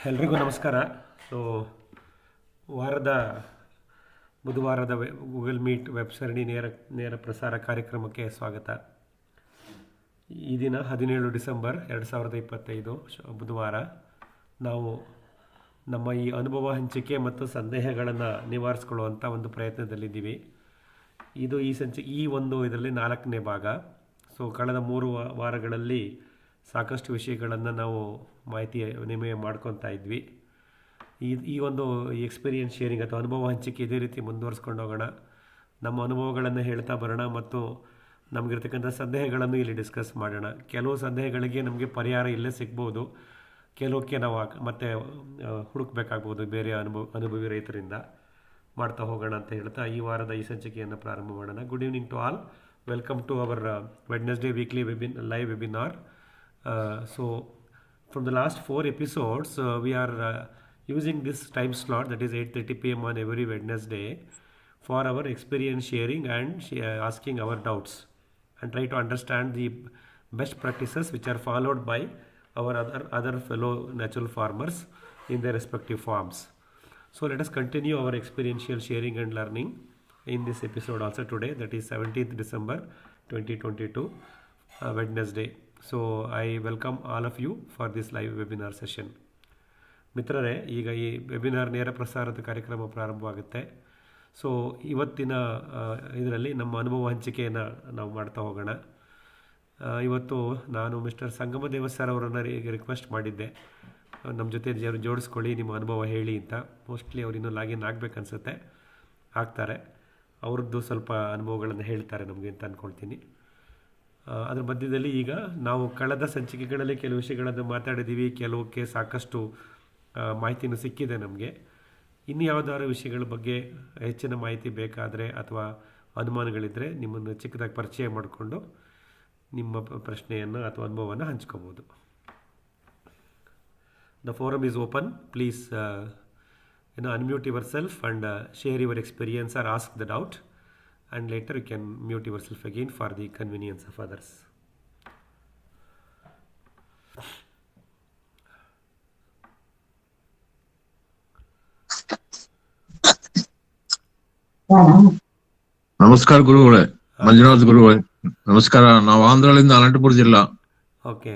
ಎಲ್ರಿಗೂ ನಮಸ್ಕಾರ. ಸೊ ವಾರದ ಬುಧವಾರದ ಗೂಗಲ್ ಮೀಟ್ ವೆಬ್ ಸರಣಿ ನೇರ ಪ್ರಸಾರ ಕಾರ್ಯಕ್ರಮಕ್ಕೆ ಸ್ವಾಗತ. ಈ ದಿನ 17 ಡಿಸೆಂಬರ್ 2025 ಬುಧವಾರ. ನಾವು ನಮ್ಮ ಈ ಅನುಭವ ಹಂಚಿಕೆ ಮತ್ತು ಸಂದೇಹಗಳನ್ನು ನಿವಾರಿಸ್ಕೊಳ್ಳುವಂಥ ಒಂದು ಪ್ರಯತ್ನದಲ್ಲಿದ್ದೀವಿ. ಇದು ಈ ಒಂದು ಇದರಲ್ಲಿ 4ನೇ ಭಾಗ. ಸೊ ಕಳೆದ 3 ವಾರಗಳಲ್ಲಿ ಸಾಕಷ್ಟು ವಿಷಯಗಳನ್ನು ನಾವು ಮಾಹಿತಿ ವಿನಿಮಯ ಮಾಡ್ಕೊತಾ ಇದ್ವಿ. ಈ ಒಂದು ಎಕ್ಸ್ಪೀರಿಯನ್ಸ್ ಶೇರಿಂಗ್ ಅಥವಾ ಅನುಭವ ಹಂಚಿಕೆ ಇದೇ ರೀತಿ ಮುಂದುವರಿಸ್ಕೊಂಡು ಹೋಗೋಣ. ನಮ್ಮ ಅನುಭವಗಳನ್ನು ಹೇಳ್ತಾ ಬರೋಣ ಮತ್ತು ನಮಗಿರ್ತಕ್ಕಂಥ ಸಂದೇಹಗಳನ್ನು ಇಲ್ಲಿ ಡಿಸ್ಕಸ್ ಮಾಡೋಣ. ಕೆಲವು ಸಂದೇಹಗಳಿಗೆ ನಮಗೆ ಪರಿಹಾರ ಇಲ್ಲೇ ಸಿಗ್ಬೋದು, ಕೆಲವಕ್ಕೆ ನಾವು ಮತ್ತೆ ಹುಡುಕಬೇಕಾಗ್ಬೋದು ಬೇರೆ ಅನುಭವಿ ರೈತರಿಂದ. ಮಾಡ್ತಾ ಹೋಗೋಣ ಅಂತ ಹೇಳ್ತಾ ಈ ವಾರದ ಈ ಸಂಚಿಕೆಯನ್ನು ಪ್ರಾರಂಭ ಮಾಡೋಣ. Good evening to all. Welcome to our Wednesday weekly live webinar. So from the last 4 episodes we are using this time slot, that is 8:30 p.m. on every Wednesday, for our experience sharing and asking our doubts and try to understand the best practices which are followed by our other fellow natural farmers in their respective farms. So let us continue our experiential sharing and learning in this episode also today, that is 17th December 2022 Wednesday. So I welcome all of you for this live webinar session. ಮಿತ್ರರೇ, ಈಗ ಈ webinar ನೇರ ಪ್ರಸಾರದ ಕಾರ್ಯಕ್ರಮ ಪ್ರಾರಂಭವಾಗುತ್ತೆ. So ಇವತ್ತಿನ ಇದರಲ್ಲಿ ನಮ್ಮ ಅನುಭವ ಹಂಚಿಕೆಯನ್ನು ನಾವು ಮಾಡ್ತಾ ಹೋಗೋಣ. ಇವತ್ತು ನಾನು ಮಿಸ್ಟರ್ ಸಂಗಮದೇವ ಸರ್ ಅವರನ್ನು ರಿಕ್ವೆಸ್ಟ್ ಮಾಡಿದ್ದೆ, ನಮ್ಮ ಜೊತೆ ಜೋಡಿಸ್ಕೊಳ್ಳಿ, ನಿಮ್ಮ ಅನುಭವ ಹೇಳಿ ಅಂತ. ಮೋಸ್ಟ್ಲಿ ಅವ್ರು ಇನ್ನೂ ಲಾಗಿನ್ ಆಗಬೇಕನ್ಸುತ್ತೆ, ಆಗ್ತಾರೆ. ಅವ್ರದ್ದು ಸ್ವಲ್ಪ ಅನುಭವಗಳನ್ನು ಹೇಳ್ತಾರೆ ನಮಗೆ ಅಂತ ಅಂದ್ಕೊಳ್ತೀನಿ. ಅದರ ಮಧ್ಯದಲ್ಲಿ ಈಗ ನಾವು ಕಳೆದ ಸಂಚಿಕೆಗಳಲ್ಲಿ ಕೆಲವು ವಿಷಯಗಳನ್ನು ಮಾತಾಡಿದ್ದೀವಿ, ಕೆಲವಕ್ಕೆ ಸಾಕಷ್ಟು ಮಾಹಿತಿನೂ ಸಿಕ್ಕಿದೆ ನಮಗೆ. ಇನ್ನು ಯಾವುದಾದ್ರು ವಿಷಯಗಳ ಬಗ್ಗೆ ಹೆಚ್ಚಿನ ಮಾಹಿತಿ ಬೇಕಾದರೆ ಅಥವಾ ಅನುಮಾನಗಳಿದ್ದರೆ ನಿಮ್ಮನ್ನು ಚಿಕ್ಕದಾಗಿ ಪರಿಚಯ ಮಾಡಿಕೊಂಡು ನಿಮ್ಮ ಪ್ರಶ್ನೆಯನ್ನು ಅಥವಾ ಅನುಭವವನ್ನು ಹಂಚ್ಕೋಬೋದು. The forum is open. Please unmute yourself and share your experience or ask the doubt, and later you can mute yourself again for the convenience of others. ನಮಸ್ಕಾರ ಗುರುಗಳೇ, ಮಂಜುನಾಥ್ ಗುರುಗಳೇ ನಮಸ್ಕಾರ. ನಾವು ಆಂಧ್ರದಿಂದ ಅನಂತಪುರ ಜಿಲ್ಲಾ. ಓಕೆ,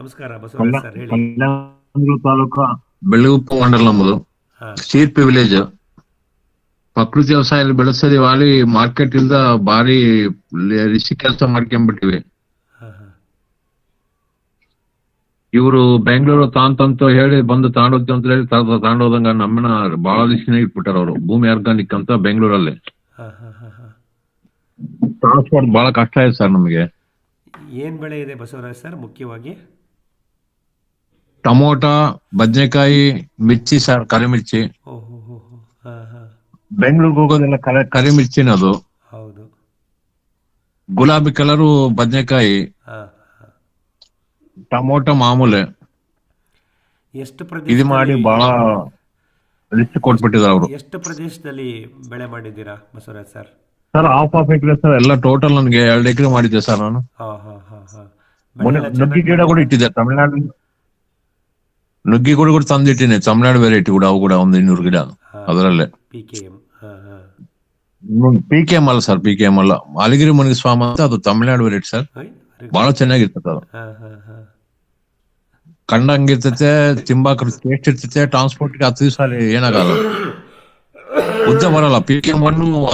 ನಮಸ್ಕಾರ ಬಸವರಾಜ್ ಸರ್, ಹೇಳಿ. ತಾಲೂಕು ಬೆಳಗುಪ್ಪ ಮಂಡಲ ನಮ್ಮದು, ಸೀರ್ಪಿ ವಿಲೇಜ್. ಪ್ರಕೃತಿ ವ್ಯವಸಾಯ ಬೆಳೆಸೋದಿ ವಾಲಿ ಮಾರ್ಕೆಟ್ ಇಲ್ದ ಭಾರಿ ರಿಸಿ ಕೆಲಸ ಮಾಡ್ಕೊಂಡ್ಬಿಟ್ಟಿವಿ. ಇವರು ಬೆಂಗಳೂರು ತಾಂತಂತ ಹೇಳಿ ಬಂದು ತಾಂಡೋದ್ವಿ ಅಂತ ಹೇಳಿ ತಾಂಡೋದಂಗ ನಮ್ಮನ್ನ ಬಹಳ ದಿವಸ ಇಟ್ಬಿಟ್ಟಾರ ಅವರು. ಭೂಮಿ ಆರ್ಗಾನಿಕ್ ಅಂತ ಬೆಂಗಳೂರಲ್ಲಿ ಟ್ರಾನ್ಸ್ಪೋರ್ಟ್ ಬಹಳ ಕಷ್ಟ ಇದೆ ಸರ್ ನಮಗೆ. ಏನ್ ಬೆಳೆ ಇದೆ ಬಸವರಾಜ್ ಸರ್? ಮುಖ್ಯವಾಗಿ ಟೊಮೊಟೊ, ಬದನೆಕಾಯಿ, ಮಿರ್ಚಿ ಸರ್, ಕರಿಮಿರ್ಚಿ. ಬೆಂಗಳೂರಿಗೆ ಹೋಗೋದೆಲ್ಲ ಕರಿಮಿರ್ಚಿನ, ಅದು ಹೌದು. ಗುಲಾಬಿ ಕಲರು ಬದನೆಕಾಯಿ, ಟೊಮೊಟೊ ಮಾಮೂಲೆ. ಎಷ್ಟು ಇದು ಮಾಡಿ ಬಹಳ ರಿಸ್ಕ್ ಕೊಟ್ಬಿಟ್ಟಿದ್ದಾರೆ ಅವರು. ಎಷ್ಟು ಪ್ರದೇಶದಲ್ಲಿ ಬೆಳೆ ಮಾಡಿದ್ದೀರಾ ಬಸವರಾಜ್ ಸರ್? ಸರ್ ಹಾಫ್ ಎಕರೆ ಸರ್, ಎಲ್ಲ ಟೋಟಲ್ ನನಗೆ 2 ಎಕರೆ ಮಾಡಿದ್ದೆ ಸರ್ ನಾನು. ನುಗ್ಗಿ ಗಿಡ ಕೂಡ ಇಟ್ಟಿದ್ದೆ ತಮಿಳ್ನಾಡು. ನುಗ್ಗಿ ಕೂಡ ತಂದಿಟ್ಟಿನಿ, ತಮಿಳ್ನಾಡು ವೆರೈಟಿ ಕೂಡ, ಅವು ಕೂಡ ಒಂದು 200 ಗಿಡ ಅದರಲ್ಲೇ. PKM ಅಲ್ಲ ಸರ್, PKM ಅಲ್ಲ, ಅಲಿಗಿರಿ ಮುನಿಗೆ ಸ್ವಾಮ ಅಂತ, ಅದು ತಮಿಳ್ನಾಡು ವೆರೈಟಿ ಸರ್. ಬಹಳ ಚೆನ್ನಾಗಿರ್ತದೆ ಅದು. ಕಂಡಂಗಿರ್ತೈತೆ, ತಿಂಬಾಕ ಟೇಸ್ಟ್ ಇರ್ತೈತೆ. ಟ್ರಾನ್ಸ್ಪೋರ್ಟ್ 10 ದಿವಸ ಏನಾಗಲ್ಲ, ಉದ್ದ ಬರಲ್ಲ. PKM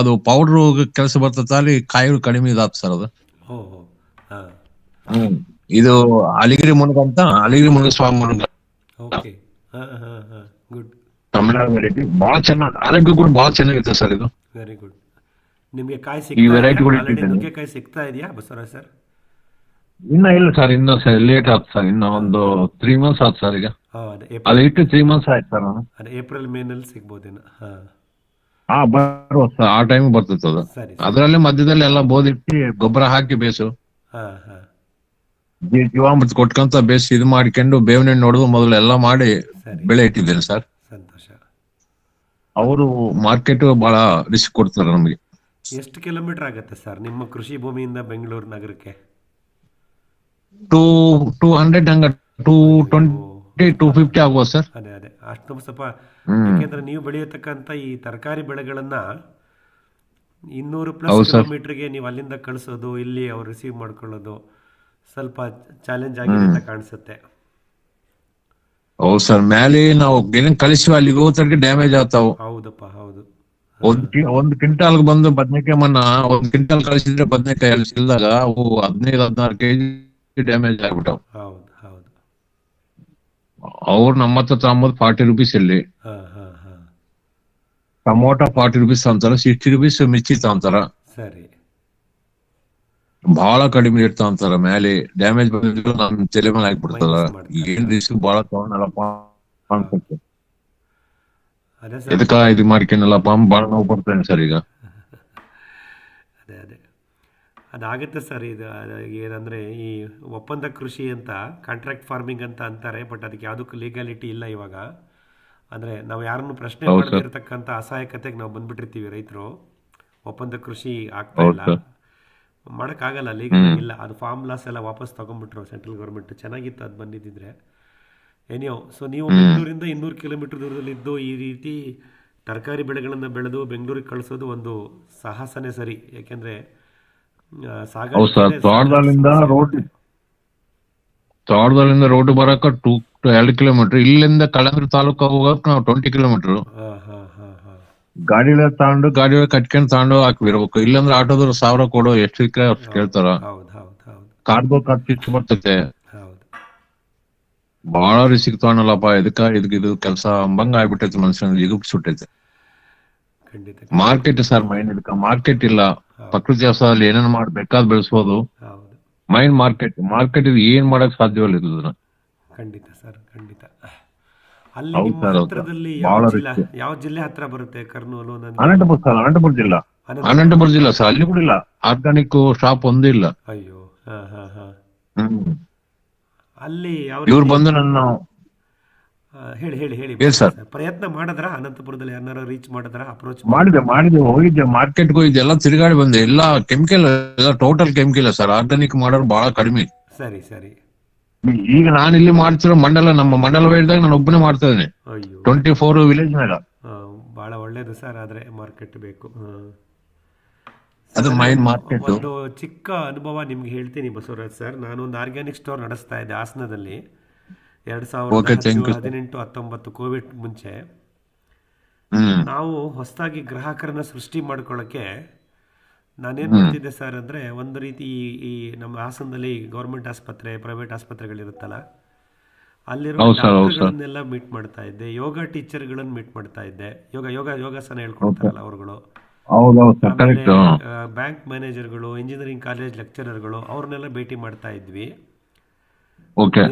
ಅದು ಪೌಡ್ರು ಕೆಲಸ ಬರ್ತದೆ, ಅಲ್ಲಿ ಕಾಯಿಗಳು ಕಡಿಮೆ ಇದಾಗ್ತದೆ ಸರ್ ಅದು. ಇದು ಅಲಿಗಿರಿ ಮುನಿಗಂತ, ಅಲಿಗಿರಿ ಮುನಿಗೆ ಸ್ವಾಮಿ ಮುನಿಗ, ತಮಿಳ್ನಾಡು ವೆರೈಟಿ. ಬಹಳ ಚೆನ್ನಾಗಿ, ಆರೋಗ್ಯ ಕೂಡ ಬಹಳ ಚೆನ್ನಾಗಿರ್ತದೆ ಸರ್ ಇದು. Very good. ನಿಮ್ಗೆ ಕಾಯಿ ಈ ವೆರೈಟಿ ಕೂಡ ಕಾಯಿ ಸಿಗ್ತಾ ಇದೆಯಾ ಬಸವರಾಜ್ ಸರ್? ಇನ್ನ ಇಲ್ಲ ಸರ್, ಇನ್ನು ಲೇಟ್ ಆಯ್ತು ಸರ್. ಇನ್ನ ಒಂದು 3 months ಆಯ್ತು ಸರ್. ಈಗ ಅದು ಇಟ್ಟು 3 months ಆಯ್ತು ಸರ್. ನಾನು ಏಪ್ರಿಲ್ ಮೇನಲ್ಲಿ ಸಿಗ್ಬೋದೇನೋ? ಬರುವ ಸರ್, ಆ ಟೈಮ್ ಬರ್ತದೆ ಅದು. ಅದರಲ್ಲಿ ಮಧ್ಯದಲ್ಲಿ ಎಲ್ಲ ಬೋದಿಟ್ಟು ಗೊಬ್ಬರ ಹಾಕಿ ಬೇಸು ಜೀವಾಮೃತ ಕೊಟ್ಕೊಂತ ಬೇಸ್ ಇದು ಮಾಡ್ಕೊಂಡು ಬೇವಿನ ನೋಡುದು ಮೊದಲು ಎಲ್ಲ ಮಾಡಿ ಬೆಳೆ ಇಟ್ಟಿದ್ದೇನೆ ಸರ್. ಸಂತೋಷ. ಅವರು ಮಾರ್ಕೆಟ್ ಬಹಳ ರಿಸ್ಕ್ ಕೊಡ್ತಾರೆ ನಮಗೆ. ಎಷ್ಟು ಕಿಲೋಮೀಟರ್ ಆಗುತ್ತೆ ಸರ್ ನಿಮ್ಮ ಕೃಷಿ ಭೂಮಿಯಿಂದ ಬೆಂಗಳೂರು ನಗರಕ್ಕೆ? 200 ಹಂಗ 220 250 ಆಗ್ಬೋದು ಸರ್. ಅದೇ ಅಷ್ಟು ಸ್ವಲ್ಪ, ಹ್ಮ್. ಏಕೆಂದರೆ ನೀವು ಬೆಳೆಯತಕ್ಕಂಥ ಈ ತರಕಾರಿ ಬೆಳೆಗಳನ್ನು 200+ ಹೌದು ಸರ್. ಕಿಲೋಮೀಟ್ರಿಗೆ ನೀವು ಅಲ್ಲಿಂದ ಕಳಿಸೋದು, ಇಲ್ಲಿ ಅವ್ರು ರಿಸೀವ್ ಮಾಡ್ಕೊಳ್ಳೋದು ಸ್ವಲ್ಪ ಚಾಲೆಂಜ್ ಆಗಿದೆ ಅಂತ ಕಾಣಿಸುತ್ತೆ. ಹೌದು ಸರ್, ಮೇಲೆ ನಾವು ಏನೇನ್ ಕಳಿಸಿವಿ ಅಲ್ಲಿಗೆ ಹೋಗೋತನಕ ಡ್ಯಾಮೇಜ್ ಆಗ್ತಾವ. ಹೌದಪ್ಪ, ಹೌದು. ಒಂದು ಕ್ವಿಂಟಾಲ್ ಬಂದು ಬದ್ನೆಕಾಯಿ ಮನ್ನ 1 ಕ್ವಿಂಟಾಲ್ ಕಳಿಸಿದ್ರೆ ಬದ್ನೆಕಾಯಿ ಅಲ್ಲಿ ಸಿಲ್ದಾಗ ಅವು 15-16 ಕೆಜಿ ಡ್ಯಾಮೇಜ್ ಆಗ್ಬಿಟ್ಟವು. ಹೌದು ಹೌದು. ಅವ್ರು ನಮ್ಮ ಹತ್ರ ತಗೊಂಬೋದು 40 ರುಪೀಸ್ ಇಲ್ಲಿ. ಹಾಂ ಹಾಂ ಹಾಂ. ಟೊಮೊಟೊ 40 ರುಪೀಸ್ ತಗೊಂತಾರ, 60 ರುಪೀಸ್ ಮಿರ್ಚಿ ತಗೊಂತಾರ. ಸರಿ. ಬಹಳ ಕಡಿಮೆ ರೇಟ್ ತಗೊಂತಾರ. ಮೇಲೆ ಡ್ಯಾಮೇಜ್ ಬಂದಿದ್ರು ನಮ್ ತಲೆ ಮೇಲೆ ಹಾಕ್ಬಿಡ್ತಾರ. ಮೈನಸ್ ಮಾಡ್ತಾರೆ. ಏನ್ ರಿಸ್ಕ್ ಬಹಳ ತಗೊಂಡಲ್ಲಪ್ಪ ಅನ್ಸುತ್ತೆ. ಅದೇ ಸರ್, ಎದಕ್ಕ ಇದು ಮಾಡ್ಕೊಂಡಲ್ಲಪ್ಪ ಬಹಳ ನೋವು ಬರ್ತೇನೆ ಸರ್ ಈಗ. ಅದೇ ಅದಾಗುತ್ತೆ ಸರ್. ಏನಂದರೆ ಈ ಒಪ್ಪಂದ ಕೃಷಿ ಅಂತ, ಕಾಂಟ್ರಾಕ್ಟ್ ಫಾರ್ಮಿಂಗ್ ಅಂತ ಅಂತಾರೆ, ಬಟ್ ಅದಕ್ಕೆ ಯಾವುದಕ್ಕೂ ಲೀಗಾಲಿಟಿ ಇಲ್ಲ ಇವಾಗ. ಅಂದರೆ ನಾವು ಯಾರನ್ನು ಪ್ರಶ್ನೆ ಹೌದು ಮಾಡದೇ ಸರ್. ಇರತಕ್ಕಂಥ ಅಸಹಾಯಕತೆಗೆ ನಾವು ಬಂದ್ಬಿಟ್ಟಿರ್ತೀವಿ ರೈತರು. ಒಪ್ಪಂದ ಕೃಷಿ ಆಗ್ತಾ ಹೌದು ಇಲ್ಲ, ಸರ್. ಮಾಡೋಕ್ಕಾಗಲ್ಲ, ಲೀಗಲ್ ಇಲ್ಲ. ಅದು ಫಾರ್ಮ್ ಲಾಸ್ ಎಲ್ಲ ವಾಪಸ್ ತೊಗೊಂಡ್ಬಿಟ್ರು ಸೆಂಟ್ರಲ್ ಗೌರ್ಮೆಂಟ್. ಚೆನ್ನಾಗಿತ್ತು ಅದು ಬಂದಿದ್ದಿದ್ರೆ. ಏನಿಯೋ, ಸೊ ನೀವು ಬೆಂಗಳೂರಿಂದ 200 ಕಿಲೋಮೀಟರ್ ದೂರದಲ್ಲಿದ್ದು ಈ ರೀತಿ ತರಕಾರಿ ಬೆಳೆಗಳನ್ನು ಬೆಳೆದು ಬೆಂಗಳೂರಿಗೆ ಕಳಿಸೋದು ಒಂದು ಸಾಹಸನೇ ಸರಿ. ಯಾಕೆಂದರೆ ಹೌದು ಸರ್, ತೋಟದಲ್ಲಿಂದ ರೋಡ್ ಬರಕ 2 ಕಿಲೋಮೀಟರ್, ಇಲ್ಲಿಂದ ಕಳಂದ್ರ ತಾಲೂಕು ಹೋಗಕ್ ನಾವು 20 ಕಿಲೋಮೀಟರ್ ಹಾಂ ಹಾಂ ಹಾಂ ಹಾಂ. ಗಾಡಿ ಕಟ್ಕೊಂಡ್ ತಗೊಂಡು ಹಾಕಿರ್ಬೇಕು. ಇಲ್ಲಾಂದ್ರೆ ಆಟೋದವ್ರು 1000 ಕೊಡು, ಎಷ್ಟು ಸಿಕ್ಕರೆ ಅಷ್ಟು ಕೇಳ್ತಾರ. ಹೌದು ಹೌದು ಹೌದು ಕಾರ್ಗೋ ಖರ್ಚು ಬರ್ತೈತೆ. ಹೌದು. ಬಹಳ ರಿಸ್ಕ್ ತಗೊಳಲ್ಲಪ್ಪ. ಇದು ಕೆಲಸ ಅಂಬಂಗ ಆಗ್ಬಿಟ್ಟೈತೆ, ಮನುಷ್ಯನ ಈಗ ಸುಟ್ಟೈತೆ. ಖಂಡಿತ. ಮಾರ್ಕೆಟ್ ಸರ್ ಮೈನ್, ಇದಕ್ಕ ಮಾರ್ಕೆಟ್ ಇಲ್ಲ. ಪ್ರಕೃತಿ ವ್ಯವಸಾಯದಲ್ಲಿ ಏನೇನ್ ಬೇಕಾದ್ ಬೆಳೆಸ್ಬೋದು. ಹೌದು. ಮೈನ್ ಮಾರ್ಕೆಟ್ ಇದು ಏನ್ ಮಾಡಕ್ ಸಾಧ್ಯವಲ್ಲ ಇದನ್ನ. ಖಂಡಿತ ಸರ್, ಖಂಡಿತ. ಅಲ್ಲಿ ಹೌದು ನಿಮ್ಮ ಸರ್, ಹೌದು. ಹತ್ರದಲ್ಲಿ ಬಹಳ ಯಾವ ಜಿಲ್ಲೆ ಹತ್ರ ಬರುತ್ತೆ? ಕರ್ನೂಲು, ಅನಂತಪುರ ಸರ್, ಅನಂತಪುರ ಜಿಲ್ಲಾ ಸರ್. ಅಲ್ಲಿ ಕೂಡ ಇಲ್ಲ, ಆರ್ಗಾನಿಕ್ ಶಾಪ್ ಒಂದೂ ಇಲ್ಲ. ಅಯ್ಯೋ. ಹಾಂ ಹಾಂ ಹಾಂ. ಹ್ಮ್. ಅಲ್ಲಿ ಯಾವ ಇವ್ರು ರೀತಿ? ಬಂದು ನನ್ನ ಹೇಳಿ ಹೇಳಿ ಹೇಳಿ. ಏನ್ ಸರ್? ಪ್ರಯತ್ನ ಮಾಡಿದ್ರ ಅನಂತಪುರದಲ್ಲಿ ಯಾರು ರೀಚ್ ಮಾಡಿದ್ರ, ಅಪ್ರೋಚ್? ಮಾಡಿದೆ ಹೋಗಿದ್ದೆ, ಮಾರ್ಕೆಟ್ಗೆ ಹೋಗಿದ್ದೆ, ಎಲ್ಲ ತಿರುಗಾಡಿ ಬಂದೆ. ಎಲ್ಲ ಕೆಮಿಕಲ್, ಎಲ್ಲ ಟೋಟಲ್ ಕೆಮಿಕಲ್ ಸರ್. ಆರ್ಗಾನಿಕ್ ಮಾಡೋರು ಬಹಳ ಕಡಿಮೆ. ಸರಿ ಸರಿ. ಈಗ ನಾನು ಇಲ್ಲಿ ಮಾಡ್ತಿರೋ ನಮ್ಮ ಮಂಡಲ ವೈಡ್ದಾಗ ನಾನು ಒಬ್ಬನೇ ಮಾಡ್ತಾ ಇದ್ದೇನೆ. ಅಯ್ಯೋ. 24 ವಿಲೇಜ್ ಮೇಲೆ. ಭಾಳ ಒಳ್ಳೇದು ಸರ್. ಆದರೆ ಮಾರ್ಕೆಟ್ ಬೇಕು. ಅದು ಮೈನ್ ಮಾರ್ಕೆಟ್. ಒಂದು ಚಿಕ್ಕ ಅನುಭವ ನಿಮ್ಗೆ ಹೇಳ್ತೀನಿ ಬಸವರಾಜ್ ಸರ್. ನಾನೊಂದು ಆರ್ಗ್ಯಾನಿಕ್ ಸ್ಟೋರ್ ನಡೆಸ್ತಾ ಇದ್ದೆ ಹಾಸನದಲ್ಲಿ 2018-19 ಕೋವಿಡ್ ಮುಂಚೆ. ನಾವು ಹೊಸದಾಗಿ ಗ್ರಾಹಕರನ್ನ ಸೃಷ್ಟಿ ಮಾಡ್ಕೊಳ್ಳೋಕ್ಕೆ ನಾನೇನು ಮಾಡ್ತಿದ್ದೆ ಸರ್ ಅಂದರೆ, ಒಂದು ರೀತಿ ಈ ನಮ್ಮ ಹಾಸನದಲ್ಲಿ ಗೌರ್ಮೆಂಟ್ ಆಸ್ಪತ್ರೆ, ಪ್ರೈವೇಟ್ ಆಸ್ಪತ್ರೆಗಳಿರುತ್ತಲ್ಲ, ಅಲ್ಲಿರೋ ಡಾಕ್ಟರ್ಗಳನ್ನೆಲ್ಲ ಮೀಟ್ ಮಾಡ್ತಾ ಇದ್ದೆ. ಯೋಗ ಟೀಚರ್ಗಳನ್ನು ಮೀಟ್ ಮಾಡ್ತಾ ಇದ್ದೆ. ಯೋಗಾಸನ ಹೇಳ್ಕೊಡ್ತಾರಲ್ಲ ಅವ್ರುಗಳು. ಆಮೇಲೆ ಬ್ಯಾಂಕ್ ಮ್ಯಾನೇಜರ್ಗಳು, ಇಂಜಿನಿಯರಿಂಗ್ ಕಾಲೇಜ್ ಲೆಕ್ಚರರ್ಗಳು, ಅವ್ರನ್ನೆಲ್ಲ ಭೇಟಿ ಮಾಡ್ತಾ ಇದ್ವಿ.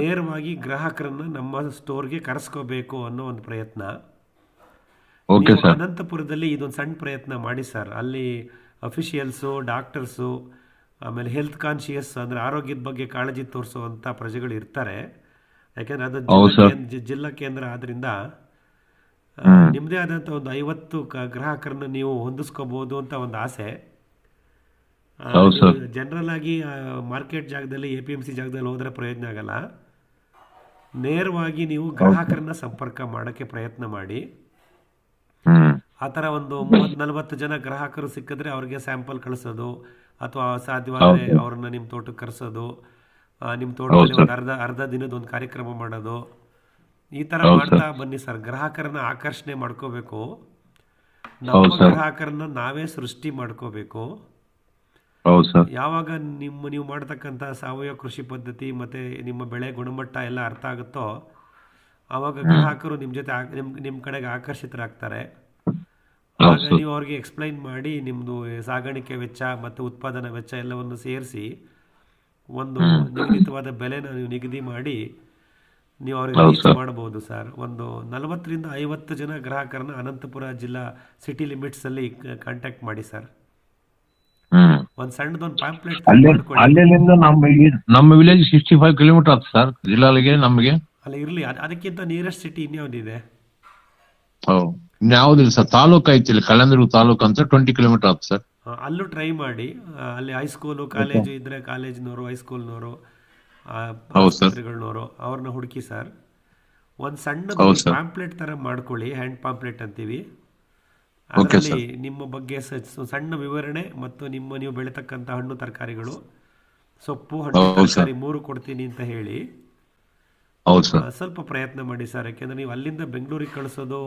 ನೇರವಾಗಿ ಗ್ರಾಹಕರನ್ನ ನಮ್ಮ ಸ್ಟೋರ್ಗೆ ಕರೆಸ್ಕೋಬೇಕು ಅನ್ನೋ ಒಂದು ಪ್ರಯತ್ನ. ಅನಂತಪುರದಲ್ಲಿ ಇದೊಂದು ಸಣ್ಣ ಪ್ರಯತ್ನ ಮಾಡಿ ಸರ್. ಅಲ್ಲಿ ಅಫಿಷಿಯಲ್ಸು, ಡಾಕ್ಟರ್ಸು, ಆಮೇಲೆ ಹೆಲ್ತ್ ಕಾನ್ಶಿಯಸ್, ಅಂದರೆ ಆರೋಗ್ಯದ ಬಗ್ಗೆ ಕಾಳಜಿ ತೋರಿಸುವಂಥ ಪ್ರಜೆಗಳು ಇರ್ತಾರೆ. ಯಾಕೆಂದರೆ ಅದು ಜಿಲ್ಲಾ ಕೇಂದ್ರ ಆದ್ದರಿಂದ ನಿಮ್ಮದೇ ಆದಂಥ ಒಂದು 50 ಗ್ರಾಹಕರನ್ನ ನೀವು ಹೊಂದಿಸ್ಕೋಬಹುದು ಅಂತ ಒಂದು ಆಸೆ. ಜನರಲ್ ಆಗಿ ಮಾರ್ಕೆಟ್ ಜಾಗದಲ್ಲಿ, APMC ಜಾಗದಲ್ಲಿ ಹೋದ್ರೆ ಪ್ರಯೋಜನ ಆಗಲ್ಲ. ನೇರವಾಗಿ ನೀವು ಗ್ರಾಹಕರನ್ನ ಸಂಪರ್ಕ ಮಾಡೋಕ್ಕೆ ಪ್ರಯತ್ನ ಮಾಡಿ. ಆ ಥರ ಒಂದು 30-40 ಜನ ಗ್ರಾಹಕರು ಸಿಕ್ಕಿದ್ರೆ ಅವ್ರಿಗೆ ಸ್ಯಾಂಪಲ್ ಕಳಿಸೋದು, ಅಥವಾ ಸಾಧ್ಯವಾದರೆ ಅವ್ರನ್ನ ನಿಮ್ಮ ತೋಟಕ್ಕೆ ಕರೆಸೋದು, ನಿಮ್ಮ ತೋಟದಲ್ಲಿ ಒಂದು ಅರ್ಧ ದಿನದ ಒಂದು ಕಾರ್ಯಕ್ರಮ ಮಾಡೋದು. ಈ ಥರ ಮಾಡ್ತಾ ಬನ್ನಿ ಸರ್. ಗ್ರಾಹಕರನ್ನ ಆಕರ್ಷಣೆ ಮಾಡ್ಕೋಬೇಕು. ನಮ್ಮ ಗ್ರಾಹಕರನ್ನ ನಾವೇ ಸೃಷ್ಟಿ ಮಾಡ್ಕೋಬೇಕು. ಯಾವಾಗ ನೀವು ಮಾಡ್ತಕ್ಕಂಥ ಸಾವಯವ ಕೃಷಿ ಪದ್ಧತಿ ಮತ್ತು ನಿಮ್ಮ ಬೆಳೆ ಗುಣಮಟ್ಟ ಎಲ್ಲ ಅರ್ಥ ಆಗುತ್ತೋ, ಆವಾಗ ಗ್ರಾಹಕರು ನಿಮ್ಮ ಜೊತೆ ನಿಮ್ಮ ಕಡೆಗೆ ಆಕರ್ಷಿತರಾಗ್ತಾರೆ. ಆಗ ನೀವು ಅವ್ರಿಗೆ ಎಕ್ಸ್ಪ್ಲೈನ್ ಮಾಡಿ ನಿಮ್ಮದು ಸಾಗಾಣಿಕೆ ವೆಚ್ಚ ಮತ್ತು ಉತ್ಪಾದನಾ ವೆಚ್ಚ ಎಲ್ಲವನ್ನು ಸೇರಿಸಿ ಒಂದು ನಿಗದಿತವಾದ ಬೆಲೆನ ನೀವು ನಿಗದಿ ಮಾಡಿ ನೀವು ಅವ್ರಿಗೆ ರೀಚ್ ಮಾಡಬಹುದು ಸರ್. ಒಂದು 40-50 ಜನ ಗ್ರಾಹಕರನ್ನ ಅನಂತಪುರ ಜಿಲ್ಲಾ ಸಿಟಿ ಲಿಮಿಟ್ಸಲ್ಲಿ ಕಾಂಟ್ಯಾಕ್ಟ್ ಮಾಡಿ ಸರ್. ಒಂದು ಸಣ್ಣದೊಂದು ಪ್ಯಾಂಪ್ಲೆಟ್ ಅಲ್ಲಿಂದ ನಮ್ಮ ವಿಲೇಜ್ 65 ಕಿಲೋಮೀಟರ್ ಆಯ್ತು ಸರ್ ಜಿಲ್ಲಾಲಿಗೆ. ನಮಗೆ ಅಲ್ಲ ಇರಲಿ, ಅದಕ್ಕಿಂತ ನಿಯರೆಸ್ಟ್ ಸಿಟಿ ಇನ್ಯಾವುದಿದೆ? ಇನ್ಯಾವುದಿಲ್ಲ ಸರ್. ತಾಲೂಕು ಐತಿ ಇಲ್ಲಿ, ಕಳಂದ್ರ ತಾಲೂಕು ಅಂತ 20 ಕಿಲೋಮೀಟರ್ ಆಯ್ತು ಸರ್. ಅಲ್ಲೂ ಟ್ರೈ ಮಾಡಿ. ಅಲ್ಲಿ ಹೈಸ್ಕೂಲು, ಕಾಲೇಜು ಇದ್ರೆ ಕಾಲೇಜ್ನವರು, ಹೈಸ್ಕೂಲ್ನವರು, ಆಸ್ಪತ್ರೆಗಳನ್ನವರು ಅವ್ರನ್ನ ಹುಡುಕಿ ಸರ್. ಒಂದು ಸಣ್ಣ ಹೌದು ಸರ್. ಪಾಂಪ್ಲೆಟ್ ಥರ ಮಾಡ್ಕೊಳ್ಳಿ, ಹ್ಯಾಂಡ್ ಪಾಂಪ್ಲೆಟ್ ಅಂತೀವಿ. ಓಕೆ ಅದರಲ್ಲಿ ಸರ್. ನಿಮ್ಮ ಬಗ್ಗೆ ಸಣ್ಣ ವಿವರಣೆ ಮತ್ತು ನೀವು ಬೆಳೀತಕ್ಕಂಥ ಹಣ್ಣು ತರಕಾರಿಗಳು, ಸೊಪ್ಪು, ಹಣ್ಣು, ಹೌದು ಸರ್. ತರಕಾರಿ 3 ಕೊಡ್ತೀನಿ ಅಂತ ಹೇಳಿ ಹೌದು ಸರ್. ಸ್ವಲ್ಪ ಪ್ರಯತ್ನ ಮಾಡಿ ಸರ್. ಯಾಕೆಂದರೆ ನೀವು ಅಲ್ಲಿಂದ ಬೆಂಗಳೂರಿಗೆ ಕಳಿಸೋದು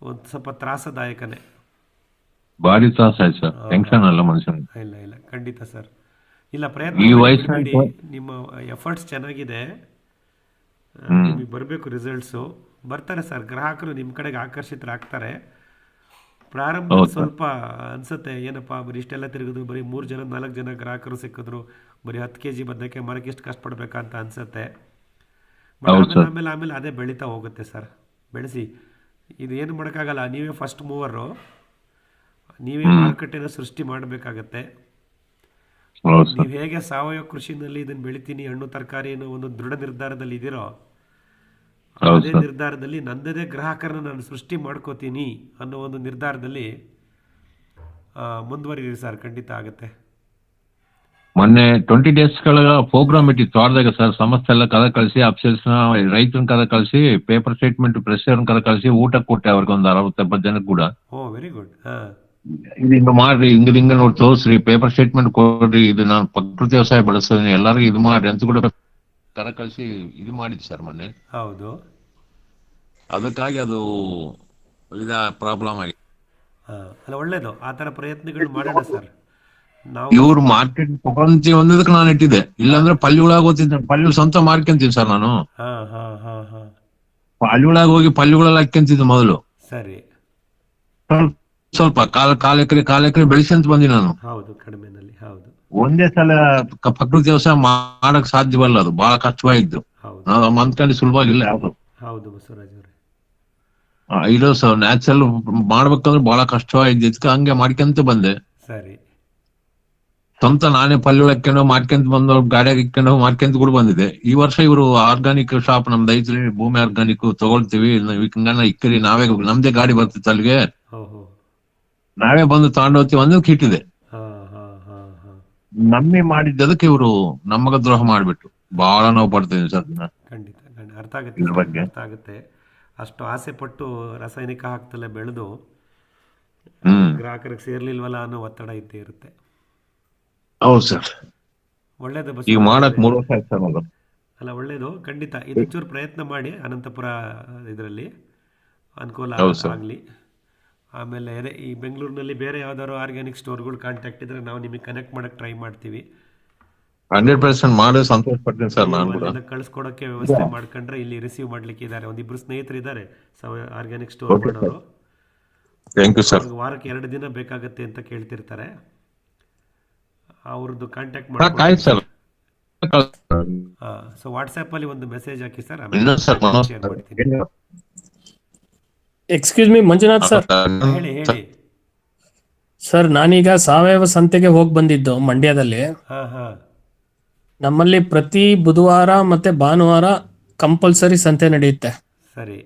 ಒಂದು ಸ್ವಲ್ಪ ತ್ರಾಸದಾಯಕನೇ. ಭಾರಿ ತ್ರಾಸ ಆಯ್ತು ಸರ್, ಟೆನ್ಷನ್ ಅಲ್ಲ ಮನುಷ್ಯನ್. ಇಲ್ಲ ಇಲ್ಲ, ಖಂಡಿತ ಸರ್. ಇಲ್ಲ, ಪ್ರಯತ್ನ ಈ ಮಾಡಿ ವಯಸ್ಸಿನಲ್ಲಿ ಬಿಡಿ. ನಿಮ್ಮ ಎಫರ್ಟ್ಸ್ ಚೆನ್ನಾಗಿದೆ, ನಿಮಗೆ ಬರಬೇಕು ರಿಸಲ್ಟ್ಸು. ಬರ್ತಾರೆ ಸರ್, ಗ್ರಾಹಕರು ನಿಮ್ಮ ಕಡೆಗೆ ಆಕರ್ಷಿತರಾಗ್ತಾರೆ. ಪ್ರಾರಂಭದಲ್ಲಿ ಸ್ವಲ್ಪ ಅನ್ಸುತ್ತೆ, ಏನಪ್ಪ ಬರೀ ಇಷ್ಟೆಲ್ಲ ತಿರುಗಿದ್ರು, ಬರೀ 3 ಜನ 4 ಜನ ಗ್ರಾಹಕರು ಸಿಕ್ಕಿದ್ರು, ಬರೀ 10 kg ಬದನೆಕಾಯಿ ಮರಕ್ಕೆ ಎಷ್ಟು ಕಷ್ಟಪಡ್ಬೇಕಂತ ಅನ್ಸುತ್ತೆ. ಆಮೇಲೆ ಅದೇ ಬೆಳೀತಾ ಹೋಗುತ್ತೆ ಸರ್. ಬೆಳೆಸಿ, ಇದು ಏನು ಮಾಡೋಕ್ಕಾಗಲ್ಲ. ನೀವೇ ಫಸ್ಟ್ ಮೂವರು, ನೀವೇ ಮಾರುಕಟ್ಟೆನ ಸೃಷ್ಟಿ ಮಾಡಬೇಕಾಗತ್ತೆ. ನೀವು ಹೇಗೆ ಸಾವಯವ ಕೃಷಿನಲ್ಲಿ ಇದನ್ನು ಬೆಳಿತೀನಿ, ಹಣ್ಣು ತರಕಾರಿ ಅನ್ನೋ ಒಂದು ದೃಢ ನಿರ್ಧಾರದಲ್ಲಿ ಇದ್ದೀರೋ, ಅದೇ ನಿರ್ಧಾರದಲ್ಲಿ ನನ್ನದೇ ಗ್ರಾಹಕರನ್ನ ನಾನು ಸೃಷ್ಟಿ ಮಾಡ್ಕೋತೀನಿ ಅನ್ನೋ ಒಂದು ನಿರ್ಧಾರದಲ್ಲಿ ಮುಂದುವರಿರಿ ಸರ್, ಖಂಡಿತ ಆಗುತ್ತೆ. ಮೊನ್ನೆ 20 days ಪ್ರೋಗ್ರಾಮ್ ಇಟ್ಟಿತ್ತು ಆಡ್ದಾಗ ಸರ್. ಸಂಸ್ಥೆ ಎಲ್ಲ ಕದ ಕಳಿಸಿ, ಅಫ್ಸರ್ಸ್ನ ರೈತನ ಕದ ಕಳಿಸಿ, ಪೇಪರ್ ಸ್ಟೇಟ್ಮೆಂಟ್ ಪ್ರೆಸ್ನ ಕದ ಕಳಿಸಿ, ಊಟ ಕೊಟ್ಟೆ ಅವ್ರಿಗೆ ಒಂದು 60-70 ಜನಕ್ಕೆ ಕೂಡ. ಓ, ವೆರಿ ಗುಡ್. ಇದು ಹಿಂಗ ಮಾಡ್ರಿ, ಹಿಂಗ ನೋಡಿ ತೋರಿಸ್ರಿ, ಪೇಪರ್ ಸ್ಟೇಟ್ಮೆಂಟ್ ಕೊಡ್ರಿ, ಇದು ನಾನು ಪ್ರಕೃತಿ ವ್ಯವಸಾಯ ಬಳಸ್ತೀನಿ, ಎಲ್ಲರಿಗೂ ಇದು ಮಾಡ್ರಿ ಅಂತ ಕೂಡ ಕದ ಕಳಿಸಿ ಇದು ಮಾಡಿದ್ದು ಸರ್ ಮೊನ್ನೆ. ಹೌದು, ಅದಕ್ಕಾಗಿ ಅದು ಪ್ರಾಬ್ಲಮ್ ಆಗಿದೆ. ಅಲ್ಲ, ಒಳ್ಳೇದು. ಆ ಥರ ಪ್ರಯತ್ನಗಳು ಮಾಡೋಣ ಸರ್. ನಾವು ಇವ್ರು ಮಾರ್ಕೆಟ್ ತಗೊಂತಿ ಒಂದಕ್ಕೆ ನಾನು ಇಟ್ಟಿದ್ದೆ, ಇಲ್ಲಾಂದ್ರೆ ಪಲ್ಲಿ ಒಳಗೆ ಹೋಗ್ತಿದ್ದೆ. ಪಲ್ಲಿ ಸ್ವಂತ ಮಾರ್ಕೊಂತೀನಿ ಸರ್ ನಾನು. ಪಲ್ಲಿ ಒಳಗೆ ಹೋಗಿ ಪಲ್ಲಿಗಳಲ್ಲಿ ಹಾಕ್ಯಂತಿದ್ದೆ ಮೊದಲು. ಸರಿ, ಸ್ವಲ್ಪ ಕಾಲ ಎಕರೆ ಬೆಳೆಸಂತ ಬಂದಿ ನಾನು. ಹೌದು, ಕಡಿಮೆನಲ್ಲಿ. ಹೌದು, ಒಂದೇ ಸಲ ಪ್ರಕೃತಿ ವ್ಯವಸಾಯ ಮಾಡಕ್ ಸಾಧ್ಯವಲ್ಲ, ಅದು ಬಹಳ ಕಷ್ಟವಾಗಿದ್ದು. ನಾವು ಅಂದ್ಕೊಂಡು ಸುಲಭವಾಗಿಲ್ಲ ಯಾವ್ದು. ಹೌದು ಬಸವರಾಜ್ ಅವರೇ, ಇದು ನ್ಯಾಚುರಲ್ ಮಾಡ್ಬೇಕಂದ್ರೆ ಬಹಳ ಕಷ್ಟವಾಗಿದ್ದು, ಇದಕ್ಕೆ ಹಂಗೆ ಮಾಡ್ಕೊಂತ ಬಂದೆ. ಸರಿ, ಸ್ವಂತ ನಾನೇ ಪಲ್ಲಿ ಹಾಕ್ಕೊಂಡು ಮಾಡ್ಕೊಂತ ಬಂದು, ಗಾಡಿಯಾಗ ಇಕ್ಕೊಂಡು ಮಾಡ್ಕೊಂತ ಕೂಡ ಬಂದಿದೆ. ಈ ವರ್ಷ ಇವರು ಆರ್ಗಾನಿಕ್ ಶಾಪ್ ನಮ್ದು ಐತ್ರಿ, ಭೂಮಿ ಆರ್ಗಾನಿಕ್ ತಗೊಳ್ತೀವಿ, ಇಕ್ಕರಿ ನಾವೇ, ನಮ್ದೇ ಗಾಡಿ ಬರ್ತಿತ್ತು ಅಲ್ಲಿಗೆ, ನಾವೇ ಬಂದು ತಗೊಂಡು ಹೋಗ್ತೀವಿ ಅಂದಕ್ಕೆ ಇಟ್ಟಿದೆ. ನಮ್ಮಿ ಮಾಡಿದ್ದದಕ್ಕೆ ಇವರು ನಮಗ ದ್ರೋಹ ಮಾಡ್ಬಿಟ್ಟು ಬಹಳ ನೋವು ಪಡ್ತೀನಿ ಸರ್. ಖಂಡಿತ ಅರ್ಥ ಆಗುತ್ತೆ, ಅರ್ಥ ಆಗುತ್ತೆ. ಅಷ್ಟು ಆಸೆ ಪಟ್ಟು ರಾಸಾಯನಿಕ ಹಾಕ್ತಲೇ ಬೆಳೆದು ಗ್ರಾಹಕರಿಗೆ ಸೇರ್ಲಿಲ್ವಲ್ಲ ಅನ್ನೋ ಒತ್ತಡ ಇದ್ದೇ ಇರುತ್ತೆ. ಹೌದು ಸರ್, ಒಳ್ಳೇದು. ಈಗ ಮಾಡಕ್ 3 ವರ್ಷ ಆಯ್ತು ಸರ್. ಅಲ್ಲ, ಒಳ್ಳೇದು, ಖಂಡಿತ. ಇದು ಚೂರು ಪ್ರಯತ್ನ ಮಾಡಿ, ಅನಂತಪುರ ಇದರಲ್ಲಿ ಅನುಕೂಲ ಆಗಲಿ. ಆಮೇಲೆ ಅದೇ ಈ ಬೆಂಗಳೂರಿನಲ್ಲಿ ಬೇರೆ ಯಾವ್ದಾದ್ರು ಆರ್ಗ್ಯಾನಿಕ್ ಸ್ಟೋರ್ಗಳು ಕಾಂಟ್ಯಾಕ್ಟ್ ಇದ್ರೆ ನಾವು ನಿಮಗೆ ಕನೆಕ್ಟ್ ಮಾಡಕ್ ಟ್ರೈ ಮಾಡ್ತೀವಿ. 100% ಮಾಡಿ ಸಂತೋಷ ಪಡ್ತೀನಿ ಸರ್. ನಾನು ಕೂಡ ಕಳ್ಸ್ಕೊಡೋಕ್ಕೆ ವ್ಯವಸ್ಥೆ ಮಾಡ್ಕೊಂಡ್ರೆ ಇಲ್ಲಿ ರಿಸೀವ್ ಮಾಡ್ಲಿಕ್ಕೆ ಇದ್ದಾರೆ, ಒಂದಿಬ್ರು ಸ್ನೇಹಿತರು ಇದ್ದಾರೆ ಆರ್ಗ್ಯಾನಿಕ್ ಸ್ಟೋರ್ ಮಾಡೋರು. Thank you sir. ವಾರಕ್ಕೆ 2 ದಿನ ಬೇಕಾಗತ್ತೆ ಅಂತ ಕೇಳ್ತಿರ್ತಾರೆ. ಅವ್ರದ್ದು ಕಾಂಟ್ಯಾಕ್ಟ್ ಆಯ್ತು ಸರ್. ಸೊ ವಾಟ್ಸ್ಆ್ಯಪ್ ಅಲ್ಲಿ ಒಂದು ಮೆಸೇಜ್ ಹಾಕಿ ಸರ್, ಶೇರ್ ಮಾಡ್ತೀನಿ. Excuse me Manjunath sir. ಹೇಳಿ ಸರ್, ನಾನೀಗ ಸಾವಯವ ಸಂತೆಗೆ ಹೋಗಿ ಬಂದಿದ್ದು ಮಂಡ್ಯದಲ್ಲಿ. ನಮ್ಮಲ್ಲಿ ಪ್ರತಿ ಬುಧವಾರ ಮತ್ತೆ ಭಾನುವಾರ ಕಂಪಲ್ಸರಿ ಸಂತೆ ನಡೆಯುತ್ತೆ. ಸರಿ,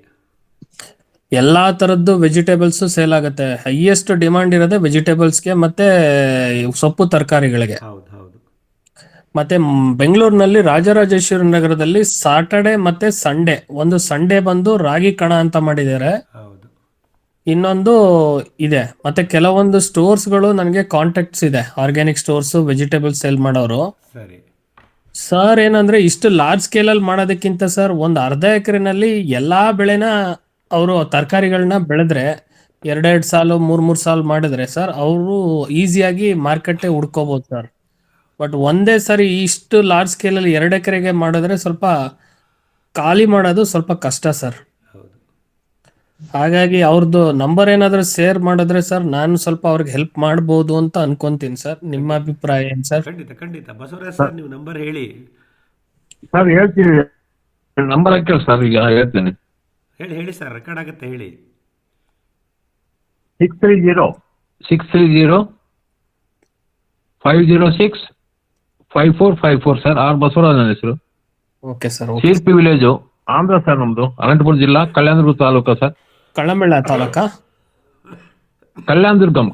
ಎಲ್ಲಾ ತರದ್ದು ವೆಜಿಟೇಬಲ್ಸ್ ಸೇಲ್ ಆಗುತ್ತೆ. ಹೈಯೆಸ್ಟ್ ಡಿಮಾಂಡ್ ಇರೋದೇ ವೆಜಿಟೇಬಲ್ಸ್ಗೆ ಮತ್ತೆ ಸೊಪ್ಪು ತರಕಾರಿಗಳಿಗೆ. ಮತ್ತೆ ಬೆಂಗಳೂರಿನಲ್ಲಿ ರಾಜರಾಜೇಶ್ವರಿ ನಗರದಲ್ಲಿ ಸಾಟರ್ಡೆ ಮತ್ತೆ ಸಂಡೇ, ಒಂದು ಸಂಡೇ ಬಂದು ರಾಗಿ ಕಣ ಅಂತ ಮಾಡಿದ್ದಾರೆ, ಇನ್ನೊಂದು ಇದೆ. ಮತ್ತೆ ಕೆಲವೊಂದು ಸ್ಟೋರ್ಸ್ಗಳು ನನಗೆ ಕಾಂಟ್ಯಾಕ್ಟ್ಸ್ ಇದೆ, ಆರ್ಗ್ಯಾನಿಕ್ ಸ್ಟೋರ್ಸ್ ವೆಜಿಟೇಬಲ್ಸ್ ಸೇಲ್ ಮಾಡೋರು. ಸರ್ ಏನಂದ್ರೆ, ಇಷ್ಟು ಲಾರ್ಜ್ ಸ್ಕೇಲ್ ಅಲ್ಲಿ ಮಾಡೋದಕ್ಕಿಂತ ಸರ್, ಒಂದು ಅರ್ಧ ಎಕರೆನಲ್ಲಿ ಎಲ್ಲಾ ಬೆಳೆನ ಅವರು ತರಕಾರಿಗಳನ್ನ ಬೆಳೆದ್ರೆ 2 ಸಾಲು 3 ಸಾಲು ಮಾಡಿದ್ರೆ ಸರ್, ಅವರು ಈಸಿಯಾಗಿ ಮಾರ್ಕೆಟ್ ಹುಡ್ಕೋಬಹುದು ಸರ್. ಬಟ್ ಒಂದೇ ಸರಿ ಇಷ್ಟು ಲಾರ್ಜ್ ಸ್ಕೇಲ್ ಅಲ್ಲಿ 2 ಎಕರೆಗೆ ಮಾಡಿದ್ರೆ ಸ್ವಲ್ಪ ಖಾಲಿ ಮಾಡೋದು ಸ್ವಲ್ಪ ಕಷ್ಟ ಸರ್. ಹಾಗಾಗಿ ಅವ್ರದ್ದು ನಂಬರ್ ಏನಾದ್ರೂ ಶೇರ್ ಮಾಡಿದ್ರೆ ಸರ್, ನಾನು ಸ್ವಲ್ಪ ಅವ್ರಿಗೆ ಹೆಲ್ಪ್ ಮಾಡಬಹುದು ಅಂತ ಅನ್ಕೊಂತೀನಿ ಸರ್. ನಿಮ್ಮ ಅಭಿಪ್ರಾಯ ಏನ್ ಸರ್? ಖಂಡಿತ ಬಸವರಾಜ್ ಸರ್, ನೀವು ನಂಬರ್ ಹೇಳಿ ಸರ್. ಹೇಳ್ತೀವಿ, ನಂಬರ್ ಹಾಕಿ ಸರ್, ಈಗ ಹೇಳ್ತೇನೆ. ಹೇಳಿ ಸರ್, ರೆಕಾರ್ಡ್ ಆಗುತ್ತೆ, ಹೇಳಿ. 630 506 5454 ಸರ್. ಆರ್ ಬಸವರಾಜ್ ನನ್ನ ಹೆಸರು. Okay sir. Sirpi village, Andhra sir. ನಮ್ದು ಅನಂತಪುರ ಜಿಲ್ಲಾ, ಕಲ್ಯಾಣದುರ್ಗ ತಾಲೂಕಾ ಸರ್. ಕಳ್ಳಂಬೆಳ ತಾಲೂಕಾ? ಕಲ್ಯಾಣದುರ್ಗಂ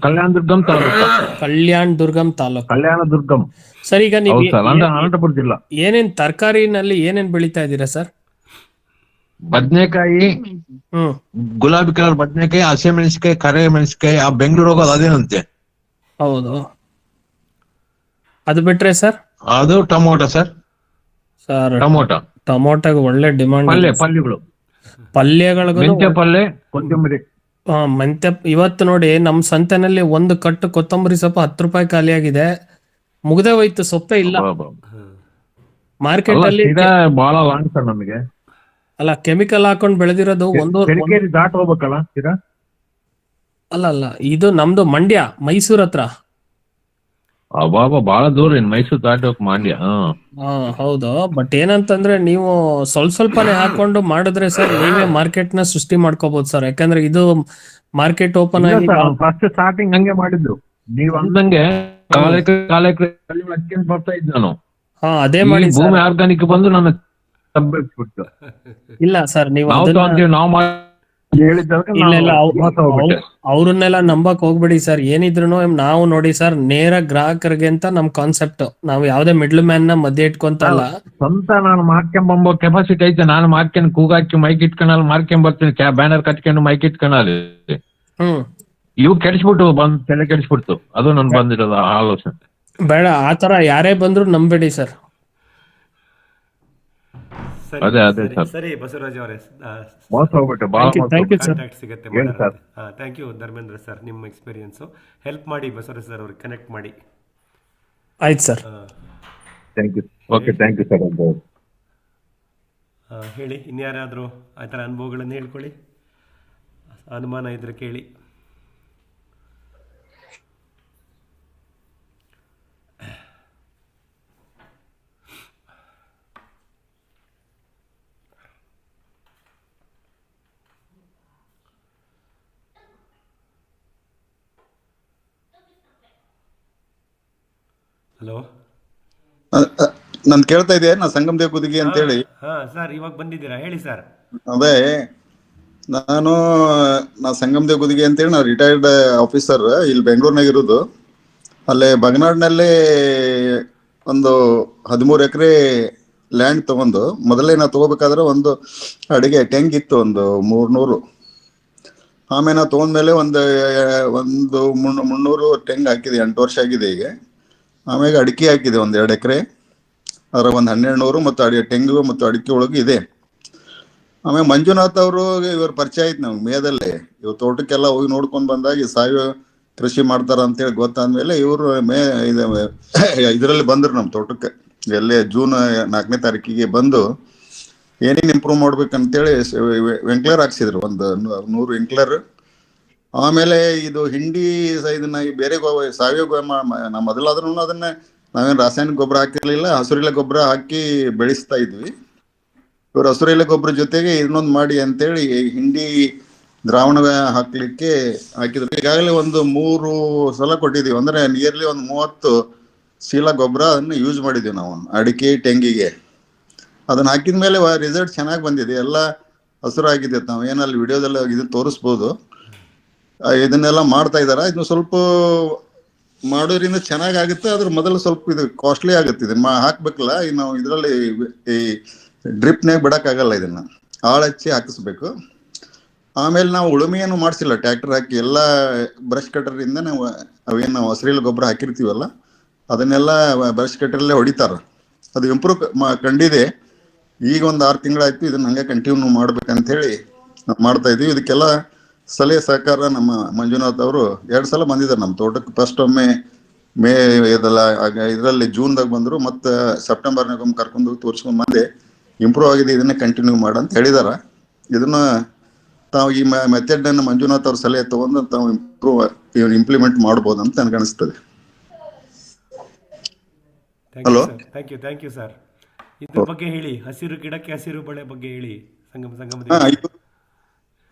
ತಾಲೂಕಾ. ಕಲ್ಯಾಣದುರ್ಗಂ ತಾಲೂಕು. ಕಲ್ಯಾಣದುರ್ಗಂ ಸರ್. ಈಗ ನೀವು ಅನಂತಪುರ ಜಿಲ್ಲಾ. ಏನೇನ್ ತರಕಾರಿನಲ್ಲಿ ಏನೇನ್ ಬೆಳಿತಾ ಇದ್ದೀರಾ ಸರ್? ಬದ್ನೆಕಾಯಿ, ಹ್ಮ್ ಗುಲಾಬಿ ಕಲರ್ ಬದ್ನೆಕಾಯಿ, ಹಸಿ ಮೆಣಸಿಕಾಯಿ, ಕರೆ ಮೆಣಸಿಕಾಯಿ, ಆ ಬೆಂಗಳೂರು ಹೋಗೋದು ಅದೇನಂತೆ. ಹೌದು. ಅದು ಬಿಟ್ರೆ ಸರ್ ಅದು ಟೊಮೊಟೊ ಸರ್. ಸರ್ ಟೊಮೊಟೊ, ಟೊಮೊಟೊಗೆ ಒಳ್ಳೆ ಡಿಮಾಂಡ್ ಇದೆ. ಪಲ್ಯಗಳು, ಪಲ್ಯಗಳಿಗೂ ಮೆಂತ್ಯ ಪಲ್ಯ, ಕೊತ್ತಂಬರಿ. ಮೆಂತ್ಯ ಇವತ್ತು ನೋಡಿ ನಮ್ಮ ಸಂತೆನಲ್ಲಿ ಒಂದು ಕಟ್ಟು ಕೊತ್ತಂಬರಿ ಸೊಪ್ಪು 10 ರೂಪಾಯಿ ಖಾಲಿ ಆಗಿದೆ. ಮುಗ್ದೇ ಹೋಯ್ತು, ಸೊಪ್ಪೇ ಇಲ್ಲ ಮಾರ್ಕೆಟ್ ಅಲ್ಲಿ. ಬಹಳ ಲಾಂಗ್ ಸರ್ ನಮಗೆ. ಅಲ್ಲ, ಕೆಮಿಕಲ್ ಹಾಕೊಂಡ್ ಬೆಳೆದಿರೋದು ದಾಟ್ ಹೋಗ್ಬೇಕಲ್ಲ ಸೀದಾ. ಅಲ್ಲ ಇದು ನಮ್ದು ಮಂಡ್ಯ, ಮೈಸೂರ್ ಹತ್ರ. ಅಬ್ಬಾಬಾ, ಬಹಳ ದೂರ. ಮೈಸೂರು ದಾಟಿ ಹೋಗ್ ಮಂಡ್ಯ. ಹೌದು. ಬಟ್ ಏನಂತಂದ್ರೆ ನೀವು ಸ್ವಲ್ಪನೇ ಹಾಕೊಂಡು ಮಾಡಿದ್ರೆ ಸರ್ ನೀವೇ ಮಾರ್ಕೆಟ್ ನ ಸೃಷ್ಟಿ ಮಾಡ್ಕೋಬಹುದು ಸರ್. ಯಾಕಂದ್ರೆ ಇದು ಮಾರ್ಕೆಟ್ ಓಪನ್ ಆಗಿ ಫಸ್ಟ್ ಸ್ಟಾರ್ಟಿಂಗ್ ಹಂಗೆ ಮಾಡಿದ್ದು. ನೀವ್ ಅಂದಂಗೆ ಕಾಲಕ್ಕೆ ಬರ್ತಾ ಇದ್ದ ನಾನು. ಅದೇ ಮಾಡಿ ಭೂಮಿ ಆರ್ಗಾನಿಕ್ ಬಂದು ನನ್ನ ತಬ್ಬಿಸ್ಬಿಟ್ಟು. ಇಲ್ಲ ಸರ್, ನೀವು ನಾವು ಅವ್ರನ್ನೆಲ್ಲ ನಂಬಕ್ ಹೋಗ್ಬೇಡಿ ಸರ್. ಏನಿದ್ರು ನಾವು ನೋಡಿ ಸರ್, ನೇರ ಗ್ರಾಹಕರಿಗೆ ಅಂತ ನಮ್ ಕಾನ್ಸೆಪ್ಟ್. ನಾವು ಯಾವ್ದೇ ಮಿಡ್ಲ್ ಮ್ಯಾನ್ ನ ಮಧ್ಯೆ ಇಟ್ಕೊಂತಲ್ಲ. ಸ್ವಂತ ನಾನು ಮಾರ್ಕೊಂಬಂಬೋ ಕೆಪಾಸಿಟಿ ಐತೆ. ನಾನು ಮಾರ್ಕೊಂಡು ಕೂಗಾಕಿ ಮೈಕ್ ಇಟ್ಕೊಂಡಲ್ಲಿ ಮಾರ್ಕೊಂಡ್ ಬರ್ತೀನಿ, ಬ್ಯಾನರ್ ಕಟ್ಕೊಂಡು ಮೈಕ್ ಇಟ್ಕೊಂಡಲ್ಲಿ. ಇವು ಕೆಡಿಸ್ಬಿಟ್ಟು ಬಂದ್ ತಲೆ ಕೆಡಿಸ್ಬಿಡ್ತು. ಅದು ನನ್ ಬಂದಿರೋದು ಆಲೋಚನೆ. ಬೇಡ, ಆತರ ಯಾರೇ ಬಂದ್ರು ನಂಬೇಡಿ ಸರ್. ಅದೇ ಸರ್. ಸರಿ ಬಸವರಾಜ್ ಅವರೇ, ಮೋಸ ಹೋಗ್ಬಿಟ್ಟು ಕಾಂಟ್ಯಾಕ್ಟ್ ಸಿಗುತ್ತೆ. ಥ್ಯಾಂಕ್ ಯು ಧರ್ಮೇಂದ್ರ ಸರ್, ನಿಮ್ಮ ಎಕ್ಸ್ಪೀರಿಯನ್ಸು ಹೆಲ್ಪ್ ಮಾಡಿ ಬಸವರಾಜ್ ಸರ್ ಅವ್ರಿಗೆ ಕನೆಕ್ಟ್ ಮಾಡಿ. ಆಯ್ತು sir. Thank you. Okay, thank you sir. ಹೇಳಿ, ಇನ್ಯಾರಾದರೂ ಆ ಥರ ಅನುಭವಗಳನ್ನು ಹೇಳ್ಕೊಳ್ಳಿ, ಅನುಮಾನ ಇದ್ರೆ ಕೇಳಿ. ಹಲೋ, ನಾನು ಕೇಳ್ತಾ ಇದೆಯಾ? ನಾ ಸಂಗಮ್ ದೇವ್ ಕುದಿಗೆ ಅಂತೇಳಿ. ಸರ್ ಇವಾಗ ಬಂದಿದ್ದೀರಾ, ಹೇಳಿ ಸರ್. ಅದೇ ನಾ ಸಂಗಮ್ ದೇವ್ ಕುದಿಗೆ ಅಂತೇಳಿ, ನಾ ರಿಟೈರ್ಡ್ ಆಫೀಸರ್ ಇಲ್ಲಿ ಬೆಂಗಳೂರಿನಾಗ ಇರೋದು. ಅಲ್ಲೇ ಬಗನಾಡ್ನಲ್ಲಿ ಒಂದು 13 ಎಕರೆ ಲ್ಯಾಂಡ್ ತಗೊಂಡು, ಮೊದಲೇ ನಾ ತಗೋಬೇಕಾದ್ರೆ ಒಂದು ಅಡಿಗೆ ಟೆಂಗ್ ಇತ್ತು, ಒಂದು 300. ಆಮೇಲೆ ನಾ ತಗೊಂಡ್ಮೇಲೆ ಒಂದು 300 ಟೆಂಗ್ ಹಾಕಿದೆ. 8 ವರ್ಷ ಆಗಿದೆ ಈಗ. ಆಮೇಲೆ ಅಡಿಕೆ ಹಾಕಿದೆ 1-2 ಎಕರೆ, ಅದರ ಒಂದು 1200 ಮತ್ತು ತೆಂಗು ಮತ್ತು ಅಡಿಕೆ ಒಳಗೆ ಇದೆ. ಆಮೇಲೆ ಮಂಜುನಾಥ್ ಅವರು ಇವ್ರ ಪರಿಚಯ ಆಯ್ತು ನಮ್ಗೆ ಮೇದಲ್ಲಿ. ಇವ್ರು ತೋಟಕ್ಕೆಲ್ಲ ಹೋಗಿ ನೋಡ್ಕೊಂಡು ಬಂದಾಗ ಸಾವಯವ ಕೃಷಿ ಮಾಡ್ತಾರ ಅಂತೇಳಿ ಗೊತ್ತಾದ್ಮೇಲೆ ಇವರು ಇದರಲ್ಲಿ ಬಂದ್ರು ನಮ್ಮ ತೋಟಕ್ಕೆ. ಎಲ್ಲೇ ಜೂನ್ 4ನೇ ತಾರೀಕಿಗೆ ಬಂದು ಏನೇನು ಇಂಪ್ರೂವ್ ಮಾಡ್ಬೇಕಂತೇಳಿ ವೆಂಕ್ಲರ್ ಹಾಕ್ಸಿದ್ರು, ಒಂದು 100 ವೆಂಕ್ಲರ್. ಆಮೇಲೆ ಇದು ಹಿಂಡಿ ಇದನ್ನ ಬೇರೆ ಸಾವಯವ ನಾ ಮೊದಲಾದ್ರೂ ಅದನ್ನ ನಾವೇನು ರಾಸಾಯನಿಕ ಗೊಬ್ಬರ ಹಾಕಿರ್ಲಿಲ್ಲ, ಹಸುರಿಲೆ ಗೊಬ್ಬರ ಹಾಕಿ ಬೆಳೆಸ್ತಾ ಇದ್ವಿ. ಇವ್ರು ಹಸುರಿಲೆ ಗೊಬ್ಬರ ಜೊತೆಗೆ ಇನ್ನೊಂದು ಮಾಡಿ ಅಂತೇಳಿ ಹಿಂಡಿ ದ್ರಾವಣ ಹಾಕ್ಲಿಕ್ಕೆ ಹಾಕಿದ್ರು. ಈಗಾಗಲೇ ಒಂದು 3 ಸಲ ಕೊಟ್ಟಿದ್ದೀವಿ. ಅಂದ್ರೆ ನಿಯರ್ಲಿ ಒಂದು 30 ಚೀಲ ಗೊಬ್ಬರ ಅದನ್ನ ಯೂಸ್ ಮಾಡಿದ್ವಿ ನಾವು ಅಡಿಕೆ ತೆಂಗಿಗೆ. ಅದನ್ನ ಹಾಕಿದ ಮೇಲೆ ರಿಸಲ್ಟ್ ಚೆನ್ನಾಗಿ ಬಂದಿದೆ, ಎಲ್ಲ ಹಸುರಾಗಿದೆ. ನಾವು ಏನಲ್ಲಿ ವಿಡಿಯೋದಲ್ಲಿ ಇದನ್ನ ತೋರಿಸ್ಬೋದು. ಇದನ್ನೆಲ್ಲ ಮಾಡ್ತಾ ಇದಾರ. ಇದನ್ನ ಸ್ವಲ್ಪ ಮಾಡೋದ್ರಿಂದ ಚೆನ್ನಾಗಾಗುತ್ತೆ. ಅದ್ರ ಮೊದಲು ಸ್ವಲ್ಪ ಇದು ಕಾಸ್ಟ್ಲಿ ಆಗುತ್ತೆ. ಇದನ್ನ ಹಾಕ್ಬೇಕಲ್ಲ, ನಾವು ಇದರಲ್ಲಿ ಈ ಡ್ರಿಪ್ನಾಗ ಬಿಡಕ್ಕಾಗಲ್ಲ, ಇದನ್ನ ಆಳ ಹಚ್ಚಿ ಹಾಕಿಸ್ಬೇಕು. ಆಮೇಲೆ ನಾವು ಉಳುಮೆಯನ್ನು ಮಾಡಿಸಿಲ್ಲ, ಟ್ರ್ಯಾಕ್ಟರ್ ಹಾಕಿ ಎಲ್ಲ ಬ್ರಷ್ ಕಟರಿಂದ ನಾವು ಹಸಿರಿಲ್ ಗೊಬ್ಬರ ಹಾಕಿರ್ತೀವಲ್ಲ ಅದನ್ನೆಲ್ಲ ಬ್ರಷ್ ಕಟರಲ್ಲೇ ಹೊಡಿತಾರ. ಅದು ಇಂಪ್ರೂವ್ ಕಂಡಿದೆ. ಈಗ ಒಂದು 6 ತಿಂಗಳಾಯ್ತು. ಇದನ್ನ ಹಂಗೆ ಕಂಟಿನ್ಯೂ ಮಾಡ್ಬೇಕಂತ ಹೇಳಿ ಮಾಡ್ತಾ ಇದೀವಿ. ಇದಕ್ಕೆಲ್ಲ ಸಲಹೆ ಸಹಕಾರ ನಮ್ಮ ಮಂಜುನಾಥ್ ಅವರು 2 ಸಲ ಬಂದಿದ್ದಾರೆ ನಮ್ಮ ತೋಟಕ್ಕೆ. ಫಸ್ಟ್ ಒಮ್ಮೆ ಇದರಲ್ಲಿ ಜೂನ್ದಾಗ ಬಂದರು, ಮತ್ತು ಸೆಪ್ಟೆಂಬರ್ನಾಗ ಒಮ್ಮೆ ಕರ್ಕೊಂಡು ಹೋಗಿ ತೋರಿಸ್ಕೊಂಡು ಬಂದೆ. ಇಂಪ್ರೂವ್ ಆಗಿದೆ, ಇದನ್ನೇ ಕಂಟಿನ್ಯೂ ಮಾಡಂತ ಹೇಳಿದಾರ. ಇದನ್ನ ತಾವು ಈ ಮೆಥಡ್ನ ಮಂಜುನಾಥ್ ಅವ್ರ ಸಲಹೆ ತಗೊಂಡು ತಾವು ಇಂಪ್ಲಿಮೆಂಟ್ ಮಾಡ್ಬೋದು ಅಂತ ನನಗೆ ಅನಿಸ್ತದೆ. Hello, thank you sir. ಇದ್ರ ಬಗ್ಗೆ ಹೇಳಿ, ಹಸಿರು ಗಿಡಕ್ಕೆ ಹಸಿರು ಬಳೆ ಬಗ್ಗೆ ಹೇಳಿ. ಸಂಗಮ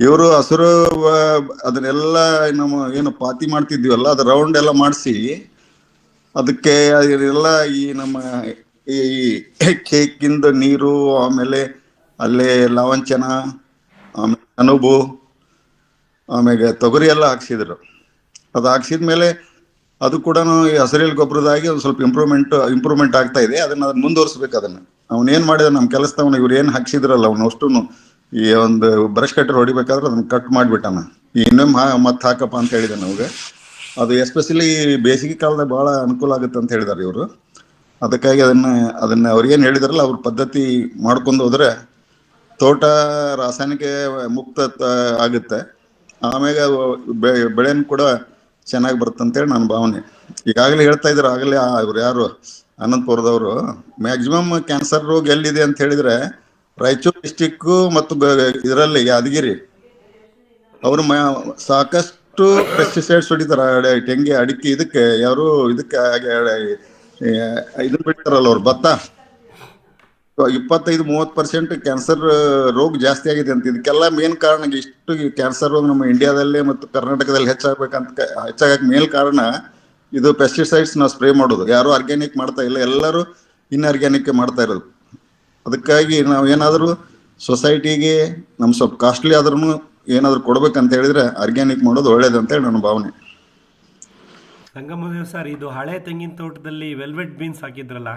ಇವರು ಹಸಿರು ಅದನ್ನೆಲ್ಲ ನಮ್ಮ ಏನು ಪಾತಿ ಮಾಡ್ತಿದ್ವಲ್ಲ, ಅದು ರೌಂಡ್ ಎಲ್ಲ ಮಾಡಿಸಿ ಅದಕ್ಕೆ ಎಲ್ಲ ಈ ನಮ್ಮ ಈ ಕೇಕಿಂದ ನೀರು, ಆಮೇಲೆ ಅಲ್ಲೇ ಲವಂಚನ, ಆಮೇಲೆ ಅನುಬು, ಆಮೇಲೆ ತೊಗರಿ ಎಲ್ಲ ಹಾಕ್ಸಿದ್ರು. ಅದು ಹಾಕ್ಸಿದ್ಮೇಲೆ ಅದು ಕೂಡ ಈ ಹಸಿರೆಲೆ ಗೊಬ್ಬರದಾಗಿ ಒಂದು ಸ್ವಲ್ಪ ಇಂಪ್ರೂವ್ಮೆಂಟ್ ಆಗ್ತಾ ಇದೆ. ಅದನ್ನ ಮುಂದುವರಿಸ್ಬೇಕು. ಅದನ್ನ ಅವನೇನ್ ಮಾಡಿದ ನಮ್ಮ ಕೆಲಸದವನು, ಇವ್ರು ಏನು ಹಾಕ್ಸಿದ್ರಲ್ಲ ಅವನು ಅಷ್ಟು ಈ ಒಂದು ಬ್ರಷ್ ಕಟ್ಟರ್ ಹೊಡಿಬೇಕಾದ್ರೆ ಅದನ್ನ ಕಟ್ ಮಾಡಿಬಿಟ್ಟಾನ. ಇನ್ನೊಮ್ಮೆ ಮತ್ತೆ ಹಾಕಪ್ಪ ಅಂತ ಹೇಳಿದೆ ನಮಗೆ. ಅದು ಎಸ್ಪೆಷಲಿ ಬೇಸಿಗೆ ಕಾಲದಾಗ ಭಾಳ ಅನುಕೂಲ ಆಗುತ್ತೆ ಅಂತ ಹೇಳಿದಾರೆ ಇವರು. ಅದಕ್ಕಾಗಿ ಅದನ್ನ ಅವ್ರಿಗೇನು ಹೇಳಿದಾರಲ್ಲ ಅವ್ರ ಪದ್ಧತಿ ಮಾಡ್ಕೊಂಡು ಹೋದ್ರೆ ತೋಟ ರಾಸಾಯನಿಕ ಮುಕ್ತ ಆಗುತ್ತೆ. ಆಮ್ಯಾಗ ಬೆಳೆನೂ ಕೂಡ ಚೆನ್ನಾಗಿ ಬರುತ್ತೆ ಅಂತೇಳಿ ನನ್ನ ಭಾವನೆ. ಈಗಾಗಲೇ ಹೇಳ್ತಾ ಇದ್ರು ಆಗಲೇ ಇವ್ರು ಯಾರು ಅನಂತಪುರದವರು, ಮ್ಯಾಕ್ಸಿಮಮ್ ಕ್ಯಾನ್ಸರ್ ರೋಗ ಎಲ್ಲಿದೆ ಅಂತ ಹೇಳಿದ್ರೆ ರಾಯಚೂರು ಡಿಸ್ಟಿಕ್ಕು ಮತ್ತು ಇದರಲ್ಲಿ ಯಾದಗಿರಿ ಅವರು ಸಾಕಷ್ಟು ಪೆಸ್ಟಿಸೈಡ್ಸ್ ಹೊಡಿತಾರೆ. ತೆಂಗಿ ಅಡಿಕೆ ಇದಕ್ಕೆ ಯಾರು ಇದಕ್ಕೆ ಇದನ್ನ ಬಿಡ್ತಾರಲ್ಲ ಅವ್ರು ಭತ್ತ, 25-30% ಕ್ಯಾನ್ಸರ್ ರೋಗ ಜಾಸ್ತಿ ಆಗಿದೆ ಅಂತ. ಇದಕ್ಕೆಲ್ಲ ಮೇನ್ ಕಾರಣ ಇಷ್ಟು ಕ್ಯಾನ್ಸರ್ ರೋಗ ನಮ್ಮ ಇಂಡಿಯಾದಲ್ಲೇ ಮತ್ತು ಕರ್ನಾಟಕದಲ್ಲಿ ಹೆಚ್ಚಾಗಕ್ಕೆ ಮೇನ್ ಕಾರಣ ಇದು ಪೆಸ್ಟಿಸೈಡ್ಸ್ ನಾವು ಸ್ಪ್ರೇ ಮಾಡೋದು. ಯಾರು ಆರ್ಗ್ಯಾನಿಕ್ ಮಾಡ್ತಾ ಇಲ್ಲ, ಎಲ್ಲರೂ ಇನ್ಆರ್ಗ್ಯಾನಿಕ್ ಮಾಡ್ತಾ ಇರೋದು. ಅದಕ್ಕಾಗಿ ನಾವು ಏನಾದರೂ ಸೊಸೈಟಿಗೆ ನಮ್ಮ ಸ್ವಲ್ಪ ಕಾಸ್ಟ್ಲಿ ಆದ್ರೂ ಏನಾದರೂ ಕೊಡ್ಬೇಕಂತ ಹೇಳಿದ್ರೆ ಆರ್ಗ್ಯಾನಿಕ್ ಮಾಡೋದು ಒಳ್ಳೇದು ಅಂತೇಳಿ ನನ್ನ ಭಾವನೆ. ಸಂಗಮದೇವ್ ಸರ್, ಇದು ಹಳೆ ತೆಂಗಿನ ತೋಟದಲ್ಲಿ ವೆಲ್ವೆಟ್ ಬೀನ್ಸ್ ಹಾಕಿದ್ರಲ್ಲ,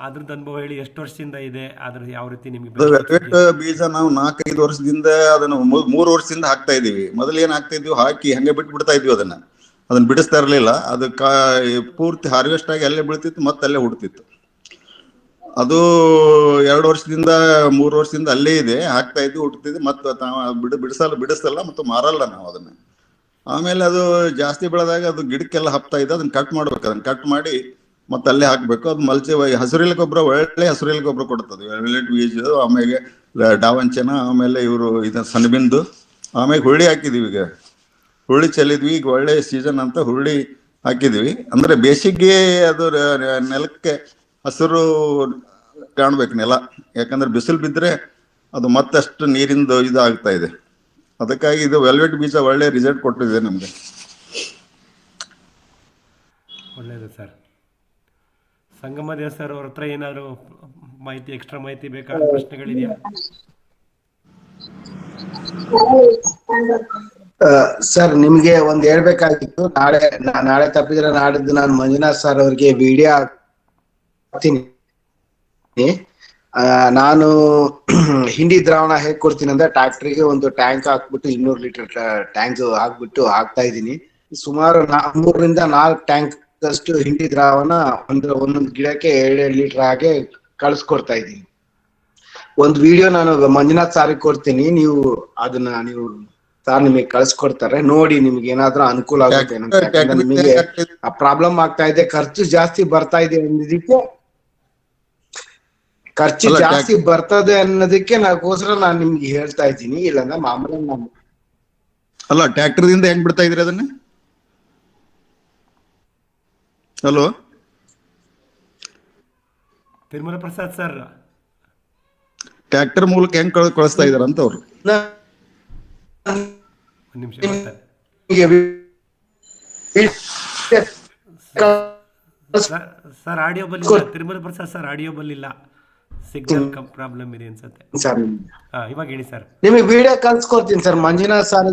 ಅದ್ರದ್ದು ಅನುಭವ ಹೇಳಿ. ಎಷ್ಟು ವರ್ಷದಿಂದ ಇದೆ, ಅದ್ರ ಯಾವ ರೀತಿ ನಿಮ್ಗೆ? ವೆಲ್ವೆಟ್ ಬೀಜ ನಾವು 4-5 ವರ್ಷದಿಂದ ಅದನ್ನು 3 ವರ್ಷದಿಂದ ಹಾಕ್ತಾ ಇದೀವಿ. ಮೊದಲು ಏನ್ ಹಾಕ್ತಾ ಇದ್ವಿ, ಹಾಕಿ ಹಂಗೆ ಬಿಟ್ಬಿಡ್ತಾ ಇದ್ವಿ. ಅದನ್ನ ಬಿಡಿಸ್ತಾ ಇರಲಿಲ್ಲ. ಅದು ಪೂರ್ತಿ ಹಾರ್ವೆಸ್ಟ್ ಆಗಿ ಅಲ್ಲೇ ಬೀಳ್ತಿತ್ತು, ಮತ್ತೆ ಅಲ್ಲೇ ಹುಡ್ತಿತ್ತು. ಅದು 2 ವರ್ಷದಿಂದ 3 ವರ್ಷದಿಂದ ಅಲ್ಲೇ ಇದೆ, ಹಾಕ್ತಾ ಇದ್ವಿ, ಹುಡ್ತಿದ್ವಿ. ಮತ್ತೆ ಬಿಡಿಸಲ್ಲ ಮತ್ತು ಮಾರಲ್ಲ ನಾವು ಅದನ್ನ. ಆಮೇಲೆ ಅದು ಜಾಸ್ತಿ ಬೆಳೆದಾಗ ಅದು ಗಿಡಕ್ಕೆಲ್ಲ ಹಪ್ತಾ ಇದೆ, ಅದನ್ನ ಕಟ್ ಮಾಡ್ಬೇಕು. ಅದನ್ನ ಕಟ್ ಮಾಡಿ ಮತ್ತೆ ಅಲ್ಲೇ ಹಾಕ್ಬೇಕು. ಅದು ಮಲ್ಚಿ ಹಸುರಿನ ಗೊಬ್ಬರ, ಒಳ್ಳೆ ಹಸುರಿನ ಗೊಬ್ಬರ ಕೊಡ್ತದೆ ವೆಲ್ವೆಟ್ ಬೀಜ. ಆಮೇಲೆ ಡಾವಂಚನ, ಆಮೇಲೆ ಇವರು ಸಣ್ಣಬಿಂದು, ಆಮೇಲೆ ಹುಳ್ಳಿ ಹಾಕಿದೀವಿ. ಈಗ ಹುಳ್ಳಿ ಚೆಲ್ಲಿದ್ವಿ. ಈಗ ಒಳ್ಳೆ ಸೀಸನ್ ಅಂತ ಹುಳ್ಳಿ ಹಾಕಿದ್ವಿ. ಅಂದ್ರೆ ಬೇಸಿಗೆ ಅದು ನೆಲಕ್ಕೆ ಹಸಿರು ಕಾಣ್ಬೇಕು ನೆಲ, ಯಾಕಂದ್ರೆ ಬಿಸಿಲು ಬಿದ್ದರೆ ಅದು ಮತ್ತಷ್ಟು ನೀರಿಂದು ಆಗ್ತಾ ಇದೆ. ಅದಕ್ಕಾಗಿ ಇದು ವೆಲ್ವೆಟ್ ಬೀಜ ಒಳ್ಳೆ ರಿಸಲ್ಟ್ ಕೊಟ್ಟಿದೆ ನಮ್ಗೆ. ಒಳ್ಳೇದು ಸರ್. ಸಂಗಮದೇವ್ ಸರ್ ಅವ್ರ ಹತ್ರ ಏನಾದರೂ ಎಕ್ಸ್ಟ್ರಾ ಮಾಹಿತಿ ಬೇಕಾ? ಪ್ರಶ್ನೆಗಳಿದೆಯಾ ಸರ್? ನಿಮ್ಗೆ ಒಂದ್ ಹೇಳ್ಬೇಕಾಗಿತ್ತು. ನಾಳೆ ತಪ್ಪಿದ್ರೆ ನಾಡಿದ್ದು ನಾನು ಮಂಜುನಾಥ್ ಸರ್ ಅವ್ರಿಗೆ ವಿಡಿಯೋ ಹಾಕ್ತೀನಿ. ನಾನು ಹಿಂಡಿ ದ್ರಾವಣ ಹೇಗ್ ಕೊಡ್ತೀನಿ ಅಂದ್ರೆ, ಟ್ರಾಕ್ಟರ್ಗೆ ಒಂದು ಟ್ಯಾಂಕ್ ಹಾಕ್ಬಿಟ್ಟು 200 ಲೀಟರ್ ಟ್ಯಾಂಕ್ ಹಾಕ್ಬಿಟ್ಟು ಹಾಕ್ತಾ ಇದ್ದೀನಿ. ಸುಮಾರು 3-4 ಟ್ಯಾಂಕ್ ಅಷ್ಟು ಹಿಂಡಿ ದ್ರಾವಣ ಒಂದೊಂದು ಗಿಡಕ್ಕೆ 2 ಲೀಟರ್ ಹಾಗೆ ಕಳ್ಸ್ಕೊಡ್ತಾ ಇದ್ದೀನಿ. ಒಂದು ವಿಡಿಯೋ ನಾನು ಮಂಜುನಾಥ್ ಸಾರಿಗೆ ಕೊಡ್ತೀನಿ. ನೀವು ಅದನ್ನ ಸಾರ್ ನಿಮಗೆ ಕಳ್ಸ್ಕೊಡ್ತಾರೆ, ನೋಡಿ. ನಿಮ್ಗೆ ಏನಾದ್ರೂ ಅನುಕೂಲ ಆಗುತ್ತೆ. ನಿಮಗೆ ಆ ಪ್ರಾಬ್ಲಮ್ ಆಗ್ತಾ ಇದೆ, ಖರ್ಚು ಜಾಸ್ತಿ ಬರ್ತಾ ಇದೆ ಅನ್ನೋದಕ್ಕೆ, ಖರ್ಚು ಜಾಸ್ತಿ ಬರ್ತದೆ ಅನ್ನೋದಕ್ಕೆ ನಾಕೋಸ್ಕರ ನಾನು ನಿಮ್ಗೆ ಹೇಳ್ತಾ ಇದ್ದೀನಿ. ಇಲ್ಲಾಂದ್ರೆ ಮಾಮೂಲಿ ಅಲ್ಲ, ಟ್ರ್ಯಾಕ್ಟರ್ದಿಂದ ಹೆಂಗ್ ಬಿಡ್ತಾ ಇದ್ರಿ ಅದನ್ನ? Hello Tirumala Prasad sir, tractor ಮೂಲಕ ಹೆಂಗ್ ಕಳಿಸ್ತಾ ಇದಾರ ಅಂತ ಅವ್ರು? ಒಂದು ನಿಮಿಷ ಬರ್ತಾರೆ ಸರ್. ಆಡಿಯೋ ಬಲ್ ಇಲ್ಲ ತಿರುಮಲ ಪ್ರಸಾದ್ ಸರ್, ಆಡಿಯೋ ಬಲ್ ಇಲ್ಲ. ಸಿಗ್ನಲ್ ಪ್ರಾಬ್ಲಮ್ ಇದೆ ಅನ್ಸುತ್ತೆ. ಇವಾಗ ಹೇಳಿ ಸರ್. ನಿಮಗೆ ವಿಡಿಯೋ ಕಳ್ಸ್ಕೊಡ್ತೀನಿ sir. Manjunath sir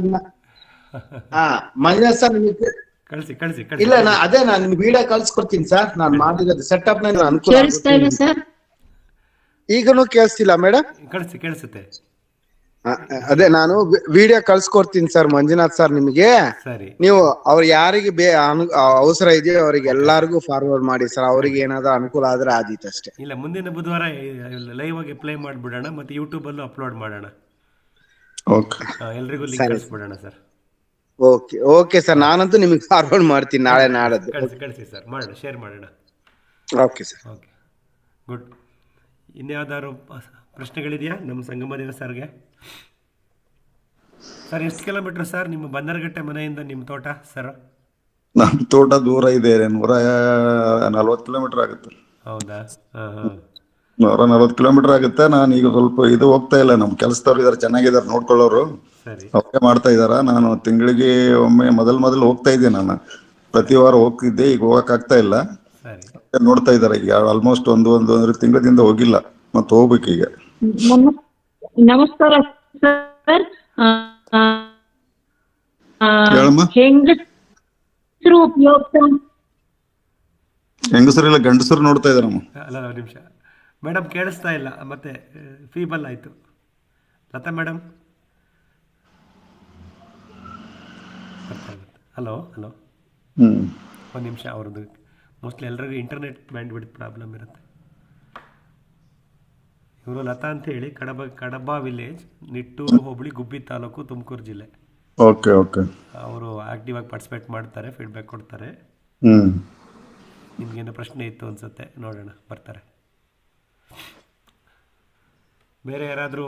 Manjunath sir ನಿಮಗೆ ಕಳಿಸಿ. ಇಲ್ಲ, ನಾನು ನಿಮ್ಗೆ ವಿಡಿಯೋ ಕಳ್ಸ್ಕೊಡ್ತೀನಿ ಸರ್. ನಾನು ಮಾಡಿರೋದು ಸೆಟಪ್ ಅನುಕೂಲ. ಈಗನೂ ಕೇಳಿಸ್ತಿಲ್ಲ ಮೇಡಮ್? ಕೇಳಿಸುತ್ತೆ. ಅದೇ ನಾನು ವಿಡಿಯೋ ಕಳ್ಸ್ಕೊಡ್ತೀನಿ ಸರ್ ಮಂಜುನಾಥ್ ಸರ್ ನಿಮಗೆ. ನೀವು ಅವ್ರು ಯಾರಿಗೆ ಅವಸರ ಇದೆಯೋ ಅವ್ರಿಗೆ ಎಲ್ಲಾರ್ಗು ಫಾರ್ವರ್ಡ್ ಮಾಡಿ ಸರ್. ಅವ್ರಿಗೆ ಏನಾದ್ರು ಅನುಕೂಲ ಆದ್ರೆ ಆದೀತು ಅಷ್ಟೇ. ಇಲ್ಲ, ಮುಂದಿನ ಬುಧವಾರ ಲೈವ್ ಆಗಿ ಪ್ಲೇ ಮಾಡ್ಬಿಡೋಣ, ಮತ್ತೆ ಯೂಟ್ಯೂಬ್ ಅಲ್ಲೂ ಅಪ್ಲೋಡ್ ಮಾಡೋಣ. ಎಲ್ರಿಗೂ ಲಿಂಕ್ ಕಳಿಸ್ಬಿಡೋಣ ಸರ್. ಓಕೆ ಸರ್, ನಾನಂತೂ ನಿಮಗೆ ಫಾರ್ವರ್ಡ್ ಮಾಡ್ತೀನಿ ನಾಳೆ ನಾಡದ್ದು. ಕಳಿಸಿ ಸರ್, ಮಾಡೋಣ, ಶೇರ್ ಮಾಡೋಣ. Okay sir. Okay, good. ಇನ್ಯಾವ್ದಾದ್ರು ಪ್ರಶ್ನೆಗಳಿದೆಯಾ ನಮ್ಮ ಸಂಗಮದೇವ ಸರ್ಗೆ? ಸರ್, ಎಷ್ಟು ಕಿಲೋಮೀಟರ್ ಸರ್ ನಿಮ್ಮ ಬನ್ನರಗಟ್ಟೆ ಮನೆಯಿಂದ ನಿಮ್ಮ ತೋಟ ಸರ್? ನಮ್ಮ ತೋಟ ದೂರ ಇದೆ, 140 ಕಿಲೋಮೀಟರ್ ಆಗುತ್ತೆ. ಹೌದಾ? 140 ಕಿಲೋಮೀಟರ್ ಆಗುತ್ತೆ. ನಾನು ಈಗ ಸ್ವಲ್ಪ ಹೋಗ್ತಾ ಇಲ್ಲ, ನಮ್ಮ ಕೆಲಸದವ್ರು ಇದಾರೆ, ಚೆನ್ನಾಗಿದ್ದಾರೆ, ನೋಡ್ಕೊಳ್ಳೋರು ಅವರೇ ಮಾಡ್ತಾ ಇದಾರ. ನಾನು ತಿಂಗಳಿಗೆ ಒಮ್ಮೆ ಮೊದಲು ಹೋಗ್ತಾ ಇದ್ದೆ. ನಾನು ಪ್ರತಿ ವಾರ ಹೋಗ್ತಿದ್ದೆ, ಈಗ ಹೋಗಕ್ ಆಗ್ತಾ ಇಲ್ಲ. ನೋಡ್ತಾ ಇದಾರೆ. ಈಗ ಆಲ್ಮೋಸ್ಟ್ ಒಂದು ತಿಂಗಳದಿಂದ ಹೋಗಿಲ್ಲ, ಮತ್ತೆ ಹೋಗ್ಬೇಕು ಈಗ. ನಮಸ್ಕಾರ ಸರ್. ಹೆಂಗಸರಿಲ್ಲ, ಗಂಡಸರು ನೋಡ್ತಾ ಇದಾರಮ್ಮ. ಅಲ್ಲ, ನಿಮಿಷ ಮೇಡಮ್, ಕೇಳಿಸ್ತಾ ಇಲ್ಲ, ಮತ್ತೆ ಫೀಬಲ್ ಆಯ್ತು. ಲತಾ ಮೇಡಮ್. ಹಲೋ ಹಲೋ, ಒಂದು ನಿಮಿಷ. ಅವ್ರದ್ದು ಮೋಸ್ಟ್ಲಿ ಎಲ್ರಿಗೂ ಇಂಟರ್ನೆಟ್ ಬ್ಯಾಂಡ್ ವಿಡ್ತ್ ಪ್ರಾಬ್ಲಮ್ ಇರುತ್ತೆ. ಇವರು ಲತಾ ಅಂತ ಹೇಳಿ ಕಡಬ ವಿಲೇಜ್, ನಿಟ್ಟೂರು ಹೋಬಳಿ, ಗುಬ್ಬಿ ತಾಲೂಕು, ತುಮಕೂರು ಜಿಲ್ಲೆ. Okay okay. ಅವರು ಆಕ್ಟಿವ್ ಆಗಿ ಪಾರ್ಟಿಸಿಪೇಟ್ ಮಾಡ್ತಾರೆ, ಫೀಡ್ಬ್ಯಾಕ್ ಕೊಡ್ತಾರೆ. ನಿಮ್ಗೇನೋ ಪ್ರಶ್ನೆ ಇತ್ತು ಅನ್ಸುತ್ತೆ, ನೋಡೋಣ, ಬರ್ತಾರೆ. ಬೇರೆ ಯಾರಾದರೂ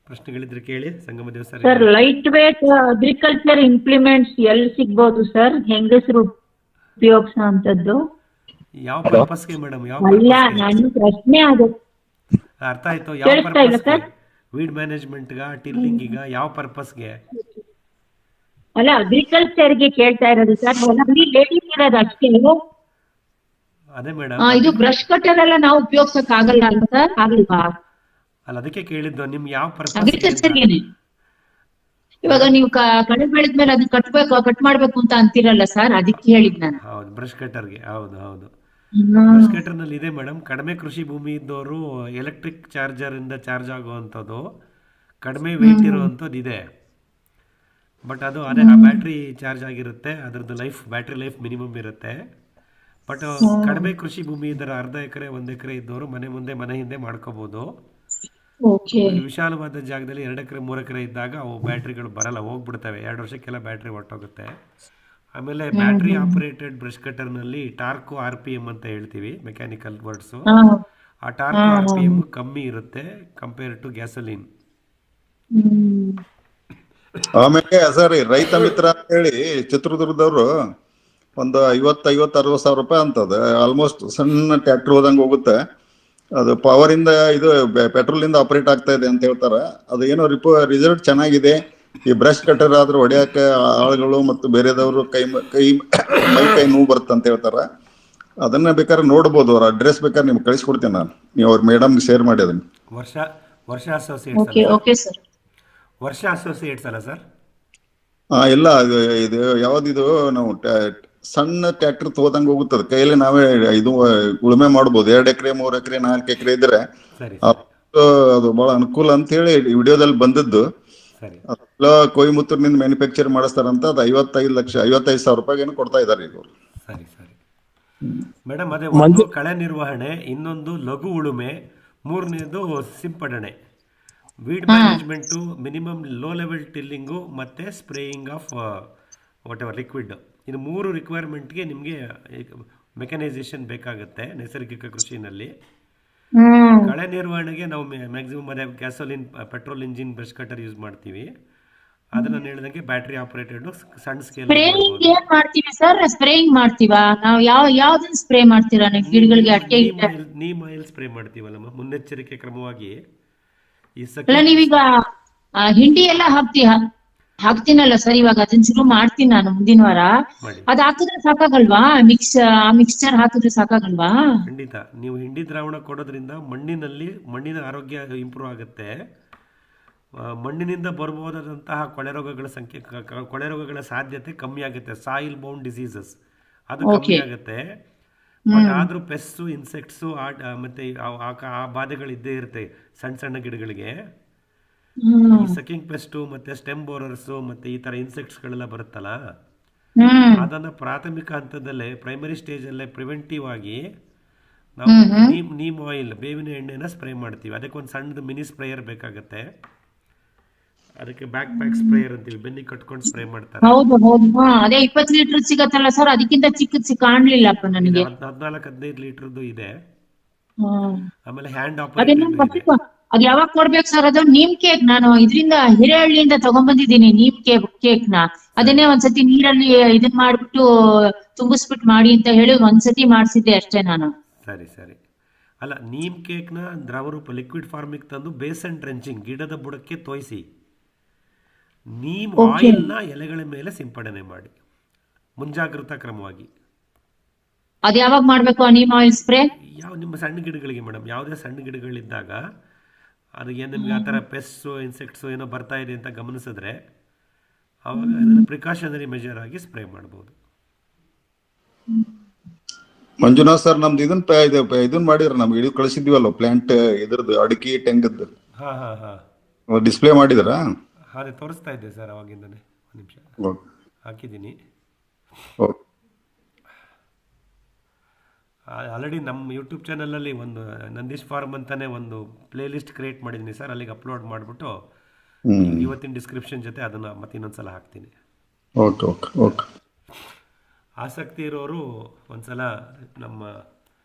ಪ್ರಶ್ನೆಗಳಿದ್ರೆ ಕೇಳಿ. Sangama Deva sir. Sir, light weight agriculture implements ಎಲ್ಲಿ ಸಿಗ್ಬೋದು ಸರ್? ಹೆಂಗಸರು ಉಪಯೋಗಿಸೋ ಅಂತದ್ದು. ಯಾವ ಪರ್ಪಸ್ಗೆ ಮೇಡಮ್? ಯಾವ ಅಲ್ಲ, ನನ್ನ ಪ್ರಶ್ನೆ ಅದು. ಅರ್ಥ ಆಯ್ತು. ಯಾವ ಪರ್ಪಸ್ಗೆ? ವೀಡ್ ಮ್ಯಾನೇಜ್ಮೆಂಟ್ಗ, ಟಿಲ್ಲಿಂಗಿಗ, ಯಾವ ಪರ್ಪಸ್ಗೆ? ಅಲ್ಲ, ಅಗ್ರಿಕಲ್ಚರ್ಗೆ ಕೇಳ್ತಾ ಇರೋದು ಸರ್. ಹೊಲದಲ್ಲಿ ಲೇಡೀಸ್ ಇರೋದು ಅಷ್ಟೇ. ಅದೇ ಮೇಡಮ್. ಇದು ಬ್ರಷ್ ಕಟ್ಟರ್ ಎಲ್ಲ ನಾವು ಉಪಯೋಗಿಸಕ್ ಆಗಲ್ಲ ಅಲ್ಲ ಸರ್? ಆಗಲ್ವಾ? ಅಲ್ಲ, ಅದಕ್ಕೆ ಕೇಳಿದ್ದು, ನಿಮ್ಗೆ ಯಾವ ಪರ್ಪಸ್? ಅಗ್ರಿಕಲ್ಚರ್ಗೆನೆ. ಇವಾಗ ನೀವು ಕಳೆ ಬೆಳೆದ್ಮೇಲೆ ಅದನ್ನ ಕಟ್ ಮಾಡ್ಬೇಕು ಅಂತ ಅಂತಿರಲ್ಲ ಸರ್, ಅದಕ್ಕೆ ಹೇಳಿದ್ ನಾನು. ಹೌದು, ಬ್ರಷ್ ಕಟರ್ಗೆ. ಹೌದು ಹೌದು, ಬ್ರಷ್ ಕಟರ್ ನಲ್ಲಿ ಇದೆ ಮೇಡಮ್. ಕಡಿಮೆ ಕೃಷಿ ಭೂಮಿ ಇದ್ದವರು ಎಲೆಕ್ಟ್ರಿಕ್ ಚಾರ್ಜರ್ ಇಂದ ಚಾರ್ಜ್ ಆಗುವಂಥದ್ದು, ಕಡಿಮೆ ವೇಟ್ ಇರುವಂಥದ್ದು ಇದೆ. ಬಟ್ ಅದು ಅದೇ ಬ್ಯಾಟ್ರಿ ಚಾರ್ಜ್ ಆಗಿರುತ್ತೆ, ಅದರದ್ದು ಬ್ಯಾಟ್ರಿ ಲೈಫ್ ಮಿನಿಮಮ್ ಇರುತ್ತೆ. ಬಟ್ ಕಡಿಮೆ ಕೃಷಿ ಭೂಮಿ ಇದ್ದರೆ 1/2 ಎಕರೆ 1 ಎಕರೆ ಇದ್ದವರು ಮನೆ ಮುಂದೆ ಮನೆ ಹಿಂದೆ ಮಾಡ್ಕೋಬಹುದು. ವಿಶಾಲವಾದ ಜಾಗದಲ್ಲಿ 2 ಎಕರೆ 3 ಎಕರೆ ಇದ್ದಾಗ ಅವು ಬ್ಯಾಟ್ರಿಗಳು ಬರಲ್ಲ, ಹೋಗ್ಬಿಡ್ತವೆ. 2 ವರ್ಷಕ್ಕೆಲ್ಲ ಬ್ಯಾಟ್ರಿ ಹೊಟ್ಟೋಗುತ್ತೆ. ಆಮೇಲೆ ಬ್ಯಾಟ್ರಿ ಆಪರೇಟೆಡ್ ಬ್ರಷ್ ಕಟರ್ನಲ್ಲಿ ಟಾರ್ಕು RPM ಅಂತ ಹೇಳ್ತೀವಿ, ಮೆಕ್ಯಾನಿಕಲ್ ವರ್ಡ್ಸು. ಆ ಟಾರ್ಕು RPM ಕಮ್ಮಿ ಇರುತ್ತೆ ಕಂಪೇರ್ ಟು ಗ್ಯಾಸೋಲಿನ್. ಆಮೇಲೆ ಸರ್, ರೈತ ಮಿತ್ರ ಅಂತ ಹೇಳಿ ಚಿತ್ರದುರ್ಗದವರು ಒಂದು 50-60 ಸಾವಿರ ರೂಪಾಯಿ ಅಂತದ. ಆಲ್ಮೋಸ್ಟ್ ಸಣ್ಣ ಟ್ರ್ಯಾಕ್ಟರ್ ಹೋದಂಗೆ ಹೋಗುತ್ತೆ. ಅದು ಪವರ್ ಇಂದ, ಇದು ಪೆಟ್ರೋಲ್ ಇಂದ ಆಪರೇಟ್ ಆಗ್ತಾ ಇದೆ ಅಂತ ಹೇಳ್ತಾರ. ಅದು ಏನೋ ರಿಸಲ್ಟ್ ಚೆನ್ನಾಗಿದೆ. ಈ ಬ್ರಷ್ ಕಟರ್ ಆದ್ರೂ ಹೊಡೆಯಕ್ಕೆ ಆಳುಗಳು ಮತ್ತು ಬೇರೆದವರು ಕೈ ನೋವು ಬರುತ್ತೆ ಅಂತ ಹೇಳ್ತಾರ. ಅದನ್ನ ಬೇಕಾದ್ರೆ ನೋಡ್ಬೋದು. ಅವ್ರ ಅಡ್ರೆಸ್ ಬೇಕಾದ್ರೆ ನಿಮ್ಗೆ ಕಳಿಸ್ಕೊಡ್ತೀನಿ ನಾನು, ನೀವು ಅವ್ರ ಮೇಡಮ್ಗೆ ಶೇರ್ ಮಾಡಿ ಅದನ್ನ. ವರ್ಷ ಅಸೋಸಿಯೇಟ್ಸ್ ಅಲ್ಲ ಸರ್? ಇಲ್ಲ, ಇದು ಯಾವ್ದಿದು, ನಾವು ಸಣ್ಣ ಟ್ರ್ಯಾಕ್ಟರ್ ತಗೋದಂಗೆ ಹೋಗುತ್ತದೆ. ಕೈಯಲ್ಲಿ ನಾವೇ ಇದು ಉಳುಮೆ ಮಾಡ್ಬೋದು. 2 ಎಕರೆ 3 ಎಕರೆ 4 ಎಕರೆ ಇದ್ರೆ ಅದು ಬಹಳ ಅನುಕೂಲ ಅಂತ ಹೇಳಿ ವಿಡಿಯೋದಲ್ಲಿ ಬಂದದ್ದು. ಕೊಯಮತ್ತೂರಿನಿಂದ ಮ್ಯಾನುಫ್ಯಾಕ್ಚರ್ ಮಾಡಿಸ್ತಾರಂತ. ಅದು 55 ಸಾವಿರ ರೂಪಾಯಿ ಏನು ಕೊಡ್ತಾ ಇದ್ದಾರೆ ಈಗ ಅವರು. ಸರಿ ಸರಿ ಮೇಡಮ್. ಅದೇ ಒಂದು ಕಳೆ ನಿರ್ವಹಣೆ, ಇನ್ನೊಂದು ಲಘು ಉಳುಮೆ, ಮೂರನೇದು ಸಿಂಪಡಣೆ. Weed management, minimum low level tilling, ಮತ್ತು spraying of whatever liquid. ಇದು 3 ರಿಕ್ವೈರ್ಮೆಂಟ್ಗೆ ನಿಮಗೆ ಮೆಕನೈಸೇಷನ್ ಬೇಕಾಗುತ್ತೆ ನೈಸರ್ಗಿಕ ಕೃಷಿನಲ್ಲಿ. ಕಳೆ ನಿರ್ವಹಣೆಗೆ ನಾವು ಮ್ಯಾಕ್ಸಿಮಮ್ ಅದೇ gasoline, petrol engine brush cutter use ಮಾಡ್ತೀವಿ. ಅದನ್ನ ನಾನು ಹೇಳಿದಂಗೆ ಬ್ಯಾಟ್ರಿ ಆಪರೇಟೆಡ್ ಸಣ್ಣ ಸ್ಕೇಲ್. ಸ್ಪ್ರೇಯಿಂಗ್ ಮಾಡ್ತೀವಾ ನಾವು? ಯಾವ್ದನ್ನ ಸ್ಪ್ರೇ ಮಾಡ್ತೀರಾ ನೀವು ಗಿಡಗಳಿಗೆ? ಅಡಿಕೆ ನೀಮ್ ಆಯಿಲ್ ಸ್ಪ್ರೇ ಮಾಡ್ತೀವಲ್ಲಮ್ಮ, ಮುನ್ನೆಚ್ಚರಿಕೆ ಕ್ರಮವಾಗಿ. ನೀವೀಗ ಹಿಂಡಿ ಎಲ್ಲ ಹಾಕ್ತೀನಲ್ಲ ಸರ್, ಇವಾಗ ಅದನ್ನ ಶುರು ಮಾಡ್ತೀನಿ ನಾನು ಮುಂದಿನ ವಾರ. ಅದ್ ಹಾಕಿದ್ರೆ ಸಾಕಾಗಲ್ವಾ? ಮಿಕ್ಸ್ಚರ್ ಹಾಕಿದ್ರೆ ಸಾಕಾಗಲ್ವಾ? ಖಂಡಿತ. ನೀವು ಹಿಂಡಿ ದ್ರಾವಣ ಕೊಡೋದ್ರಿಂದ ಮಣ್ಣಿನ ಆರೋಗ್ಯ ಇಂಪ್ರೂವ್ ಆಗುತ್ತೆ. ಮಣ್ಣಿನಿಂದ ಬರಬಹುದಾದಂತಹ ಕೊಳೆರೋಗಗಳ ಸಾಧ್ಯತೆ ಕಮ್ಮಿ ಆಗುತ್ತೆ. ಸಾಯಿಲ್ ಬೌಂಡ್ ಡಿಸೀಸಸ್ ಅದು ಕಮ್ಮಿ ಆಗುತ್ತೆ. ಬಟ್ ಆದ್ರೂ ಪೆಸ್ಟು, ಇನ್ಸೆಕ್ಟ್ಸು ಮತ್ತೆ ಆ ಬಾಧೆಗಳಿದ್ದೇ ಇರುತ್ತೆ ಸಣ್ಣ ಸಣ್ಣ ಗಿಡಗಳಿಗೆ. ಈ ಸಕಿಂಗ್ ಪೆಸ್ಟು ಮತ್ತೆ ಸ್ಟೆಮ್ ಬೋರರ್ಸು ಮತ್ತೆ ಈ ತರ ಇನ್ಸೆಕ್ಟ್ಸ್ಗಳೆಲ್ಲ ಬರುತ್ತಲ್ಲ, ಅದನ್ನ ಪ್ರಾಥಮಿಕ ಹಂತದಲ್ಲೇ, ಪ್ರೈಮರಿ ಸ್ಟೇಜ್ ಅಲ್ಲೇ ಪ್ರಿವೆಂಟಿವ್ ಆಗಿ ನಾವು ನೀಮ್ ಆಯಿಲ್, ಬೇವಿನ ಎಣ್ಣೆನ ಸ್ಪ್ರೇ ಮಾಡ್ತೀವಿ. ಅದಕ್ಕೊಂದು ಸಣ್ಣದು ಮಿನಿ ಸ್ಪ್ರೇಯರ್ ಬೇಕಾಗತ್ತೆ. ಅದಕ್ಕೆ ಬ್ಯಾಕ್ ಸ್ಪ್ರೇಯರ್ ಅಂತೀವಿ, ಬೆನ್ನಿ ಕಟ್ಕೊಂಡು ಸ್ಪ್ರೇ ಮಾಡ್ತಾರೆ. ಅದೇ 20 ಲೀಟರ್ ಸಿಗತ್ತಲ್ಲ ಸರ್, ಅದಕ್ಕಿಂತ ಚಿಕ್ಕದ್ ಕಾಣ್ಲಿಲ್ಲಪ್ಪ ನನಗೆ. 14-15 ಲೀಟರ್ದು ಇದೆ. ಆಮೇಲೆ ಹ್ಯಾಂಡ್ ಆಪರೇಟೆಡ್. ಅದ್ ಯಾವಾಗ ಕೊಡ್ಬೇಕು ಸರ್? ಅದು ನೀಮ್ ಕೇಕ್ ನಾನು ಇದರಿಂದ ಹಿರೇಹಳ್ಳಿಯಿಂದ ತಗೊಂಡ್ಬಂದಿದ್ದೀನಿ. ನೀಮ್ ಕೇಕ್ ನ ಅದನ್ನೇ ಒಂದ್ಸತಿ ನೀರಲ್ಲಿ ಇದನ್ ಮಾಡ್ಬಿಟ್ಟು ತುಂಬಿಸ್ಬಿಟ್ಟು ಮಾಡಿ ಅಂತ ಹೇಳಿ ಒಂದ್ಸತಿ ಮಾಡ್ಸಿದ್ದೆ ಅಷ್ಟೇ ನಾನು. ಸರಿ ಸರಿ. ಅಲ್ಲ, ನೀಮ್ ಕೇಕ್ ನ ದ್ರವರೂಪ ಲಿಕ್ವಿಡ್ ಫಾರ್ಮಿಗೆ ತಂದು ಬೇಸನ್ ಟ್ರೆಂಚಿಂಗ್, ಗಿಡದ ಬುಡಕ್ಕೆ ತೋಯಿಸಿ ನೀಮ್ ಆಯಿಲ್ ನ ಎಲೆಗಳ ಮೇಲೆ ಸಿಂಪಡಣೆ ಮಾಡಿ ಮುಂಜಾಗ್ರತಾ ಕ್ರಮವಾಗಿ. ಅದ್ ಯಾವಾಗ ಮಾಡ್ಬೇಕು ಆ ನೀಮ್ ಆಯಿಲ್ ಸ್ಪ್ರೇ? ನಿಮ್ಮ ಸಣ್ಣ ಗಿಡಗಳಿಗೆ ಮೇಡಮ್, ಯಾವುದೇ ಸಣ್ಣ ಗಿಡಗಳಿದ್ದಾಗ ಅದಕ್ಕೆ ನಿಮ್ಗೆ ಆ ಥರ ಪೆಸ್ಟು, ಇನ್ಸೆಕ್ಟ್ಸು ಏನೋ ಬರ್ತಾ ಇದೆ ಅಂತ ಗಮನಿಸಿದ್ರೆ ಅವಾಗ ಅದನ್ನು ಪ್ರಿಕಾಷನರಿ ಮೆಜರ್ ಆಗಿ ಸ್ಪ್ರೇ ಮಾಡ್ಬೋದು. ಮಂಜುನಾಥ್ ಸರ್, ನಮ್ದು ಇದನ್ನ ಮಾಡಿದ್ರೆ ನಮ್ಗೆ ಇದು ಕಳಿಸಿದ್ವಲ್ಲ ಪ್ಲಾಂಟ್, ಇದ್ರದ್ದು ಅಡಿಕೆ ತೆಂಗದ್ದು. ಡಿಸ್ಪ್ಲೇ ಮಾಡಿದ್ದೀರಾ? ಅದೇ ತೋರಿಸ್ತಾ ಇದ್ದೆ ಸರ್ ಅವಾಗಿಂದನೇ. ಒಂದು ನಿಮಿಷ ಓಕೆ ಹಾಕಿದ್ದೀನಿ. ಓಕೆ ಆಲ್ರೆಡಿ ನಮ್ಮ ಯೂಟ್ಯೂಬ್ ಚಾನಲಲ್ಲಿ ಒಂದು ನಂದೀಶ್ ಫಾರ್ಮ್ ಅಂತಲೇ ಒಂದು ಪ್ಲೇಲಿಸ್ಟ್ ಕ್ರಿಯೇಟ್ ಮಾಡಿದ್ದೀನಿ ಸರ್. ಅಲ್ಲಿಗೆ ಅಪ್ಲೋಡ್ ಮಾಡಿಬಿಟ್ಟು ಇವತ್ತಿನ ಡಿಸ್ಕ್ರಿಪ್ಷನ್ ಜೊತೆ ಅದನ್ನು ಮತ್ತೆ ಇನ್ನೊಂದ್ಸಲ ಹಾಕ್ತೀನಿ. Okay okay okay. ಆಸಕ್ತಿ ಇರೋರು ಒಂದ್ಸಲ ನಮ್ಮ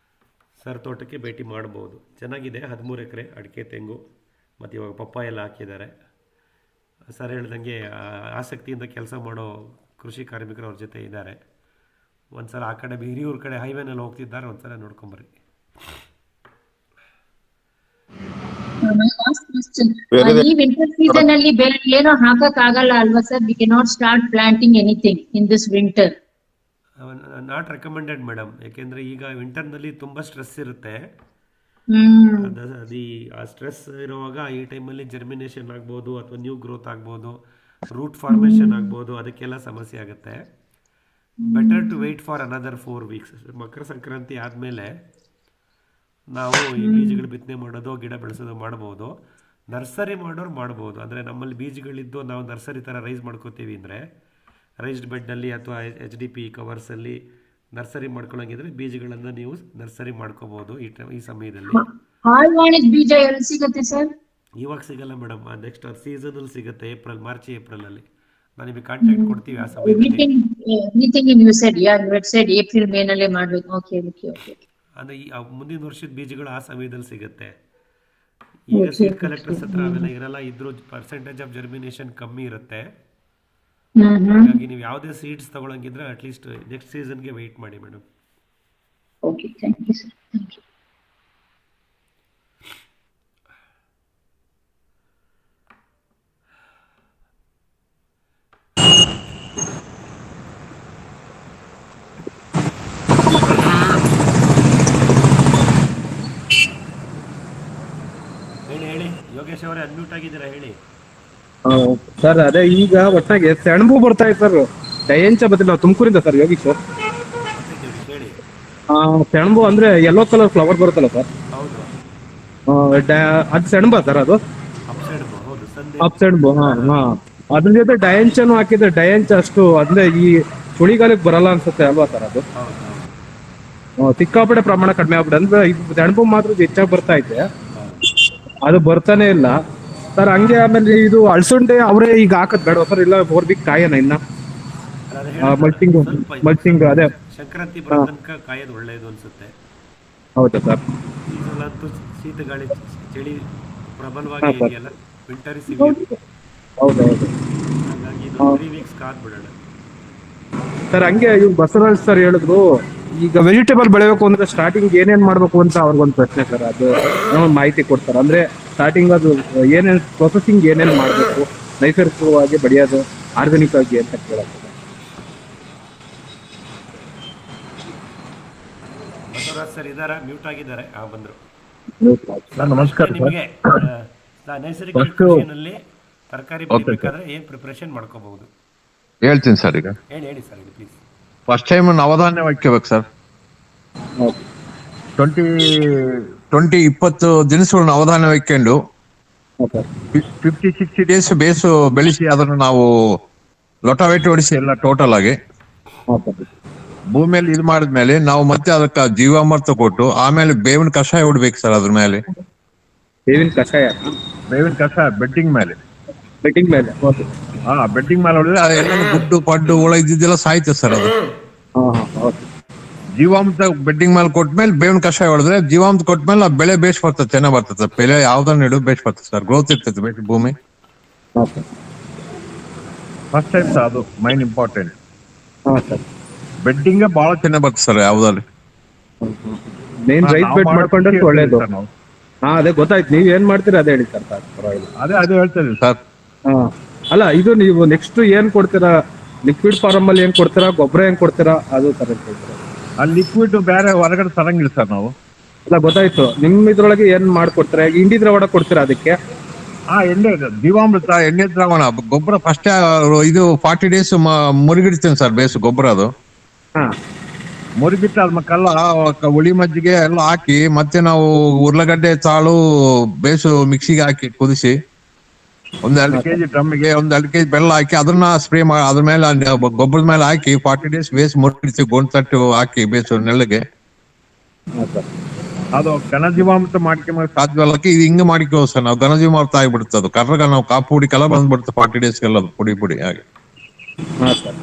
ಸರ್ ತೋಟಕ್ಕೆ ಭೇಟಿ ಮಾಡ್ಬೋದು. ಚೆನ್ನಾಗಿದೆ. 13 ಎಕರೆ ಅಡಿಕೆ, ತೆಂಗು ಮತ್ತು ಇವಾಗ ಪಪ್ಪಾಯ ಎಲ್ಲ ಹಾಕಿದ್ದಾರೆ. ಸರ್ ಹೇಳ್ದಂಗೆ ಆಸಕ್ತಿಯಿಂದ ಕೆಲಸ ಮಾಡೋ ಕೃಷಿ ಕಾರ್ಮಿಕರು ಅವ್ರ ಜೊತೆ ಇದ್ದಾರೆ. ಒಂದ್ಸಲ ಆ ಕಡೆ ಹಿರಿಯೂರ ಕಡೆ ಹೈವೇನಲ್ಲಿ ಹೋಗ್ತಿದ್ದಾರೆ, ಒಂದ್ಸಲ ನೋಡ್ಕೊಂಬರ್ರಿ. ಈ ವಿಂಟರ್ ಸೀಸನ್ ಅಲ್ಲಿ ಬೇರೆ ಏನೋ ಹಾಕಕ್ ಆಗಲ್ಲ ಅಲ್ವಾ sir? We cannot start planting anything in this winter. Not recommended madam. ಯಾಕೆಂದರೆ ಈಗ ವಿಂಟರ್ನಲ್ಲಿ ತುಂಬ ಸ್ಟ್ರೆಸ್ ಇರುತ್ತೆ. ಆ ಸ್ಟ್ರೆಸ್ ಇರುವಾಗ ಈ ಟೈಮಲ್ಲಿ ಜರ್ಮಿನೇಷನ್ ಆಗ್ಬೋದು ಅಥವಾ ನ್ಯೂ ಗ್ರೋತ್ ಆಗ್ಬೋದು, ರೂಟ್ ಫಾರ್ಮೇಷನ್ ಆಗ್ಬೋದು, ಅದಕ್ಕೆಲ್ಲ ಸಮಸ್ಯೆ ಆಗುತ್ತೆ. Better to wait for another 4 weeks. Makara Sankranti ಆದಮೇಲೆ ನಾವು ಈ ಬೀಜಗಳು ಬಿತ್ತನೆ ಮಾಡೋದು, ಗಿಡ ಬೆಳೆಸೋದು ಮಾಡ್ಬೋದು. ನರ್ಸರಿ ಮಾಡೋರು ಮಾಡ್ಬೋದು. ಅಂದರೆ ನಮ್ಮಲ್ಲಿ ಬೀಜಗಳಿದ್ದು ನಾವು ನರ್ಸರಿ ಥರ ರೈಸ್ ಮಾಡ್ಕೋತೀವಿ ಅಂದರೆ ರೈಸ್ಡ್ ಬೆಡ್ಡಲ್ಲಿ ಅಥವಾ HDP ಕವರ್ಸಲ್ಲಿ ನರ್ಸರಿ ಮಾಡ್ಕೊಳ್ಳೋಂಗಿದ್ರೆ ಬೀಜಗಳನ್ನು ನೀವು ನರ್ಸರಿ ಮಾಡ್ಕೋಬೋದು ಈ ಸಮಯದಲ್ಲಿ. ಹಾಳ್ವಾಣಿದ ಬೀಜ ಎಲ್ಲಿ ಸಿಗುತ್ತೆ ಸರ್? ಇವಾಗ ಸಿಗಲ್ಲ ಮೇಡಮ್, ನೆಕ್ಸ್ಟ್ ಸೀಸನಲ್ಲಿ ಸಿಗುತ್ತೆ. ಮಾರ್ಚ್ ಏಪ್ರಿಲಲ್ಲಿ ನಾನು ನಿಮಗೆ ಕಾಂಟ್ಯಾಕ್ಟ್ ಕೊಡ್ತೀವಿ. ಆ ಸಮಯದಲ್ಲಿ ಏಪ್ರಿಲ್ ಮೇ ನಲ್ಲೇ ಮಾಡಬೇಕು. Okay okay okay. ಅಂದರೆ ಈ ಮುಂದಿನ ವರ್ಷದ ಬೀಜಗಳು ಆ ಸಮಯದಲ್ಲಿ ಸಿಗುತ್ತೆ. ಈಗ ಸೀಡ್ ಕಲೆಕ್ಟರ್ಸ್ ಹತ್ರ ಅವೆಲ್ಲ ಇರಲ್ಲ, ಇದ್ರೂ ಪರ್ಸೆಂಟೇಜ್ ಆಫ್ ಜರ್ಮಿನೇಷನ್ ಕಮ್ಮಿ ಇರುತ್ತೆ. ಹಾಗಾಗಿ ನೀವು ಯಾವುದೇ ಸೀಡ್ಸ್ ತಗೊಳಂಗಿದ್ರೆ ಅಟ್ಲೀಸ್ಟ್ ನೆಕ್ಸ್ಟ್ ಸೀಸನ್ಗೆ ವೆಯ್ಟ್ ಮಾಡಿ madam. Okay, thank you sir. Thank you. ಹೇಳಿ ಯೋಗೇಶ್ ಅವರೇ, ಅನ್ಮ್ಯೂಟ್ ಆಗಿದ್ದೀರಾ, ಹೇಳಿ. ಸರ್ ಅದೇ ಈಗ ಒಟ್ಟಾಗಿ ಸೆಣಬು ಬರ್ತಾ ಇದೆ ಸರ್. ಡಯಂಚ ಬದಲು ತುಮಕೂರಿಂದ ಸರ್ ಯೋಗೀಶ್ ಸರ್. ಹೇಳಿ. ಸೆಣಬು ಅಂದ್ರೆ ಯೆಲ್ಲೋ ಕಲರ್ ಫ್ಲವರ್ ಬರುತ್ತಲ್ಲ ಸರ್, ಹೌದು. ಅದು ಸೆಣಬ ಸರ್? ಅದು ಅಪ್ ಸೆಣಬು. ಅದ್ರ ಜೊತೆ ಡಯಂಚನು ಹಾಕಿದ್ರೆ ಡಯಂಚ ಅಷ್ಟು ಅಂದ್ರೆ ಈ ಚಳಿಗಾಲಕ್ಕೆ ಬರಲ್ಲ ಅನ್ಸುತ್ತೆ ಅಲ್ವಾ ಸರ್? ಅದು ಸಿಕ್ಕಾಪಟ್ಟೆ ಪ್ರಮಾಣ ಕಡಿಮೆ ಆಗ್ಬಿಟ್ಟೆ. ಅಂದ್ರೆ ಇದು ಸೆಣಬು ಮಾತ್ರ ಹೆಚ್ಚಾಗಿ ಬರ್ತಾ ಇದೆ, ಅದು ಬರ್ತಾನೆ ಇಲ್ಲ ಸರ್. ಹಂಗೆ ಆಮೇಲೆ ಇದು ಅಳಸುಂಡೆ ಅವರೇ ಈಗ ಹಾಕದ್ ಬೇಡ ಸರ್? ಇಲ್ಲ 4 ವೀಕ್ ಕಾಯನ ಇನ್ನ ಮಲ್ಚಿಂಗ್ ಅದೇ ಸಂಕ್ರಾಂತಿ ಬರೋ ತನಕ ಕಾಯೋದು ಒಳ್ಳೆಯದು ಅನ್ಸುತ್ತೆ. ಹೌದಾ ಸರ್? ಈಗಲಂತೂ ಶೀತ ಗಾಳಿ ಚಳಿ ಪ್ರಬಲವಾಗಿ ಇದೆಯಲ್ಲ, ವಿಂಟರ್ ಸಿವಿಯರ್. ಹೌದೌದು. ಹಾಗಾಗಿ 3 ವೀಕ್ಸ್ ಕಾದ್ಬಿಡೋಣ ಸರ್. ಹಂಗೆ ಇವ್ರು ಬಸವರಾಜ್ ಸರ್ ಹೇಳಿದ್ರು, ಈಗ ವೆಜಿಟೇಬಲ್ ಬೆಳಿಬೇಕು ಅಂದ್ರೆ ಸ್ಟಾರ್ಟಿಂಗ್ ಏನೇನ್ ಮಾಡ್ಬೇಕು ಅಂತ ಅವ್ರಿಗೊಂದು ಪ್ರಶ್ನೆ ಸರ್. ಅದು ಮಾಹಿತಿ ಕೊಡ್ತಾರೆ ಅಂದ್ರೆ ಸ್ಟಾರ್ಟಿಂಗ್ ಅದು ಏನೇನ್ ಪ್ರೊಸೆಸಿಂಗ್ ಏನೇನ್ ಮಾಡ್ಬೇಕು, ನೈಸರ್ಗಿಕವಾಗಿ ಬೆಳೆಯೋದು, ಆರ್ಗಾನಿಕ್ ಆಗಿ ಅಂತ ಕೇಳಕ್ಕೆ. ಬಸವರಾಜ್ ಸರ್ ಇದಾರಾ? ಮ್ಯೂಟ್ ಆಗಿದ್ದಾರೆ. ಬಂದ್ರು. ನಮಸ್ಕಾರ ನಿಮಗೆ ನೈಸರ್ಗಿಕ ಕೃಷಿಯಲ್ಲಿ ತರಕಾರಿ ಬೆಳಿಬೇಕಾದ್ರೆ ಏನ್ ಪ್ರಿಪರೇಷನ್ ಮಾಡ್ಕೋಬಹುದು ಹೇಳ್ತೀನಿ ಸರ್. ಈಗ ಹೇಳಿ ಸರ್, ಹೇಳಿ ಪ್ಲೀಸ್. ಫಸ್ಟ್ ಟೈಮ್ ನವಧಾನ್ಯ ಹಾಕ್ಕೋಬೇಕು ಸರ್. 20 ದಿನಸುಗಳು ನವಧಾನ್ಯ ಹಾಕೊಂಡು 50-60 ಡೇಸ್ ಬೇಸು ಬೆಳೆಸಿ ಅದನ್ನು ನಾವು ಲೊಟಾವೇಟ್ ಹೊಡಿಸಿ ಎಲ್ಲ ಟೋಟಲ್ ಆಗಿ ಭೂಮಿಯಲ್ಲಿ ಇದು ಮಾಡಿದ್ಮೇಲೆ ನಾವು ಮತ್ತೆ ಅದಕ್ಕೆ ಜೀವಾಮೃತ ಕೊಟ್ಟು ಆಮೇಲೆ ಬೇವಿನ ಕಷಾಯ ಹೊಡ್ಬೇಕು ಸರ್. ಅದ್ರ ಮೇಲೆ ಬೇವಿನ ಕಷಾಯ ಬೆಡ್ಡಿಂಗ್ ಮೇಲೆ ಬೆಡ್ಡಿಂಗ್ ಮೇಲೆ ಹೊಡೆದ್ರೆ ಅದೆಲ್ಲ ಗುಡ್ಡು ಪಡ್ಡು ಹುಳ ಇದ್ದಿದ್ದೆಲ್ಲ ಸಾಯ್ತದೆ ಸರ್. ಅದು ಜೀವಾಮೃತ ಬೆಡ್ಡಿಂಗ್ ಮೇಲೆ ಕೊಟ್ಮೇಲೆ ಬೇವಿನ ಕಷಾಯ ಹೊಡೆದ್ರೆ ಜೀವಾಮೃತ ಕೊಟ್ಮೇಲೆ ಬೆಳೆ ಬೇಸ್ ಬರ್ತದೆ, ಚೆನ್ನಾಗ್ ಬರ್ತದೆ. ಬೆಳೆ ಯಾವ್ದನ್ನ ಇಡು ಬೇಸ್ ಬರ್ತದೆ ಸರ್, ಗ್ರೋತ್ ಇರ್ತದೆ ಬೇಸ್ ಭೂಮಿ. ಫಸ್ಟ್ ಟೈಮ್ ಸರ್, ಅದು ಮೈನ್ ಇಂಪಾರ್ಟೆಂಟ್. ಬೆಡ್ಡಿಂಗ್ ಬಹಳ ಚೆನ್ನಾಗ್ ಬರ್ತದೆ ಸರ್ ಯಾವ್ದಲ್ಲಿ. ಮೇನ್ ರೈಟ್ ಬೆಡ್ ಮಾಡ್ಕೊಂಡ್ರೆ ಒಳ್ಳೇದು. ಅದೇ ಗೊತ್ತಾಯ್ತು. ನೀವ್ ಏನ್ ಮಾಡ್ತೀರಾ ಅದೇ ಹೇಳಿ ಸರ್. ಅದೇ ಹೇಳ್ತಾ ಇದೀನಿ ಸರ್. ಅಲ್ಲ, ಇದು ನೀವು ನೆಕ್ಸ್ಟ್ ಏನ್ ಕೊಡ್ತೀರಾ? ಲಿಕ್ವಿಡ್ ಫಾರ್ಮ್ ಅಲ್ಲಿ ಏನ್ ಕೊಡ್ತೀರಾ, ಗೊಬ್ಬರ ಏನ್ ಕೊಡ್ತೀರಾ? ಅದು ತರ ಅಲ್ಲಿ ಲಿಕ್ವಿಡ್ ಬೇರೆ ಹೊರಗಡೆ ತರಂಗಿಲ್ಲ ಸರ್ ನಾವು. ಅಲ್ಲ, ಗೊತ್ತಾಯ್ತು. ನಿಮ್ ಇದ್ರೊಳಗೆ ಏನ್ ಮಾಡ್ಕೊಡ್ತೀರಾ? ಇಂಡಿ ದ್ರಾವಣ ಕೊಡ್ತೀರಾ ಅದಕ್ಕೆ? ಎಣ್ಣೆ ಜೀವಾಮೃತ, ಎಣ್ಣೆ ದ್ರಾವಣ, ಗೊಬ್ಬರ ಫಸ್ಟ್ ಇದು 40 ಡೇಸ್ ಮುರಿಗಿಡ್ತೇನೆ ಸರ್ ಬೇಸು ಗೊಬ್ಬರ. ಅದು ಮುರಿಗಿಟ್ಟು ಅದ್ ಮಕ್ಕಲ್ಲ ಹುಳಿ ಮಜ್ಜಿಗೆ ಎಲ್ಲ ಹಾಕಿ ಮತ್ತೆ ನಾವು ಉರ್ಲಗಡ್ಡೆ ತಾಳು ಬೇಸು ಮಿಕ್ಸಿಗೆ ಹಾಕಿ ಕುದಿಸಿ ಒಂದ್ 2 ಕೆಜಿ ಡ್ರಮ್ಗೆ ಒಂದ್ 2 ಕೆಜಿ ಬೆಲ್ಲ ಹಾಕಿ ಅದನ್ನ ಸ್ಪ್ರೇ ಮಾಡಿ ಅದ್ರ ಮೇಲೆ ಗೊಬ್ಬರದ ಮೇಲೆ ಹಾಕಿ 40 days ಬೇಸ್ ಮುಟ್ಟಿರ್ತೀವಿ, ಗೋಣ್ ತಟ್ಟು ಹಾಕಿ ಬೇಸು ನೆಲಗೆ. ಹಾ ಸರ್. ಅದು ಘನಜೀವಾಮೃತ ಮಾಡ್ಕೊಂಬ ಸಾಧ್ಯವಲ್ಲಕ್ಕೆ ಇದು ಹಿಂಗ ಮಾಡ್ಕೋ ಸರ್. ನಾವು ಘನಜೀವಾಮೃತ ಆಗ್ಬಿಡುತ್ತೆ, ಅದು ಕರ್ರಗ ನಾವು ಕಾಪು ಪುಡಿ ಕೆಲ ಬಂದ್ಬಿಡುತ್ತೆ 40 daysಗೆಲ್ಲ ಅದು ಪುಡಿ ಹಾಗೆ. ಹಾ ಸರ್.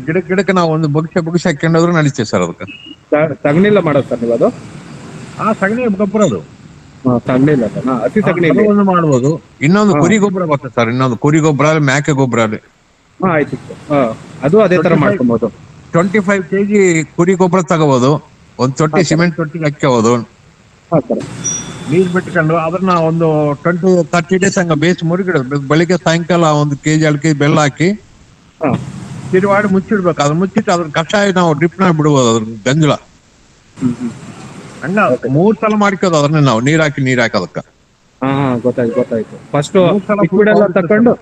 ಗಿಡಕ್ಕೆ ನಾವು ಒಂದು ಬಗ್ಸಿ ಹಾಕೊಂಡೋದ್ರು ನಡೀತೀವಿ ಸರ್. ಅದಕ್ಕೆ ಸಗಣಿಲ್ಲ ಮಾಡೋದು ಸರ್ ನೀವು ಅದು? ಸಗಣಿ ಗೊಬ್ಬರ ಅದು. ಸಗಣಿ ಇಲ್ಲ ಸರ್, ಹಸಿ ಸಗಣಿ ಒಂದು ಮಾಡ್ಬೋದು. ಇನ್ನೊಂದು ಕುರಿ ಗೊಬ್ಬರ ಬರ್ತದೆ ಸರ್, ಇನ್ನೊಂದು ಕುರಿ ಗೊಬ್ಬರ ಮೇಕೆ ಗೊಬ್ಬರ ಅಲ್ಲಿ. ಆಯ್ತು ಸರ್. ಅದು ಅದೇ ತರ ಮಾಡ್ಕೊಬಹುದು. 25 kg ಕುರಿ ಗೊಬ್ಬರ ತಗೋಬಹುದು, ಒಂದ್ ತೊಟ್ಟಿ ಸಿಮೆಂಟ್ ತೊಟ್ಟಿಗೆ ಹಾಕ್ಕೋಬಹುದು. ನೀರ್ ಬಿಟ್ಕೊಂಡು ಅದನ್ನ ಒಂದು 20-30 days ಹಂಗ ಬೇಸ್ ಮುರಿಗಿಡ. ಬೆಳಿಗ್ಗೆ ಸಾಯಂಕಾಲ 1 kg 2 kg ಬೆಲ್ಲ ಹಾಕಿ ತಿರುವಾಡಿ ಮುಚ್ಚಿಡ್ಬೇಕು. ಅದನ್ನ ಮುಚ್ಚಿಟ್ಟು ಅದ್ರ ಕಷಾಯ ನಾವು ಡ್ರಿಪ್ ನಾಗ ಬಿಡ್ಬೋದು. ಅದ್ರ ಗಂಜಲ ಹಂಗ 3 ಸಲ ಮಾಡ್ಕೋದು. ಅದನ್ನ ನಾವು ನೀರ್ ಹಾಕಿ ಅದಕ್ಕ. ಗೊತ್ತಾಯ್ತು. ಫಸ್ಟ್ ಲಿಕ್ವಿಡ್ ಎಲ್ಲ ತಕೊಂಡು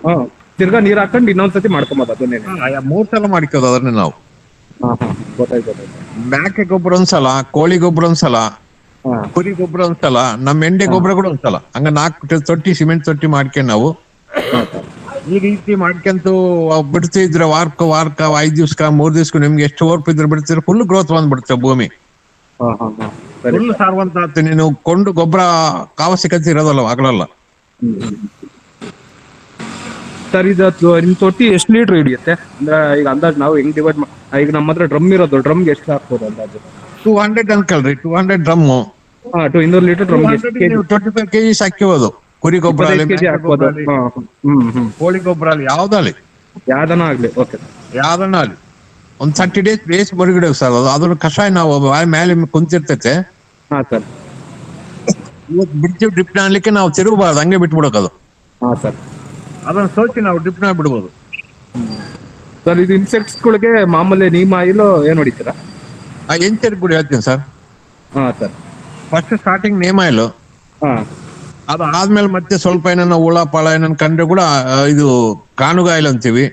ತಿರ್ಗಾ ನೀರ್ ಹಾಕೊಂಡು ಇನ್ನೊಂದ್ಸತಿ ಮಾಡ್ಕೊಂಬೋದು ಅದನ್ನೇ. 3 ಸಲ ಮಾಡ್ಕೋದು ಅದನ್ನ ನಾವು. ಗೊತ್ತಾಯ್ತು. ಮೇಕೆ ಗೊಬ್ಬರ ಒಂದ್ಸಲ, ಕೋಳಿ ಗೊಬ್ಬರ ಒಂದ್ಸಲ, ಕುರಿ ಗೊಬ್ಬರ ಒಂದ್ಸಲ, ನಮ್ಮ ಎಂಡೆ ಗೊಬ್ಬರ ಕೂಡ ಒಂದ್ಸಲ. ಹಂಗ 4 ತೊಟ್ಟಿ ಸಿಮೆಂಟ್ ತೊಟ್ಟಿ ಮಾಡ್ಕೊಂಡು ನಾವು ಈ ರೀತಿ ಮಾಡ್ಕೊಂತ ಬಿಡ್ತಿದ್ರೆ ವಾರಕ್ಕ 5 ದಿವ್ಸಕ್ಕ 3 ದಿವ್ಸಕ್ಕೆ ನಿಮ್ಗೆ ಎಷ್ಟು ಓರ್ಪ್ ಇದ್ರೆ ಬಿಡ್ತಿದ್ರೆ ಫುಲ್ ಗ್ರೋತ್ ಬಂದ್ಬಿಡ್ತೇವೆ ಭೂಮಿ. ಫುಲ್ ಸಾರ್ವಂತ ಆಗ್ತೀನಿ. ನೀವು ಕೊಂಡು ಗೊಬ್ಬರ ಅವಶ್ಯಕತೆ ಇರೋದಲ್ಲ, ಆಗಲ್ಲ ಸರ್. ಇದು ನಿಮ್ ತೊಟ್ಟಿ ಎಷ್ಟು ಲೀಟರ್ ಹಿಡಿಯುತ್ತೆ ಅಂದ್ರೆ ಈಗ ಅಂದಾಜು ನಾವು ಹೆಂಗ್ ಡಿವೈಡ್ ಈಗ ನಮ್ಮ ಹತ್ರ ಡ್ರಮ್ ಇರೋದು, ಡ್ರಮ್ಗೆ ಎಷ್ಟು ಹಾಕ್ಬೋದು ಅಂದಾಜು? 200 ಅನ್ಕಲ್ರಿ, 200 ಡ್ರಮ್. 200 litre drum 25 kg ಹಾಕಿಬೋದು. ಕುರಿ ಗೊಬ್ಬರ ಕೋಳಿ ಗೊಬ್ಬರ ಅಲ್ಲಿ ಯಾವ್ದನ ಆಗ್ಲಿ ಒಂದ್ 30 days ಬೇಸ್ ಬರಿಗಿಡಬೇಕು ಸರ್. ಅದ್ರ ಕಷಾಯ ನಾವು ಮೇಲೆ ಕುಂತಿರ್ತೈತೆ. ಹಾ ಸರ್. ಇವತ್ತು ಬಿಡ್ತೀವಿ ಡ್ರಿಪ್ ಅನ್ಲಿಕ್ಕೆ ನಾವು ತಿರುಗಬಾರ್ದು, ಹಂಗೆ ಬಿಟ್ಬಿಡೋದು. ಹಾ ಸರ್. ಅದನ್ನ ಸೋಚಿ ನಾವು ಡ್ರಿಪ್ ನಾಗ ಬಿಡ್ಬೋದು ಸರ್. ಇದು ಇನ್ಸೆಕ್ಟ್ಸ್ ಗಳಿಗೆ ಮಾಮೂಲಿ ನೀಮ್ ಆಯಿಲ್ ಏನ್ ಹೊಡಿತೀರಾ? ಎಂಚರ್ ಕೂಡ ಹೇಳ್ತೀನಿ ಸರ್. ಹಾ sir. First starting name oil, ಅದು ಆದ್ಮೇಲೆ ಮತ್ತೆ ಸ್ವಲ್ಪ ಏನನ್ನ ಹುಳ ಪಳ ಏನನ್ನ ಕಂಡ್ರೆ ಕೂಡ ಇದು ಕಾನುಗ ಆಯಿಲ್ ಅಂತೀವಿ.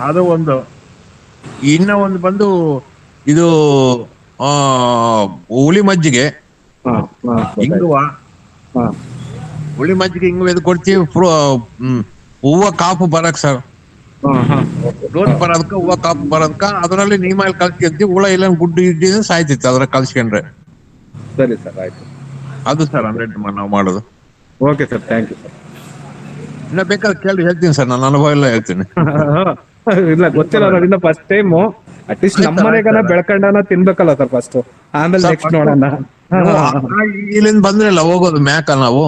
ಅದು ಒಂದು. ಇನ್ನ ಒಂದು ಬಂದು ಇದು ಹುಳಿ ಮಜ್ಜಿಗೆ, ಹಿಂಗುವ. ಹುಳಿ ಮಜ್ಜಿಗೆ ಹಿಂಗುವ ಇದು ಕೊಡ್ತೀವಿ. ಹೂವ ಕಾಪು ಬರಕ್ ಸರ್, ರೋಡ್ ಬರೋದಕ್ಕ ಹೂವ ಕಾಪು ಬರೋದಕ್ಕ ಅದರಲ್ಲಿ ನೀಮಾಯಿಲ್ ಕಲ್ಸ್ಕೊಂತೀವಿ. ಹುಳ ಇಲ್ಲ ಗುಡ್ಡು ಇದ್ದಿದ್ರೆ ಸಾಯ್ತೈತಿ ಅದ್ರ ಕಲ್ಸ್ಕೊಂಡ್ರೆ. ಸರಿ ಸರ್, ಆಯ್ತು. ಅದು ಸರ್ 100 ನಾವು ಮಾಡೋದು. Okay sir, thank you sir. ಇನ್ನ ಬೇಕಾದ್ರೆ ಕೇಳಿ ಹೇಳ್ತೀನಿ ಸರ್, ನಾನು ಅನುಭವ ಎಲ್ಲ ಹೇಳ್ತೀನಿ. ಇಲ್ಲ ಗೊತ್ತಿಲ್ಲ, ಫಸ್ಟ್ ಟೈಮ್ ಅಟ್ಲೀಸ್ಟ್ ನಮ್ಮ ಮನೆಗನ ಬೆಳ್ಕೊಂಡನ ತಿನ್ಬೇಕಲ್ಲ ಸರ್ ಫಸ್ಟ್, ಆಮೇಲೆ ನೆಕ್ಸ್ಟ್ ನೋಡೋಣ. ಇಲ್ಲಿಂದ ಬಂದ್ರಲ್ಲ ಹೋಗೋದು ಮ್ಯಾಕ ನಾವು.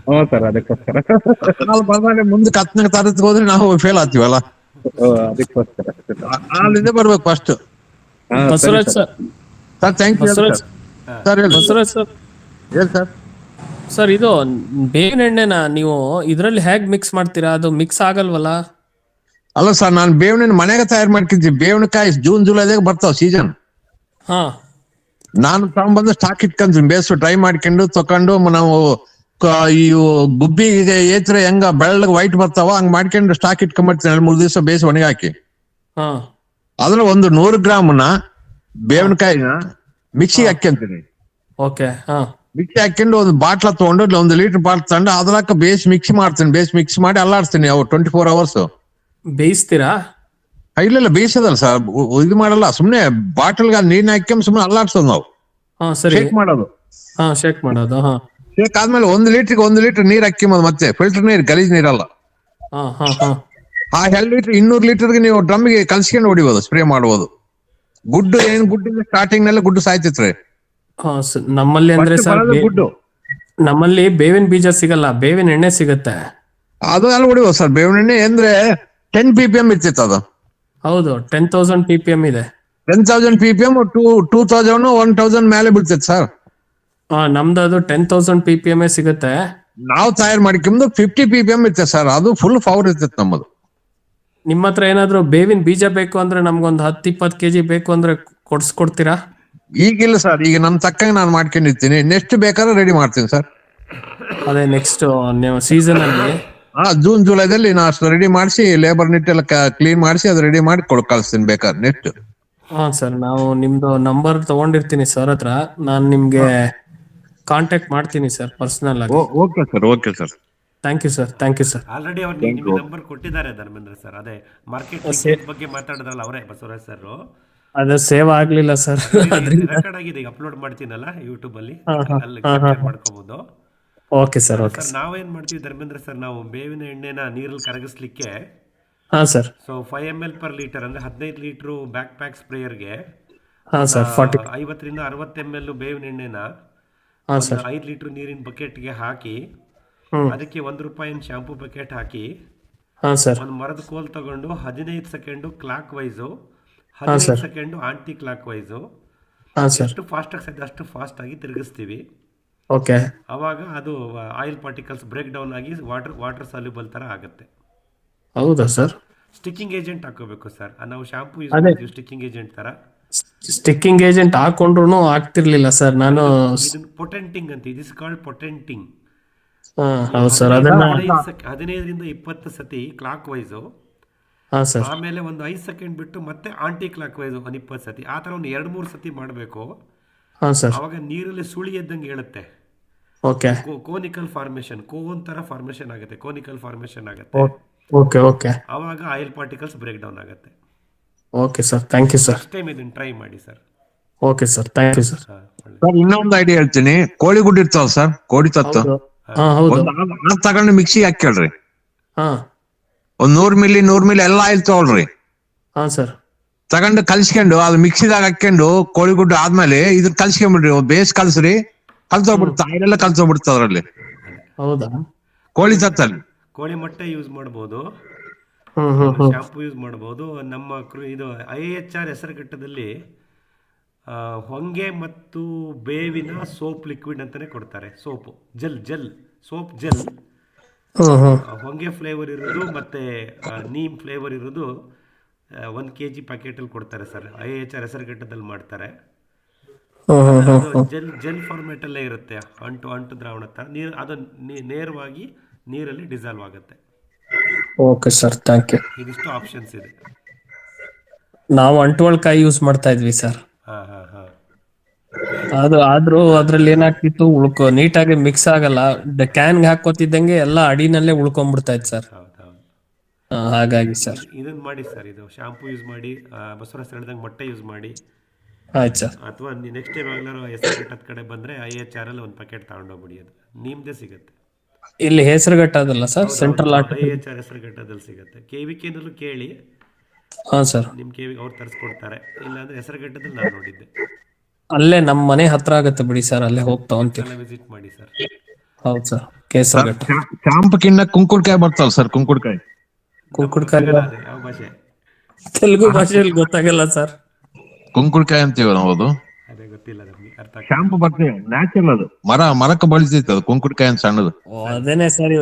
ಹ್ಞೂ ಸರ್, ಅದಕ್ಕೋಸ್ಕರ ಬಂದಾಗ ಮುಂದಕ್ಕೆ 10ನೇ ತಾರೀಕು ಹೋದ್ರೆ ನಾವು ಫೇಲ್ ಆಗ್ತೀವಲ್ಲ, ಅದಕ್ಕೋಸ್ಕರ ಅಲ್ಲಿಂದ ಬರ್ಬೇಕು first. Basavaraj sir. Sir thank you sir. Basavaraj sir, ಹೇಳಿ ಸರ್. ಸರ್ ಇದು ಬೇವಿನ ಎಣ್ಣೆನ ನೀವು ಇದ್ರಲ್ಲಿ ಹೇಗ್ ಮಿಕ್ಸ್ ಮಾಡ್ತೀರಾ? ಅದು ಮಿಕ್ಸ್ ಆಗಲ್ವಲ್ಲ? ಅಲ್ಲ ಸರ್, ನಾನು ಬೇವಿನ ಮನೆಗೆ ತಯಾರು ಮಾಡ್ಕಿದ್ವಿ. ಬೇವಿನಕಾಯಿ ಜೂನ್ ಜುಲೈದಾಗ ಬರ್ತಾವ ಸೀಸನ್. ನಾನು ತಗೊಂಡ್ಬಂದು ಸ್ಟಾಕ್ ಇಟ್ಕೊಂತೀನಿ. ಬೇಸು ಡ್ರೈ ಮಾಡ್ಕೊಂಡು ತಕೊಂಡು ನಾವು ಈ ಗುಬ್ಬಿಗೆ ಏತ್ರ ಹೆಂಗ ಬೆಳ್ಳಗ್ ವೈಟ್ ಬರ್ತಾವ ಹಂಗ್ ಮಾಡ್ಕೊಂಡು ಸ್ಟಾಕ್ ಇಟ್ಕೊಂಡ್ಬರ್ತೀನಿ. 2-3 ದಿವಸ ಬೇಸ್ ಒಣಗಿ ಹಾಕಿ ಅದ್ರ ಒಂದು 100 ಗ್ರಾಮ್ನ ಬೇವಿನಕಾಯಿನ ಮಿಕ್ಸಿಗೆ ಹಾಕ್ಯಂತೀನಿ. ಮಿಕ್ಸಿ ಹಾಕೊಂಡು ಒಂದು ಬಾಟ್ಲ ತಗೊಂಡು 1 ಲೀಟರ್ ಬಾಟ್ಲ್ ತಗೊಂಡು ಅದ್ರಾಕ ಬೇಸ್ ಮಿಕ್ಸ್ ಮಾಡ್ತೀನಿ. ಬೇಸ್ ಮಿಕ್ಸ್ ಮಾಡಿ ಅಲ್ಲಾಡ್ತೀನಿ. ಅವು 24 hours ಬೇಯಿಸ್ತೀರಾ? ಇಲ್ಲ ಬೇಯಿಸೋದಲ್ಲ ಸರ್, ಇದು ಮಾಡಲ್ಲ. ಸುಮ್ನೆ ಬಾಟಲ್ಗ ನೀರ್ನ ಹಾಕ್ಯಂಡ್ ಸುಮ್ನೆ ಅಲ್ಲಾಡ್ಸೋದು ನಾವು. ಶೇಕ್ ಮಾಡೋದು. ಶೇಕ್ ಆದ್ಮೇಲೆ 1 ಲೀಟರ್ಗೆ 1 ಲೀಟರ್ ನೀರ್ ಹಾಕ್ಯಂಬೋದು. ಮತ್ತೆ ಫಿಲ್ಟರ್ ನೀರ್, ಗಲೀಜ್ ನೀರಲ್ಲ. ಆ 2 ಲೀಟರ್ 200 ಲೀಟರ್ಗೆ ನೀವು ಡ್ರಮ್ಗೆ ಕಲ್ಸ್ಕೊಂಡು ಹೊಡಿಬೋದು, ಸ್ಪ್ರೇ ಮಾಡ್ಬೋದು. ಗುಡ್ಡು ಗುಡ್ಡಿಂದ ಸ್ಟಾರ್ಟಿಂಗ್ ನಲ್ಲಿ ಗುಡ್ಡು ಸಾಯ್ತಿತ್ರಿ ನಮ್ಮಲ್ಲಿ. ಅಂದ್ರೆ ಸರ್ ಗುಡ್ಡು ನಮ್ಮಲ್ಲಿ ಬೇವಿನ ಬೀಜ ಸಿಗಲ್ಲ, ಬೇವಿನ ಎಣ್ಣೆ ಸಿಗತ್ತೆ. ಅದು ಎಲ್ಲ ಹೊಡಿಬೋದು ಸರ್. ಬೇವಿನ ಎಣ್ಣೆ ಅಂದ್ರೆ 10 ppm ಇರ್ತಿತ್ತು ಅದು. ಹೌದು, 10,000 ppm ಇದೆ. 10,000 ppm 2,000 1,000 ಮೇಲೆ ಬೀಳ್ತೈತೆ ಸರ್. ನಮ್ದು ಅದು 10,000 ppm ಸಿಗುತ್ತೆ. ನಾವು ತಯಾರು ಮಾಡಿಕೊಂಡು 50 ppm ಇರ್ತದೆ ಸರ್. ಅದು ಫುಲ್ ಪವರ್ ಇರ್ತೈತೆ ನಮ್ಮದು. ನಿಮ್ಮ ಹತ್ರ ಏನಾದ್ರು ಬೇವಿನ ಬೀಜ ಬೇಕು ಅಂದ್ರೆ ನಮ್ಗೊಂದು 10-20 kg ಬೇಕು ಅಂದ್ರೆ ಕೊಡ್ತೀರಾ? ಈಗಿಲ್ಲ ಸರ್, ಈಗ ನಮ್ ತಕ್ಕಂಗೆ ನಾನು ಮಾಡ್ಕೊಂಡಿರ್ತೀನಿ. ನೆಕ್ಸ್ಟ್ ಬೇಕಾದ್ರೆ ರೆಡಿ ಮಾಡ್ತೀನಿ ಸರ್. ಅದೇ ನೆಕ್ಸ್ಟ್ ನೀವು ಸೀಸನ್ ಅಲ್ಲಿ ಜೂನ್ ಜುಲೈದಲ್ಲಿ ನಾನು ರೆಡಿ ಮಾಡಿಸಿ ಲೇಬರ್ ನೆಟ್ ಎಲ್ಲ ಕ್ಲೀನ್ ಮಾಡಿಸಿ ಅದು ರೆಡಿ ಮಾಡಿ ಕಳಿಸ್ತೀನಿ ಬೇಕಾದ್ರೆ ನೆಕ್ಸ್ಟ್. ಸರ್, ನಾವು ನಿಮ್ದು ನಂಬರ್ ತಗೊಂಡಿರ್ತೀನಿ ಸರ್ ಹತ್ರ. ನಾನು ನಿಮ್ಗೆ ಕಾಂಟ್ಯಾಕ್ಟ್ ಮಾಡ್ತೀನಿ ಸರ್ ಪರ್ಸನಲ್ ಆಗಿ. Okay sir, okay sir. Thank you sir, thank you sir. Already ಅವ್ರು ನಿಮಗೆ ನಂಬರ್ ಕೊಟ್ಟಿದ್ದಾರೆ ಧರ್ಮೇಂದ್ರ ಸರ್. ಅದೇ ಮಾರ್ಕೆಟ್ ಲಿಂಕೇಜ್ ಬಗ್ಗೆ ಮಾತಾಡಿದ್ರಲ್ಲ ಅವರೇ, ಬಸವರಾಜ್ ಸರ್. ಅದು ಸೇವ್ ಆಗ್ಲಿಲ್ಲ ಸರ್. ರೆಕಾರ್ಡ್ ಆಗಿದೆ, ಈಗ ಅಪ್ಲೋಡ್ ಮಾಡ್ತೀನಲ್ಲ ಯೂಟ್ಯೂಬ್ ಅಲ್ಲಿ, ಅಲ್ಲಿ ಕ್ಯಾಪ್ಚರ್ ಮಾಡ್ಕೋಬಹುದು. Okay sir, okay sir. ನಾವೇನ್ ಮಾಡ್ತೀವಿ ಧರ್ಮೇಂದ್ರ ಸರ್, ನಾವು ಬೇವಿನ ಎಣ್ಣೆನ ನೀರಲ್ಲಿ ಕರಗಿಸ್ಲಿಕ್ಕೆ ಹಾಂ sir. So 5 ml per litre ಅಂದ್ರೆ 15 ಲೀಟರ್ ಬ್ಯಾಕ್ ಪ್ಯಾಕ್ ಸ್ಪ್ರೇಯರ್ಗೆ ಹಾಂ ಸರ್, 40. 50 ರಿಂದ 60 ml ಬೇವಿನ ಎಣ್ಣೆನ ಹಾಂ ಸರ್. 5 ಲೀಟರ್ ನೀರಿನ ಬಕೆಟ್ಗೆ ಹಾಕಿ ಅದಕ್ಕೆ ₹1 ಶಾಂಪೂ ಬಕೆಟ್ ಹಾಕಿ ಹಾಂ ಸರ್. ಒಂದು ಮರದ ಕೋಲ್ ತಗೊಂಡು 15 second clockwise, 15 second anticlockwise, ಹಾಂ ಸರ್. ಎಷ್ಟು ಫಾಸ್ಟ್ ಆಗಿ ಅಷ್ಟು ಫಾಸ್ಟ್ ಆಗಿ ತಿರುಗಿಸ್ತೀವಿ. ಓಕೆ. ಅವಾಗ ಅದು ಆಯಿಲ್ ಪಾರ್ಟಿಕಲ್ಸ್ ಬ್ರೇಕ್ ಡೌನ್ ಆಗಿ ವಾಟರ್ ಸಾಲ್ಯುಬಲ್ ತರ ಆಗುತ್ತೆ. ಹೌದಾ ಸರ್? ಸ್ಟಿಕ್ಕಿಂಗ್ ಏಜೆಂಟ್ ಹಾಕೋಬೇಕು ಸರ್. ನಾವು ಶಾಂಪೂ ಯೂಸ್ ಮಾಡ್ತೀವಿ ಸ್ಟಿಕ್ಕಿಂಗ್ ಏಜೆಂಟ್ ತರ. ಸ್ಟಿಕ್ಕಿಂಗ್ ಏಜೆಂಟ್ ಹಾಕೊಂಡ್ರು ಆಗ್ತಿರ್ಲಿಲ್ಲ ಸರ್. ನಾನು ಪೊಟೆಂಟಿಂಗ್ ಅಂತ, ಇಟ್ ಇಸ್ ಕಾಲ್ಡ್ ಪೊಟೆಂಟಿಂಗ್. ಹೌದು ಸರ್. ಅದನ್ನ 15 ರಿಂದ 20 ಸತಿ ಕ್ಲಾಕ್ ವೈಸು, ಹಾಂ ಸರ್. ಆಮೇಲೆ ಒಂದು 5 ಸೆಕೆಂಡ್ ಬಿಟ್ಟು ಮತ್ತೆ ಆಂಟಿ ಕ್ಲಾಕ್ ವೈಸು 20 ಸತಿ, ಆ ಥರ ಒಂದು 2-3 ಸತಿ ಮಾಡಬೇಕು. ಹಾಂ ಸರ್. ಅವಾಗ ನೀರಲ್ಲಿ ಸುಳಿ ಎದ್ದಂಗೆ ಹೇಳುತ್ತೆ. ಓಕೆ. ಕೋನಿಕಲ್ ಫಾರ್ಮೇಶನ್, ಕೋನ್ ತರ ಫಾರ್ಮೇಶನ್ ಆಗುತ್ತೆ, ಕೋನಿಕಲ್ ಫಾರ್ಮೇಶನ್ ಆಗುತ್ತೆ. Okay, okay. ಅವಾಗ ಆಯಿಲ್ ಪಾರ್ಟಿಕಲ್ಸ್ ಬ್ರೇಕ್ ಡೌನ್ ಆಗುತ್ತೆ. Okay sir, thank you sir. Next time ಇದನ್ನ ಟ್ರೈ ಮಾಡಿ sir. Okay sir, thank you sir. Sir ಇನ್ನೊಂದು ಐಡಿಯಾ ಹೇಳ್ತೀನಿ. ಕೋಳಿ ಗುಡ್ ಇರ್ತಾವ ಸರ್, ಕೋಳಿ ತತ್ತು ಹೌದು. ತಗೊಂಡು ಮಿಕ್ಸಿಗೆ ಹಾಕ್ಯಾಳ್ರಿ. ಹಾಂ ಒಂದ್ 100 ಮಿಲಿ ಎಲ್ಲ ಆಯಿಲ್ ತಗೊಳ್ರಿ. ಹಾಂ ಸರ್. ತಗೊಂಡು ಕಲ್ಸ್ಕೊಂಡು ಅದು ಮಿಕ್ಸಿದಾಗ ಹಾಕೊಂಡು ಕೋಳಿ ಗುಡ್ಡು ಆದ್ಮೇಲೆ ಇದನ್ನ ಕಲ್ಸ್ಕೊಂಡ್ಬಿಡ್ರಿ, ಬೇಸ್ ಕಲ್ಸ್ರಿ, ಕಲ್ಸೋಗ್ಬಿಡ್ತ ಆಯಿಲೆಲ್ಲ ಕಲ್ಸೋಗ್ಬಿಡ್ತ ಅದ್ರಲ್ಲಿ. ಹೌದಾ? ಕೋಳಿ ತತ್ತಲ್ಲಿ ಕೋಳಿ ಮೊಟ್ಟೆ ಯೂಸ್ ಮಾಡ್ಬೋದು, ಶಾಂಪೂ ಯೂಸ್ ಮಾಡ್ಬೋದು. ನಮ್ಮ ಇದು IHR ಹೆಸರುಘಟ್ಟದಲ್ಲಿ ಹೊಂಗೆ ಮತ್ತು ಬೇವಿನ ಸೋಪ್ ಲಿಕ್ವಿಡ್ ಅಂತಾನೆ ಕೊಡ್ತಾರೆ. ಸೋಪ್ ಜೆಲ್ ಸೋಪ್ ಜೆಲ್, ಹೊಂಗೆ ಫ್ಲೇವರ್ ಇರೋದು ಮತ್ತೆ ನೀಮ್ ಫ್ಲೇವರ್ ಇರೋದು 1 kg ಪ್ಯಾಕೆಟಲ್ಲಿ ಕೊಡ್ತಾರೆ ಸರ್. IHR ಹೆಸರುಘಟ್ಟದಲ್ಲಿ ಮಾಡ್ತಾರೆ. ಜೆಲ್ ಫಾರ್ಮೇಟ್ ಅಲ್ಲೇ ಇರುತ್ತೆ, ಅಂಟು ದ್ರಾವಣ ತರ. ಅದು ನೇರವಾಗಿ ನೀರಲ್ಲಿ ಡಿಸಾಲ್ವ್ ಆಗುತ್ತೆ. Okay sir, thank you. ಇದಿಷ್ಟು ಆಪ್ಷನ್ಸ್ ಇದೆ. ನಾವು ಅಂಟುವಳ್ಕಾಯಿ ಯೂಸ್ ಮಾಡ್ತಾ ಇದ್ವಿ ಸರ್. ಹಾ ಹಾ ಹಾ. ಆದ್ರೂ ಅದ್ರಲ್ಲಿ ಏನಾಗ್ತಿತ್ತು, ನೀಟಾಗಿ ಮಿಕ್ಸ್ ಆಗಲ್ಲ. ಕ್ಯಾನ್ಗೆ ಹಾಕೋತಿದ್ದಂಗೆ ಎಲ್ಲ ಅಡಿನಲ್ಲೇ ಉಳ್ಕೊಂಡ್ಬಿಡ್ತಾ ಇತ್ತು ಸರ್. ಹಾಗಾಗಿ ಸರ್ ಇದನ್ನ ಮಾಡಿ ಸರ್, ಇದು ಶಾಂಪೂ ಯೂಸ್ ಮಾಡಿ, ಬಸವರಾಜ್ ಹೇಳ್ದಂಗೆ ಮೊಟ್ಟೆ ಯೂಸ್ ಮಾಡಿ. ಆಯ್ತು ಸರ್. ಅಥವಾ ನೆಕ್ಸ್ಟ್ ಟೈಮ್ ಆಗ್ಲಾರು ಹೆಸರುಘಟ್ಟದ ಕಡೆ ಬಂದ್ರೆ IHR ಅಲ್ಲಿ ಒಂದು ಪ್ಯಾಕೆಟ್ ತಗೊಂಡೋಗ್ಬಿಡಿ, ಅದು ನಿಮ್ದೇ ಸಿಗುತ್ತೆ. ಇಲ್ಲಿ ಹೆಸರುಘಟ್ಟ ಅದಲ್ಲ ಸರ್, ಸೆಂಟ್ರಲ್ IHR ಹೆಸರುಘಟ್ಟದಲ್ಲಿ ಸಿಗುತ್ತೆ. KVK ನಲ್ಲೂ ಕೇಳಿ, ಹಾಂ ಸರ್. ನಿಮ್ KVK ಅವ್ರು ತರಿಸ್ಕೊಡ್ತಾರೆ. ಇಲ್ಲಾಂದ್ರೆ ಹೆಸರುಘಟ್ಟದಲ್ಲಿ ನಾನು ನೋಡಿದ್ದೆ. ಅಲ್ಲೇ ನಮ್ಮ ಮನೆ ಹತ್ರ ಆಗುತ್ತೆ ಬಿಡಿ ಸರ್, ಅಲ್ಲೇ ಹೋಗ್ತಾ ಅಂತೀವಿ. ವಿಸಿಟ್ ಮಾಡಿ ಸರ್. ಹೌದು ಸರ್, ಕೇಸರಘಟ್ಟ. ಶಾಂಪಕ್ಕಿನ್ನ ಕುಂಕುಡ್ಕಾಯಿ ಬರ್ತಾವ ಸರ್. ಕುಂಕುಡ್ಕಾಯಿ ಯಾವ ಭಾಷೆ? ತೆಲುಗು ಭಾಷೆಯಲ್ಲಿ ಗೊತ್ತಾಗಲ್ಲ ಸರ್. ಕುಂಕುಡ್ಕಾಯಿ ಅಂತೀವಿ ನಾವು. ಅದು ಅದೇ ಗೊತ್ತಿಲ್ಲ ನಮ್ಗೆ, ಅರ್ಥ ಆಗ್ತಿಲ್ಲ. ಶಾಂಪು ಬರ್ತೀವಿ, ನ್ಯಾಚುರಲ್ ಅದು, ಮರಕ್ಕೆ ಬಳಸ್ತೈತೆ ಅದು ಕುಂಕುಡ್ಕಾಯಿ ಅಂತ ಸಣ್ಣದು. ಅದೇನೆ ಸರ್,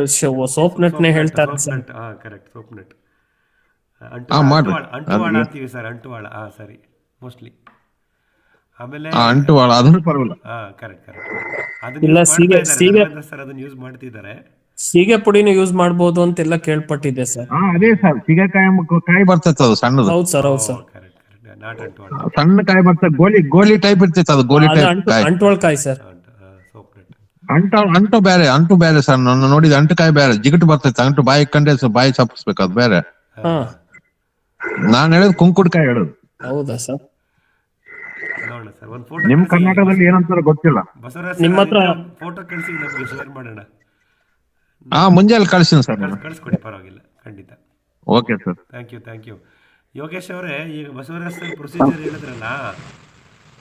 ಸೋಪ್ ನಟ್ನೇ ಹೇಳ್ತಾರೆ ಸರ್. Correct, soap nut. ಅಂಟುವಾಳ ಅಂತೀವಿ ಸರ್, ಅಂಟುವಾಳ. ಸರಿ, ಮೋಸ್ಟ್ಲಿ. ಆಮೇಲೆ ಅಂಟುವಾಳ ಅದನ್ನು ಪರವಾಗಿಲ್ಲ. ಕರೆಕ್ಟ್. ಇಲ್ಲ, ಸೀಗೆ ಸರ್ ಅದನ್ನ ಯೂಸ್ ಮಾಡ್ತಿದ್ದಾರೆ. ಸೀಗೆ ಪುಡಿನೂ ಯೂಸ್ ಮಾಡಬಹುದು ಅಂತೆಲ್ಲ ಕೇಳ್ಪಟ್ಟಿದೆ ಸರ್. ಅದೇ ಸರ್, ಸೀಗೆಕಾಯಿ ಬರ್ತೈತೆ ಅದು ಸಣ್ಣದು. ಹೌದು ಸರ್, ಹೌದು ಸರ್. ಕರೆಕ್ಟ್. ನಾಟ್ ಅಂಟುವಾಳ, ಸಣ್ಣ ಕಾಯಿ ಬರ್ತದೆ, ಗೋಲಿ ಟೈಪ್ ಇರ್ತೈತೆ ಅದು. ಗೋಲಿ ಟೈಪ್ ಕಾಯಿ, ಅಂಟುವಳ್ಕಾಯಿ ಸರ್. Soap nut. ಅಂಟು ಬೇರೆ ಸರ್. ನಾನು ನೋಡಿದ ಅಂಟುಕಾಯಿ ಬೇರೆ, ಜಿಗಟು ಬರ್ತೈತೆ. ಅಂಟು ಬಾಯಿ ಕಂಡೆ ಬಾಯಿ ಚಪ್ಪಿಸ್ಬೇಕು, ಅದು ಬೇರೆ. ನಾನು ಹೇಳೋದು ಕುಂಕುಡ್ಕಾಯಿ ಹೇಳೋದು. ಹೌದಾ ಸರ್? ನೋಡೋಣ ಸರ್, ಒಂದು ಫೋಟೋ ನಿಮ್ ಕರ್ನಾಟಕದಲ್ಲಿ ಏನಂತಾರ ಗೊತ್ತಿಲ್ಲ. ಬಸವರಾಜ್ ನಿಮ್ಮ ಹತ್ರ ಫೋಟೋ ಕಳಿಸಿ, ನಮಗೆ ಶೇರ್ ಮಾಡೋಣ. ಮುಂಜಾನೆ ಕಳ್ಸಿನಿ ಸರ್. ಕಳಿಸ್ಕೊಡಿ, ಪರವಾಗಿಲ್ಲ, ಖಂಡಿತ. Okay sir, thank you. Yogesh ಅವರೇ, ಈಗ ಬಸವರಾಜ್ ಸರ್ ಪ್ರೊಸೀಜರ್ ಹೇಳಿದ್ರಲ್ಲ,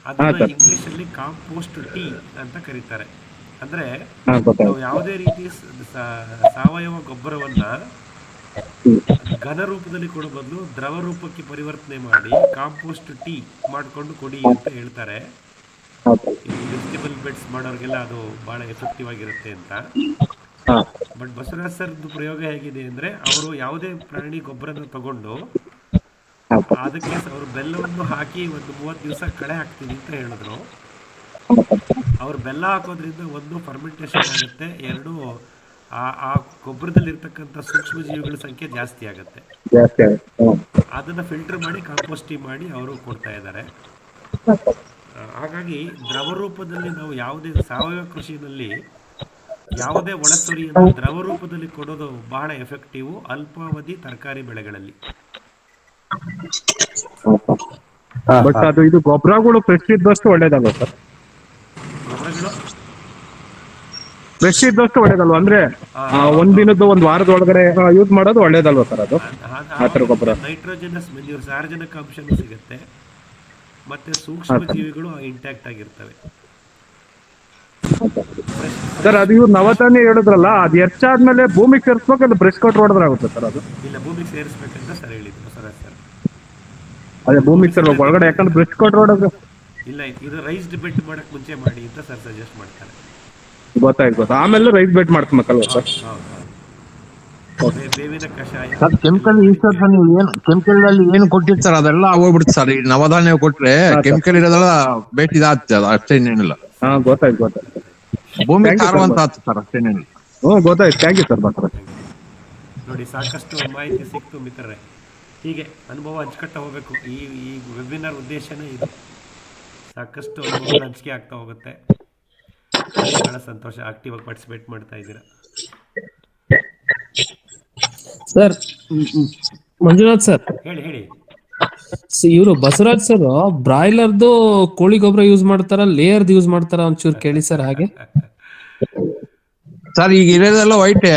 ಅದನ್ನ ಇಂಗ್ಲಿಷ್ ಅಲ್ಲಿ ಕಾಂಪೋಸ್ಟ್ ಟೀ ಅಂತ ಕರೀತಾರೆ. ಅಂದ್ರೆ ನಾವು ಯಾವುದೇ ರೀತಿ ಸಾವಯವ ಗೊಬ್ಬರವನ್ನ ಘನ ರೂಪದಲ್ಲಿ ಕೊಡೋ ಬದಲು ದ್ರವ ರೂಪಕ್ಕೆ ಪರಿವರ್ತನೆ ಮಾಡಿ ಕಾಂಪೋಸ್ಟ್ ಟೀ ಮಾಡ್ಕೊಂಡು ಕೊಡಿ ಅಂತ ಹೇಳ್ತಾರೆ. ವೆಜಿಟೇಬಲ್ ಬೆಡ್ಸ್ ಮಾಡೋರಿಗೆಲ್ಲ ಅದು ಬಹಳ ಎಫೆಕ್ಟಿವ್ ಆಗಿರುತ್ತೆ ಅಂತ. ಬಟ್ ಬಸವರಾಜ್ ಸರ್ದು ಪ್ರಯೋಗ ಹೇಗಿದೆ ಅಂದ್ರೆ, ಅವರು ಯಾವುದೇ ಪ್ರಾಣಿ ಗೊಬ್ಬರನ ತಗೊಂಡು ಅದಕ್ಕೆ ಅವರು ಬೆಲ್ಲವನ್ನು ಹಾಕಿ ಒಂದು 30 ದಿವಸ ಕಳೆ ಹಾಕ್ತೀನಿ ಅಂತ ಹೇಳಿದ್ರು. ಅವ್ರು ಬೆಲ್ಲ ಹಾಕೋದ್ರಿಂದ ಒಂದು ಫರ್ಮೆಂಟೇಶನ್ ಆಗುತ್ತೆ, ಎರಡು ಆ ಗೊಬ್ಬರದಲ್ಲಿ ಇರ್ತಕ್ಕಂಥ ಸೂಕ್ಷ್ಮ ಜೀವಿಗಳ ಸಂಖ್ಯೆ ಜಾಸ್ತಿ ಆಗುತ್ತೆ. ಅದನ್ನ ಫಿಲ್ಟರ್ ಮಾಡಿ ಕಾಂಪೋಸ್ಟ್ ಟೀ ಮಾಡಿ ಅವರು ಕೊಡ್ತಾ ಇದ್ದಾರೆ. ಹಾಗಾಗಿ ದ್ರವ ರೂಪದಲ್ಲಿ ನಾವು ಯಾವುದೇ ಸಾವಯವ ಕೃಷಿನಲ್ಲಿ ಯಾವುದೇ ಒಳಸುರಿಯನ್ನು ದ್ರವ ರೂಪದಲ್ಲಿ ಕೊಡೋದು ಬಹಳ ಎಫೆಕ್ಟಿವ್ ಅಲ್ಪಾವಧಿ ತರಕಾರಿ ಬೆಳೆಗಳಲ್ಲಿ. ಬಟ್ ಅದು ಇದು ಗೊಬ್ಬರಗಳು ಫ್ರೆಶ್ ಇದ್ದಷ್ಟು ಒಳ್ಳೇದಲ್ವ ಸರ್? ಗೊಬ್ಬರಗಳು ಫ್ರೆಶ್ ಇದ್ದಷ್ಟು ಒಳ್ಳೇದಲ್ವ? ಅಂದ್ರೆ ಒಂದಿನದ್ದು ಒಂದ್ ವಾರದ ಒಳಗಡೆ ಯೂಸ್ ಮಾಡೋದು ಒಳ್ಳೇದಲ್ವ ಸರ್ ಅದು? ಆ ತರ ಗೊಬ್ಬರ ನೈಟ್ರೋಜನಸ್ ಮೆನ್ಯೂರ್, ಸಾರಜನಕ ಅಂಶನೂ ಸಿಗುತ್ತೆ, ಮತ್ತೆ ಸೂಕ್ಷ್ಮ ಜೀವಿಗಳು ಇಂಟ್ಯಾಕ್ಟ್ ಆಗಿರ್ತವೆ. ಸರ್ ಅದು ಇವ್ರು ನವತಾನೆ ಹೇಳಿದ್ರಲ್ಲ, ಅದು ಹೆಚ್ಚಾದ್ಮೇಲೆ ಭೂಮಿಗೆ ಸೇರಿಸ್ಬೇಕು, ಅದು ಬ್ರಷ್ ಕಟ್ ಹೊಡೆದ್ರೆ ಆಗುತ್ತೆ ಸರ್ ಅದು? ಇಲ್ಲ, ಭೂಮಿಗೆ ಸೇರಿಸ್ಬೇಕಂತ ಸರ್ ಹೇಳಿದ್ರು ಬಸವರಾಜ್ ಸರ್. ಅದೇ ಭೂಮಿಗೆ ಸೇರ್ಬೇಕು ಒಳಗಡೆ, ಯಾಕಂದ್ರೆ ಬ್ರಷ್ ಕಟ್ ಹೊಡೆದ್ರೆ. ಇಲ್ಲ, ಇದು ರೈಸ್ಡ್ ಬೆಡ್ ಮಾಡಕ್ ಮುಂಚೆ ಮಾಡಿ ಅಂತ ಸರ್ ಸಜೆಸ್ಟ್ ಮಾಡ್ತಾರೆ. ಗೊತ್ತಾಯ್ತು. ಆಮೇಲೆ ರೈಸ್ ಬೆಟ್ ಮಾಡ್ಸ್ಬೇಕಲ್ವ ಸರ್? ಬೇವಿನ ಕಷಾಯ, ಕೆಮಿಕಲ್ ಕೆಮಿಕಲ್ ಅಲ್ಲಿ ಏನು ಕೊಟ್ಟಿರ್ತಾರೆ ಅದೆಲ್ಲ ಹೋಗ್ಬಿಡುತ್ತೆ ಸರ್. ಈ ನವಧಾನ್ಯ ಕೊಟ್ರೆ ಕೆಮಿಕಲ್ ಇರೋದೆಲ್ಲ ಬೇಟ್ ಇದಾಗ್ತದೆ, ಅದು ಅಷ್ಟೇ ಇನ್ನೇನಿಲ್ಲ. ಗೊತ್ತಾಯ್ತು. ಭೂಮಿ ಸಾರವಂತ ಆಯ್ತು ಸರ್, ಅಷ್ಟೇನೇನಿಲ್ಲ. ಗೊತ್ತಾಯ್ತು. Thank you sir. ನೋಡಿ, ಸಾಕಷ್ಟು ಮಾಹಿತಿ ಸಿಕ್ತು ಮಿತ್ರರೇ. ಹೀಗೆ ಅನುಭವ ಹಂಚ್ಕೊಳ್ತಾ ಹೋಗ್ಬೇಕು. ಈ ವೆಬಿನಾರ್ ಉದ್ದೇಶನೇ ಇದು. ಸಾಕಷ್ಟು ಅನುಭವ ಹಂಚಿಕೆ ಆಗ್ತಾ ಹೋಗುತ್ತೆ. ಬಹಳ ಸಂತೋಷ, ಆಕ್ಟಿವ್ ಆಗಿ ಪಾರ್ಟಿಸಿಪೇಟ್ ಮಾಡ್ತಾ ಇದ್ದೀರಾ ಸರ್. ಮಂಜುನಾಥ್ ಸರ್, ಹೇಳಿ. ಇವರು ಬಸವರಾಜ್ ಸರ್ ಬ್ರಾಯ್ಲರ್ದು ಕೋಳಿ ಗೊಬ್ಬರ ಯೂಸ್ ಮಾಡ್ತಾರ, ಲೇಯರ್ದು ಯೂಸ್ ಮಾಡ್ತಾರ? ಒಂಚೂರು ಕೇಳಿ ಸರ್. ಹಾಗೆ ಸರ್ ಈಗ ಇರೋದೆಲ್ಲ ವೈಟೆ.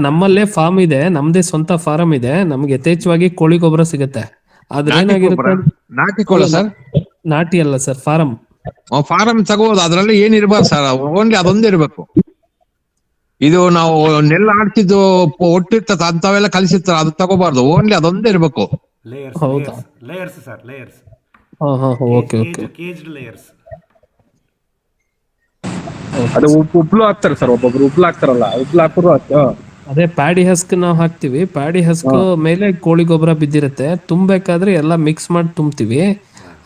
ನಮ್ಮಲ್ಲೇ ಫಾರ್ಮ್ ಇದೆ, ನಮ್ದೇ ಸ್ವಂತ ಫಾರಂ ಇದೆ, ನಮ್ಗೆ ಯಥೇಚ್ಛವಾಗಿ ಕೋಳಿ ಗೊಬ್ಬರ ಸಿಗುತ್ತೆ. ಆದ್ರೆ ಏನಾಗಿರುತ್ತೆ, ನಾಟಿ ಕೋಳಿ ಸರ್, ನಾಟಿ ಅಲ್ಲ ಸರ್, ಫಾರಂ. ಫಾರಂ ತಗೋಬಹುದು, ಅದ್ರಲ್ಲಿ ಏನಿರ್ಬಾರ್ದು ಸರ್, ಓನ್ಲಿ ಅದೊಂದೇ ಇರ್ಬೇಕು. ಇದು ನಾವು ನೆಲ್ಲ ಆಡ್ತಿದ್ದು ಒಟ್ಟಿರ್ತದ ಅಂತವೆಲ್ಲ ಕಲಿಸಿರ್ತಾರ, ಅದು ತಗೋಬಾರ್ದು, ಓನ್ಲಿ ಅದೊಂದೇ ಇರ್ಬೇಕು. Layers sir, layers. Caged layers. ಅದು ಉಪ್ಲು ಹಾಕ್ತಾರೆ ಸರ್, ಒಬ್ಬೊಬ್ರು ಉಪ್ಲು ಹಾಕ್ತಾರಲ್ಲ, ಉಪ್ಲು ಹಾಕೋರು ಅದೇ ಪ್ಯಾಡಿ ಹಸ್ಕ್ ನಾವು ಹಾಕ್ತಿವಿ. ಪ್ಯಾಡಿ ಹಸ್ಕ್ ಮೇಲೆ ಕೋಳಿ ಗೊಬ್ಬರ ಬಿದ್ದಿರುತ್ತೆ, ತುಂಬಬೇಕಾದ್ರೆ ಎಲ್ಲ ಮಿಕ್ಸ್ ಮಾಡಿ ತುಂಬ್ತಿವಿ.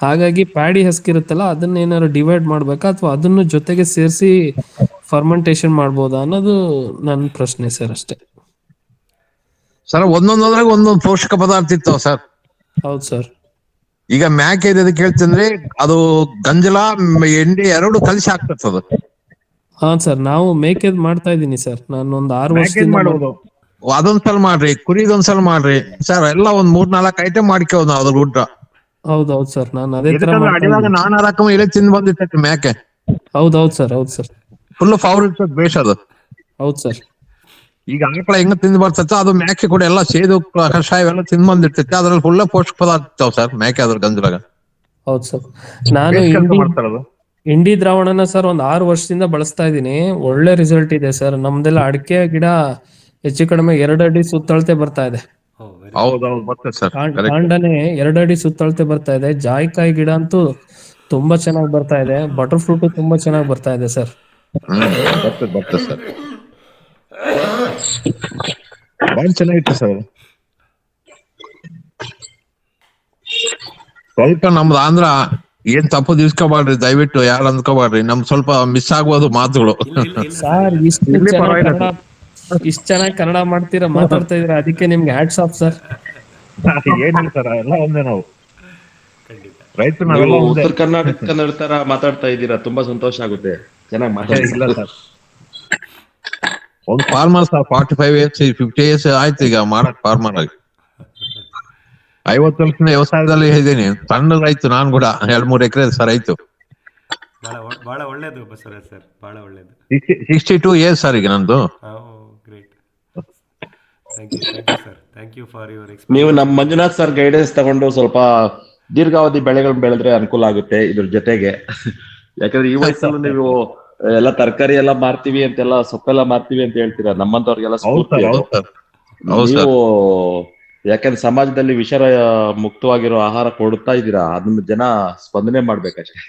ಹಾಗಾಗಿ ಪ್ಯಾಡಿ ಹಸ್ಕ್ ಇರುತ್ತಲ್ಲ, ಅದನ್ನ ಏನಾದ್ರು ಡಿವೈಡ್ ಮಾಡ್ಬೇಕಾ ಅಥವಾ ಅದನ್ನು ಜೊತೆಗೆ ಸೇರಿಸಿ ಫರ್ಮೆಂಟೇಶನ್ ಮಾಡ್ಬೋದಾ ಅನ್ನೋದು ನನ್ನ ಪ್ರಶ್ನೆ ಸರ್, ಅಷ್ಟೇ. ಸರ್ ಒಂದೊಂದ್ರಾಗ ಒಂದೊಂದು ಪೋಷಕ ಪದಾರ್ಥ ಇರ್ತಾವ ಸರ್. ಹೌದು ಸರ್. ಈಗ ಮ್ಯಾಕೆ ಇದಕ್ಕೆ ಹೇಳ್ತಂದ್ರೆ ಅದು ಗಂಜಲ ಎಂಡಿ ಎರಡು ಕಲಿಸಿ ಹಾಕ್ತದ. ಹಾ ಸರ್, ನಾವು ಮೇಕೆದ್ ಮಾಡ್ತಾ ಇದೀನಿ ಸರ್. ನಾನು ಒಂದು 6 ವರ್ಷದಿಂದ ಮಾಡೋದು. ಅದೊಂದ್ಸಲ ಮಾಡ್ರಿ, ಕುರಿದೊಂದ್ಸಲ ಮಾಡ್ರಿ ಸರ್, ಎಲ್ಲ ಒಂದ್ 3-4 ಐಟಮ್ ಮಾಡ್ಕೋದು ಅದ್ರ ಊಟ. ಹೌದೌದು ಸರ್, ನಾನು ಅದೇ ತರ ಅಡಿವಾಗ ನಾನಾ ರಕಮ ಎಲೆ ತಿಂದು ಬಂದಿರ್ತೈತಿ ಮ್ಯಾಕೆ. ಹೌದೌದು ಸರ್. ಹೌದು ಸರ್, ಫುಲ್ ಪವರ್ ಇರ್ತದೆ, ಬೇಷ್ ಅದು. ಹೌದು ಸರ್. ಈಗ ಆಕಳ ಹೆಂಗ ತಿಂದು ಬರ್ತೈತೆ ಅದು ಮ್ಯಾಕೆ ಕೂಡ ಎಲ್ಲ ಸೇದು ಕಷಾಯ ಎಲ್ಲ ತಿಂದು ಬಂದಿರ್ತೈತಿ, ಅದ್ರಲ್ಲಿ ಫುಲ್ ಪೋಷಕ ಪದಾರ್ಥ ಇರ್ತಾವ ಸರ್ ಮ್ಯಾಕೆ ಅದ್ರ ಗಂಜಲಾಗ. ಹೌದು ಸರ್. ನಾನು ಇಂಡಿ ದ್ರಾವಣನ ಸರ್ ಒಂದು 6 ವರ್ಷದಿಂದ ಬಳಸ್ತಾ ಇದ್ದೀನಿ. ಒಳ್ಳೆ ರಿಸಲ್ಟ್ ಇದೆ ಸರ್. ನಮ್ದೆಲ್ಲ ಅಡಿಕೆ ಗಿಡ ಹೆಚ್ಚು ಕಡಿಮೆ 2 ಅಡಿ ಸುತ್ತಳತೆ ಬರ್ತಾ ಇದೆ. ಹೌದೌದು, ಬರ್ತದೆ ಸರ್. ಕಾಂಡನೆ 2 ಅಡಿ ಸುತ್ತಳತೆ ಬರ್ತಾ ಇದೆ. ಜಾಯಿಕಾಯಿ ಗಿಡ ಅಂತೂ ತುಂಬಾ ಚೆನ್ನಾಗಿ ಬರ್ತಾ ಇದೆ. ಬಟರ್ ಫ್ರೂಟ್ ತುಂಬಾ ಚೆನ್ನಾಗಿ ಬರ್ತಾ ಇದೆ ಸರ್. ಬರ್ತದೆ ಸರ್, ಬಹಳ ಚೆನ್ನಾಗಿತ್ತು ಸರ್. ಸ್ವಲ್ಪ ನಮ್ದು ಆಂಧ್ರ ಏನ್ ತಪ್ಪು ದಿವ್ಸ್ಕೋಬಾರ್ರಿ, ದಯವಿಟ್ಟು ಯಾರು ಅಂದ್ಕೋಬಾರ್ರಿ, ನಮ್ ಸ್ವಲ್ಪ ಮಿಸ್ ಆಗುವುದು ಮಾತುಗಳು. ಸರ್ ಇಷ್ಟ ಚೆನ್ನಾಗಿ ಕನ್ನಡ ಮಾತಾಡ್ತಾ ಇದೀರಾ, ಅದಕ್ಕೆ ನಿಮ್ಗೆ ಹ್ಯಾಟ್ಸ್ ಆಫ್ ಸರ್. ಏನಿಲ್ಲ ಸರ್, ಎಲ್ಲ ಒಂದೇ ನಾವು ರೈತರು. ಉತ್ತರ ಕನ್ನಡ ತರ ಮಾತಾಡ್ತಾ ಇದ್ದೀರಾ, ತುಂಬಾ ಸಂತೋಷ ಆಗುತ್ತೆ. ಚೆನ್ನಾಗಿ ಮಾತಾಡಿಲ್ಲ ಸರ್. ಒಂದು ಫಾರ್ಮರ್ 45 years 50 years ಆಯ್ತು ಈಗ ಮಾಡಕ್ ಫಾರ್ಮರ್ ಆಗಿ. 50 ವರ್ಷದ ವ್ಯವಸಾಯದಲ್ಲಿ ಇದ್ದೀನಿ, ಸಣ್ಣ ರೈತ ನಾನು ಕೂಡ. 2-3 ಎಕರೆ ಸರ್ ಆಯ್ತು. ಬಹಳ ಒಳ್ಳೇದು ಬಸವರಾಜ್ ಸರ್, ಬಹಳ ಒಳ್ಳೇದು. 62 years ಸರ್ ಈಗ ನಂದು. Great, thank you sir, thank you for your experience. ನೀವು ನಮ್ಮ ಮಂಜುನಾಥ್ ಸರ್ ಗೈಡೆನ್ಸ್ ತಗೊಂಡು ಸ್ವಲ್ಪ ದೀರ್ಘಾವಧಿ ಬೆಳೆಗಳನ್ನ ಬೆಳೆದ್ರೆ ಅನುಕೂಲ ಆಗುತ್ತೆ ಇದ್ರ ಜೊತೆಗೆ. ಯಾಕಂದ್ರೆ ಈ ವಯಸ್ಸಲ್ಲಿ ನೀವು ಎಲ್ಲ ತರಕಾರಿ ಎಲ್ಲ ಮಾರ್ತೀವಿ ಅಂತೆಲ್ಲ, ಸೊಪ್ಪೆಲ್ಲ ಮಾರ್ತೀವಿ ಅಂತ ಹೇಳ್ತೀರಾ, ನಮ್ಮಂತವ್ರಿಗೆಲ್ಲ ಸ್ಫೂರ್ತಿ ಅದು. ನೀವು ಯಾಕಂದ್ರೆ ಸಮಾಜದಲ್ಲಿ ವಿಷರ ಮುಕ್ತವಾಗಿರೋ ಆಹಾರ ಕೊಡ್ತಾ ಇದ್ದೀರಾ, ಅದನ್ನ ಜನ ಸ್ಪಂದನೆ ಮಾಡ್ಬೇಕಷ್ಟೇ.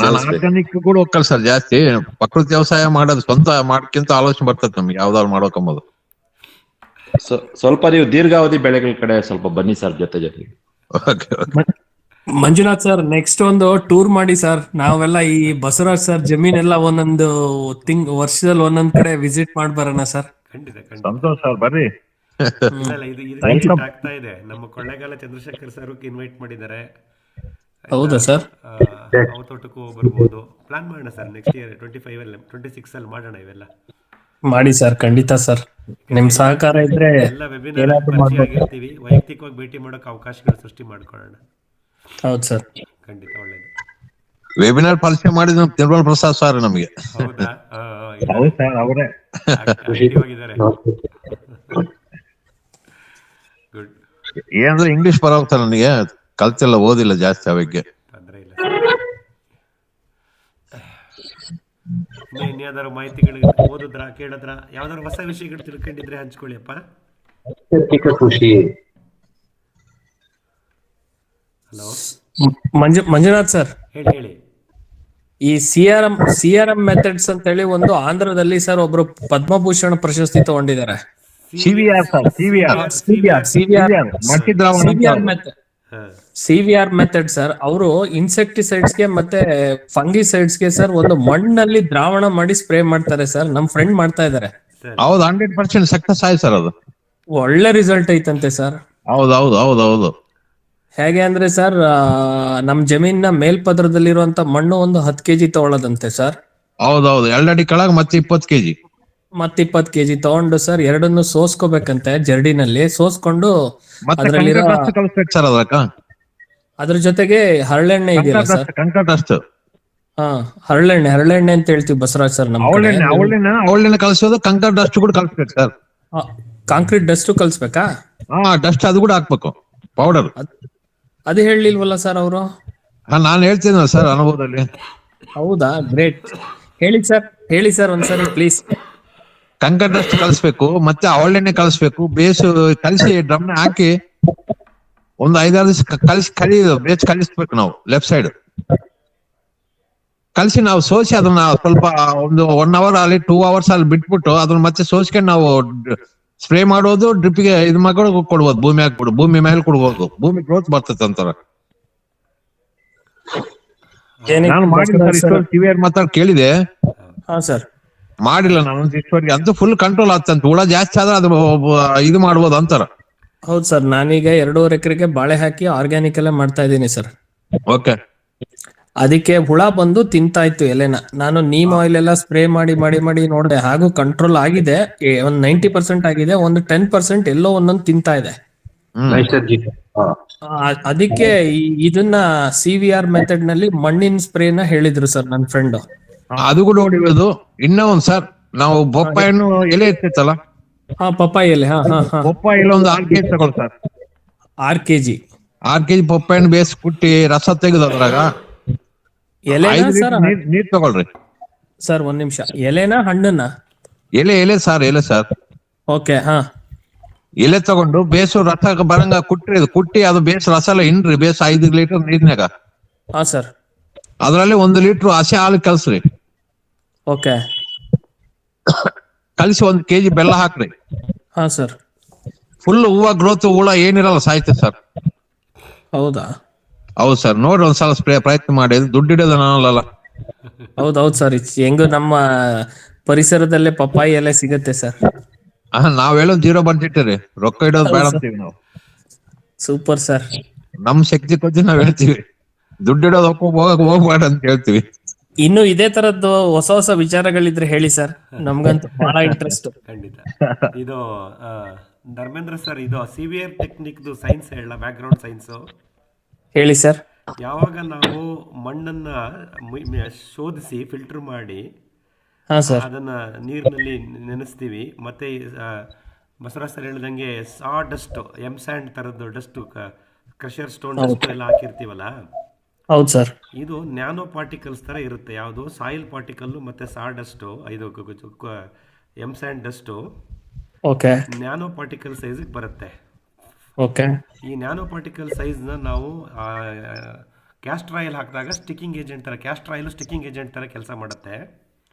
ನಾನು ಆರ್ಗಾನಿಕ್ ಕೂಡ ಹೋಗ್ಕಲ್ ಸರ್ ಜಾಸ್ತಿ. ಪ್ರಕೃತಿ ವ್ಯವಸಾಯ ಮಾಡೋದು ಸ್ವಂತ ಮಾಡ್ಕಿಂತ ಆಲೋಚನೆ ಬರ್ತದೆ ನಮ್ಗೆ ಯಾವ್ದಾದ್ರು ಮಾಡೋಕಂಬೋದು. ಸ್ವಲ್ಪ ನೀವು ದೀರ್ಘಾವಧಿ ಬೆಳೆಗಳ ಕಡೆ ಸ್ವಲ್ಪ ಬನ್ನಿ ಸರ್ ಜೊತೆಗೆ. ಮಂಜುನಾಥ್ ಸರ್, ನೆಕ್ಸ್ಟ್ ಒಂದು ಟೂರ್ ಮಾಡಿ ಸರ್. ನಾವೆಲ್ಲ ಈ ಬಸವರಾಜ್ ಸರ್ ಜಮೀನೆಲ್ಲ ಒಂದೊಂದು ವರ್ಷದಲ್ಲಿ ಒಂದೊಂದ್ ಕಡೆ ವಿಸಿಟ್ ಮಾಡಿ ಬರೋಣ ಸರ್. ಖಂಡಿತ. ಸಂತೋಷ ಸರ್, ಬರ್ರಿ. ಇದು ಆಗ್ತಾ ಇದೆ. ನಮ್ಮ ಕೊಳ್ಳೇಗಾಲ ಚಂದ್ರಶೇಖರ್ ಸರ್ ಇನ್ವೈಟ್ ಮಾಡಿದ್ದಾರೆ. ಹೌದಾ ಸರ್? ಅವು ತೋಟಕ್ಕೂ ಬರ್ಬೋದು. ಪ್ಲಾನ್ ಮಾಡೋಣ ಸರ್, ನೆಕ್ಸ್ಟ್ ಇಯರ್ 26 ಮಾಡೋಣ ಇವೆಲ್ಲ. ಮಾಡಿ ಸರ್, ಖಂಡಿತ ಸರ್. ನಿಮ್ ಸಹಕಾರ ಇದ್ರೆ ಎಲ್ಲ ವೆಬಿನಾರ್ ಏನಾದ್ರು ಪರಿಚಯ ಮಾಡ್ಬೋದು. ಆಗಿರ್ತೀವಿ, ವೈಯಕ್ತಿಕವಾಗಿ ಭೇಟಿ ಮಾಡೋಕೆ ಅವಕಾಶಗಳು ಸೃಷ್ಟಿ ಮಾಡ್ಕೊಳ್ಳೋಣ. ಹೌದು ಸರ್. ಖಂಡಿತ ಒಳ್ಳೇದು. ವೆಬಿನಾರ್ ಪರಿಚಯ ಮಾಡಿದ ತಿರುಮಲ ಪ್ರಸಾದ್ ಸರ್ ನಮಗೆ. ಹೌದಾ? ಹೌದು ಸರ್, ಅವರೇ. ಇದ್ದಾರೆ. ಗುಡ್. ಏನಂದ್ರೆ ಇಂಗ್ಲಿಷ್ ಬರೋಗ್ತಾರೆ ನನಗೆ, ಕಲ್ತಿಲ್ಲ, ಓದಿಲ್ಲ ಜಾಸ್ತಿ ಆ ಬಗ್ಗೆ. ತೊಂದರೆ ಇಲ್ಲ. ಇನ್ಯಾವ್ದಾದ್ರು ಮಾಹಿತಿಗಳು ಓದಿದ್ರ, ಕೇಳಿದ್ರ, ಯಾವ್ದಾದ್ರು ಹೊಸ ವಿಷಯಗಳು ತಿಳ್ಕೊಂಡಿದ್ರೆ ಹಂಚ್ಕೊಳ್ಳಿ ಅಪ್ಪ. ಹಲೋ ಮಂಜುನಾಥ್ ಸರ್, ಹೇಳಿ. ಈ ಸಿ ಆರ್ ಎಂ ಮೆಥಡ್ಸ್ ಅಂತ ಹೇಳಿ ಒಂದು ಆಂಧ್ರದಲ್ಲಿ ಸರ್ ಒಬ್ರು ಪದ್ಮಭೂಷಣ ಪ್ರಶಸ್ತಿ ತಗೊಂಡಿದ್ದಾರೆ. CVR sir, CVR method sir. ಅವರು ಇನ್ಸೆಕ್ಟಿಸೈಡ್ಸ್ ಗೆ ಮತ್ತೆ ಫಂಗಿಸೈಡ್ಸ್ ಗೆ ಸರ್ ಒಂದು ಮಣ್ಣಲ್ಲಿ ದ್ರಾವಣ ಮಾಡಿ ಸ್ಪ್ರೇ ಮಾಡ್ತಾರೆ ಸರ್. ನಮ್ ಫ್ರೆಂಡ್ ಮಾಡ್ತಾ ಇದಾರೆ. ಹೌದು, 100% ಸಕ್ಸಸ್ ಆಯ್ತು ಸರ್. ಅದು ಒಳ್ಳೆ ರಿಸಲ್ಟ್ ಐತಂತೆ ಸರ್. ಹೌದು. ಹೇಗೆ ಅಂದ್ರೆ ಸರ್, ನಮ್ ಜಮೀನಿನ ಮೇಲ್ಪದ್ರದಲ್ಲಿರುವಂತ ಮಣ್ಣು ಒಂದು 10 kg ತಗೊಳ್ಳೋದಂತೆ ಸರ್. ಹೌದು, 2 ಅಡಿ ಕೆಳಗೆ ಮತ್ತೆ 20 kg. ಮತ್ತೆ 20 kg ತಗೊಂಡು ಸರ್ ಎರಡನ್ನು ಸೋಸ್ಕೋಬೇಕಂತೆ, ಜರ್ಡಿನಲ್ಲಿ ಸೋಸ್ಕೊಂಡು ಅದರಲ್ಲಿರೋ ಸರ್ ಅದಕ್ಕ ಅದ್ರ ಜೊತೆಗೆ ಹರಳೆಣ್ಣೆ ಇದೆಯಲ್ಲ ಸರ್, ಕಂಕಟಷ್ಟು. ಹಾ, ಹರಳೆಣ್ಣೆ ಅಂತ ಹೇಳ್ತೀವಿ ಬಸವರಾಜ್ ಸರ್. ನಮ್ಮ ಅವಳೆಣ್ಣೆ ಕಲಿಸೋದು, ಕಂಕರ್ ಡಸ್ಟ್ ಕೂಡ ಕಲಿಸ್ಬೇಕು ಸರ್. ಕಾಂಕ್ರೀಟ್ ಡಸ್ಟ್ ಕಲ್ಸ್ಬೇಕಾ? ಡಸ್ಟ್ ಅದು ಕೂಡ ಹಾಕ್ಬೇಕು, ಪೌಡರ್. ಅದು ಹೇಳಿಲ್ವಲ್ಲ ಸರ್ ಅವರು? ನಾನು ಹೇಳ್ತೀನಿ ಸರ್ ಅನುಭವದಲ್ಲಿ. ಹೌದಾ, ಗ್ರೇಟ್. ಹೇಳಿ ಸರ್ ಒಂದ್ಸರಿ ಪ್ಲೀಸ್. ಕಂಕರ್ ಡಸ್ಟ್ ಕಲಿಸ್ಬೇಕು, ಮತ್ತೆ ಅವಳೆಣ್ಣೆ ಕಲಿಸ್ಬೇಕು, ಬೇಸು ಕಲಿಸಿ ಡ್ರಮ್ನ ಹಾಕಿ ಒಂದು 5-6 ದಿವಸ ಬೇಸ್ ಕಲಿಸ್ಬೇಕು ನಾವು. ಲೆಫ್ಟ್ ಸೈಡ್ ಕಲಿಸಿ ನಾವು ಸೋಸಿ ಅದನ್ನ ಸ್ವಲ್ಪ ಒಂದು 1 hour ಅಲ್ಲಿ 2 hours ಅಲ್ಲಿ ಬಿಟ್ಬಿಟ್ಟು ಅದನ್ನ ಮತ್ತೆ ಸೋಸ್ಕೊಂಡು ನಾವು ಸ್ಪ್ರೇ ಮಾಡೋದು, ಡ್ರಿಪ್ಗೆ ಇದು ಮಗಳು ಕೊಡ್ಬೋದು, ಭೂಮಿ ಮೇಲೆ ಕೊಡ್ಬೋದು, ಭೂಮಿ ಗ್ರೋತ್ ಬರ್ತದೆ ಅಂತಾರ. ನಾನು ಮಾಡಿದ ಮಾತಾಡ್ ಕೇಳಿದೆ. ಹಾ ಸರ್, ಮಾಡಿಲ್ಲ ನಾನು ಇಷ್ಟವರೆಗೆ. ಅಂತೂ ಫುಲ್ ಕಂಟ್ರೋಲ್ ಆಗ್ತಂತ. ಹುಳ ಜಾಸ್ತಿ ಆದ್ರೆ ಅದು ಇದು ಮಾಡ್ಬೋದು ಅಂತಾರ. ಹೌದು ಸರ್, ನಾನೀಗ 2.5 ಎಕರೆಗೆ ಬಾಳೆ ಹಾಕಿ ಆರ್ಗ್ಯಾನಿಕ್ ಎಲ್ಲ ಮಾಡ್ತಾ ಇದ್ದೀನಿ ಸರ್. ಓಕೆ. ಅದಕ್ಕೆ ಹುಳ ಬಂದು ತಿಂತಾ ಇತ್ತು ಎಲೆನ. ನಾನು ನೀಮ್ ಆಯಿಲ್ ಎಲ್ಲ ಸ್ಪ್ರೇ ಮಾಡಿ ನೋಡಿದೆ, ಹಾಗೂ ಕಂಟ್ರೋಲ್ ಆಗಿದೆ. ಒಂದು 90% ಆಗಿದೆ, ಒಂದು 10% ಎಲ್ಲೋ ಒಂದೊಂದು ತಿಂತಾ ಇದೆ. ಅದಕ್ಕೆ ಇದನ್ನ CVR ಮೆಥಡ್ ನಲ್ಲಿ ಮಣ್ಣಿನ ಸ್ಪ್ರೇನ ಹೇಳಿದ್ರು ಸರ್ ನನ್ನ ಫ್ರೆಂಡ್. ಅದು ಕೂಡ ಹೊಡಿಬೋದು. ಇನ್ನ ಒಂದ್ ಸರ್, ನಾವು ಬೊಪ್ಪಾಯಿಯನ್ನು ಎಲೆ ಇರ್ತೈತಲ್ಲ, ಪಪ್ಪಾಯಿ ಎಲೆ, ಬೊಪ್ಪಾಯಿ ಎಲೆ ಒಂದು 6 kg ತಗೊಳ್ಳಿ ಸರ್. 6 kg ಬೊಪ್ಪಾಯಿನ ಬೇಸ್ ಕುಟ್ಟಿ ರಸ ತೆಗೆದು ಅದ್ರಾಗ ನೀರ್ ತಗೊಳ್ರಿ ಸರ್. 1 ನಿಮಿಷ, ಎಲೆನಾ ಹಣ್ಣನ್ನ? ಎಲೆ ಸರ್. ಓಕೆ. ಎಲೆ ತಗೊಂಡು ಬೇಸು ರಸ ಬರಂಗ ಕುಟ್ಟಿ ಅದು ಬೇಸ್ ರಸ ಎಲ್ಲ ಇನ್ರಿ, ಬೇಸ್ 5 ಲೀಟರ್ ನೀರ್ನಾಗ. ಹಾ ಸರ್. ಅದ್ರಲ್ಲಿ 1 ಲೀಟರ್ ಹಸಿ ಹಾಲು ಕಲ್ಸ್ರಿ. ಓಕೆ. ಕಲಿಸಿ 1 kg ಬೆಲ್ಲ ಹಾಕ್ರಿ. ಹಾ ಸರ್. ಫುಲ್ ಹೂವ ಗ್ರೋತ್, ಹುಳ ಏನಿರಲ್ಲ ಸಾಯ್ತೆ ಸರ್. ಹೌದಾ? ಹೌದು ಸರ್, ನೋಡ್ರಿ ಒಂದ್ಸಲ ಸ್ಪ್ರೇ ಪ್ರಯತ್ನ ಮಾಡಿ. ದುಡ್ಡು ಇಡೋದು ನಾನಲ್ಲ. ಹೌದೌದು ಸರ್, ಹೆಂಗು ನಮ್ಮ ಪರಿಸರದಲ್ಲೇ ಪಪ್ಪಾಯಿ ಎಲೆ ಸಿಗತ್ತೆ ಸರ್. ನಾವ್ ಹೇಳೋದು 0 ಬಡ್ಜೆಟ್ ರೀ, ರೊಕ್ಕ ಇಡೋದು ಬೇಡ ಅಂತೀವಿ ನಾವು. Super sir. ನಮ್ ಶಕ್ತಿ ಕೊಚ್ಚಿ ನಾವ್ ಹೇಳ್ತೀವಿ, ದುಡ್ಡು ಇಡೋದು ಹೋಗ್ಬೇಡ ಅಂತ ಹೇಳ್ತೀವಿ. ಇನ್ನು ಇದೇ ತರದ್ದು ಹೊಸ ವಿಚಾರಗಳಿದ್ರೆ ಹೇಳಿ ಸರ್, ನಮ್ಗಂತೂ ಬಹಳ ಇಂಟ್ರೆಸ್ಟ್. ಖಂಡಿತ. ಇದು ಧರ್ಮೇಂದ್ರ ಸರ್, ಇದು CVR ಟೆಕ್ನಿಕ್ ಸೈನ್ಸ್ ಹೇಳ, ಬ್ಯಾಕ್ ಗ್ರೌಂಡ್ ಸೈನ್ಸ್ ಹೇಳಿ ಸರ್. ಯಾವಾಗ ನಾವು ಮಣ್ಣನ್ನ ಶೋಧಿಸಿ ಫಿಲ್ಟರ್ ಮಾಡಿ ಅದನ್ನ ನೀರಿನಲ್ಲಿ ನೆನೆಸ್ತೀವಿ, ಮತ್ತೆ ಬಸವರಾಜ್ ಸರ್ ಹೇಳಿದಂಗೆ ಡಸ್ಟ್, ಸ್ಯಾಂಡ್ ತರದ್ದು ಡಸ್ಟ್, ಕ್ರಷರ್ ಸ್ಟೋನ್ ಡಸ್ಟ್ ಎಲ್ಲ ಹಾಕಿರ್ತೀವಲ್ಲ. ಹೌದು ಸರ್. ಇದು ನ್ಯಾನೋ ಪಾರ್ಟಿಕಲ್ಸ್ ತರ ಇರುತ್ತೆ. ಯಾವುದು ಸಾಯಿಲ್ ಪಾರ್ಟಿಕಲ್ ಮತ್ತೆ ಡಸ್ಟ್, ಇದು sand dust nano particle size ಬರುತ್ತೆ. ಈ ನ್ಯಾನೋ ಪಾರ್ಟಿಕಲ್ ಸೈಜ್ ನ ನಾವು ಕ್ಯಾಸ್ಟರ್ ಆಯಿಲ್ ಹಾಕಿದಾಗ ಸ್ಟಿಕ್ಕಿಂಗ್ ಏಜೆಂಟ್ ತರ ಕೆಲಸ ಮಾಡುತ್ತೆ.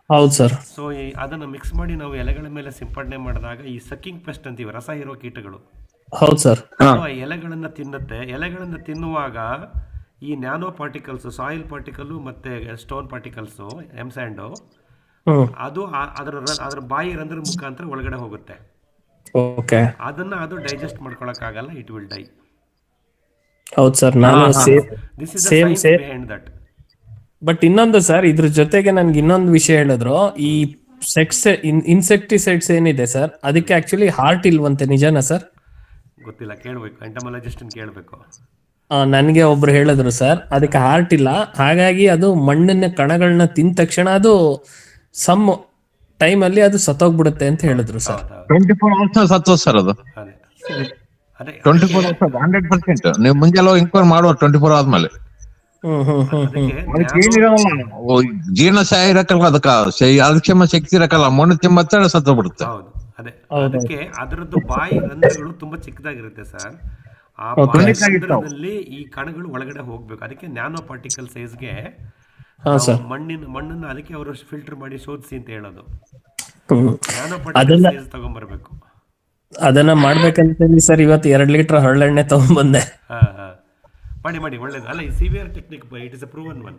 ಹೌದು ಸರ್. ಸೊ ಅದನ್ನ ಮಿಕ್ಸ್ ಮಾಡಿ ನಾವು ಎಲೆಗಳ ಮೇಲೆ ಸಿಂಪಡಣೆ ಮಾಡಿದಾಗ ಈ ಸಕ್ಕಿಂಗ್ ಪೆಸ್ಟ್ ಅಂತೀವಿ, ರಸ ಹೀರೋ ಕೀಟಗಳು, ಹೌದು ಸರ್, ಎಲೆಗಳನ್ನ ತಿನ್ನುತ್ತೆ. ಎಲೆಗಳನ್ನ ತಿನ್ನುವಾಗ ಈ ನ್ಯಾನೋ ಪಾರ್ಟಿಕಲ್ಸ್, ಸಾಯಿಲ್ ಪಾರ್ಟಿಕಲ್ ಮತ್ತೆ ಸ್ಟೋನ್ ಪಾರ್ಟಿಕಲ್ಸ್, ಸ್ಯಾಂಡ್, ಅದು ಅದರ ಬಾಯಿ ರಂಧ್ರ ಮುಖಾಂತರ ಒಳಗಡೆ ಹೋಗುತ್ತೆ. ಅದನ್ನ ಅದು ಡೈಜೆಸ್ಟ್ ಮಾಡ್ಕೊಳಕ್ಕಾಗಲ್ಲ, ಇಟ್ ವಿಲ್ ಡೈ. ಹೌದು ಸರ್, ನಾನು this is same behind that. But ಇನ್ನೊಂದು ಸರ್, ಇದ್ರ ಜೊತೆಗೆ ನನ್ಗೆ ಇನ್ನೊಂದು ವಿಷಯ ಹೇಳಿದ್ರು. ಈ ಇನ್ಸೆಕ್ಟಿಸೈಡ್ಸ್ ಏನಿದೆ ಸರ್, ಅದಕ್ಕೆ ಆಕ್ಚುಲಿ ಹಾರ್ಟ್ ಇಲ್ವಂತೆ, ನಿಜನಾ ಸರ್? ಗೊತ್ತಿಲ್ಲ, ಕೇಳಬೇಕು, ಎಂಟಮಾಲಜಿಸ್ಟ್ ಕೇಳಬೇಕು. ನನಗೆ ಒಬ್ರು ಹೇಳಿದ್ರು ಸರ್, ಅದಕ್ಕೆ ಹಾರ್ಟ್ ಇಲ್ಲ, ಹಾಗಾಗಿ ಅದು ಮಣ್ಣಿನ ಕಣಗಳನ್ನ ತಿಂದ ತಕ್ಷಣ ಅದು ಸಮ್ ಟೈಮ್ ಅಲ್ಲಿ ಅದು ಸತ್ತೋಗ್ಬಿಡುತ್ತೆ ಅಂತ ಹೇಳಿದ್ರು ಸರ್. 24 ಅವರ್ಸ್ ಸತ್ತು ಸರ್ ಅದು. ಅದೇ ಅದೇ 24 ಅವರ್ಸ್ 100%. ನೀವು ಮುಂಜಾನೆ ಎಂಕ್ವೈರಿ ಮಾಡುವ 24 ಆದ್ಮೇಲೆ ಅದಕ್ಕೆ ಏನಿರಲ್ಲ, ಜೀರ್ಣಶಯ ಇರಕ್ಕಲ್ಲ, ಅದಕ್ಕೆ ಶಕ್ತಿ ಇರಕ್ಕಲ್ಲ, ಮಣ್ಣು ತಿಂಬತ್ತ ಸತ್ತು ಬಿಡುತ್ತೆ. ಹೌದು, ಅದೇ ಅದಕ್ಕೆ ಅದರದ್ದು ಬಾಯಿ ರಂಧ್ರಗಳು ತುಂಬಾ ಚಿಕ್ಕದಾಗಿರುತ್ತೆ ಸರ್. ಆ ಬಾಯಿ ರಂಧ್ರದಲ್ಲಿ ಈ ಕಣಗಳು ಒಳಗಡೆ ಹೋಗ್ಬೇಕು. ಅದಕ್ಕೆ ನ್ಯಾನೋ ಪಾರ್ಟಿಕಲ್ ಸೈಜ್ಗೆ ಮಣ್ಣನ್ನು ಅದಕ್ಕೆ ಅವರು ಫಿಲ್ಟರ್ ಮಾಡಿ ಶೋಧಿಸಿ ಅಂತ ಹೇಳೋದು. ನ್ಯಾನೋ ಪಾರ್ಟಿಕಲ್ ಸೈಜ್ ತಗೊಂಡ್ಬರ್ಬೇಕು. ಅದನ್ನ ಮಾಡ್ಬೇಕಂತ ಸರ್ ಇವತ್ತು 2 ಲೀಟರ್ ಹರಳೆಣ್ಣೆ ತಗೊಂಡ್ಬಂದೆ. ಮಾಡಿ ಒಳ್ಳೇದು. ಅಲ್ಲ, ಈ severe technique, it is a proven one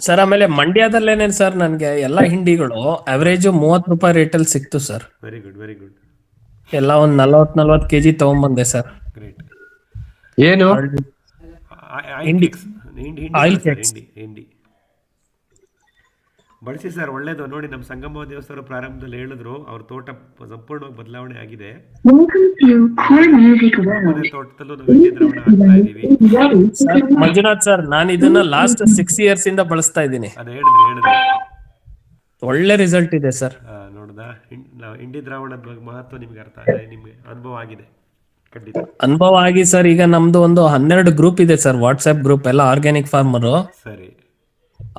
sir. ಆಮೇಲೆ ಮಂಡ್ಯದಲ್ಲೇನೇನು ಸರ್, ನನ್ಗೆ ಎಲ್ಲಾ ಹಿಂಡಿಗಳು ಅವರೇಜ್ 30 ರೂಪಾಯಿ ರೇಟಲ್ಲಿ ಸಿಕ್ತು sir. Very good, very good. ಎಲ್ಲ ಒಂದ್ 40 ಕೆಜಿ ತಗೊಂಡ್ಬಂದೆ ಸರ್. ಗ್ರೇಟ್. ಏನು ಹಿಂಡಿ ಬಳಸಿ ಸರ್, ಒಳ್ಳೇದು. ನೋಡಿ, ನಮ್ಮ ಸಂಗಮ ದೇವಸ್ಥಾನ ಪ್ರಾರಂಭದಲ್ಲಿ ಹೇಳಿದ್ರು, ಅವ್ರ ತೋಟ ಸಂಪೂರ್ಣವಾಗಿ ಬದಲಾವಣೆ ಆಗಿದೆ. ತೋಟದಲ್ಲೂ ನಾವು ಹಿಂಡಿ ದ್ರಾವಣ ಹಾಕ್ತಾ ಇದೀವಿ. ಮಂಜುನಾಥ್ ಸರ್, ನಾನು ಇದನ್ನ ಲಾಸ್ಟ್ 6 years ಇಂದ ಬಳಸ್ತಾ ಇದ್ದೀನಿ. ಅದೇ ಹೇಳಿದ್ರಿ ಒಳ್ಳೆ ರಿಸಲ್ಟ್ ಇದೆ ಸರ್. ನೋಡ್ದಾ, ಹಿಂಡಿ ದ್ರಾವಣದ ಮಹತ್ವ ನಿಮ್ಗೆ ನಿಮ್ಗೆ ಅನುಭವ ಆಗಿದೆ. ಖಂಡಿತ ಅನುಭವ ಆಗಿ ಸರ್. ಈಗ ನಮ್ದು ಒಂದು 12 ಗ್ರೂಪ್ ಇದೆ ಸರ್, ವಾಟ್ಸ್ಆಪ್ ಗ್ರೂಪ್, ಎಲ್ಲ ಆರ್ಗ್ಯಾನಿಕ್ ಫಾರ್ಮರು. ಸರಿ,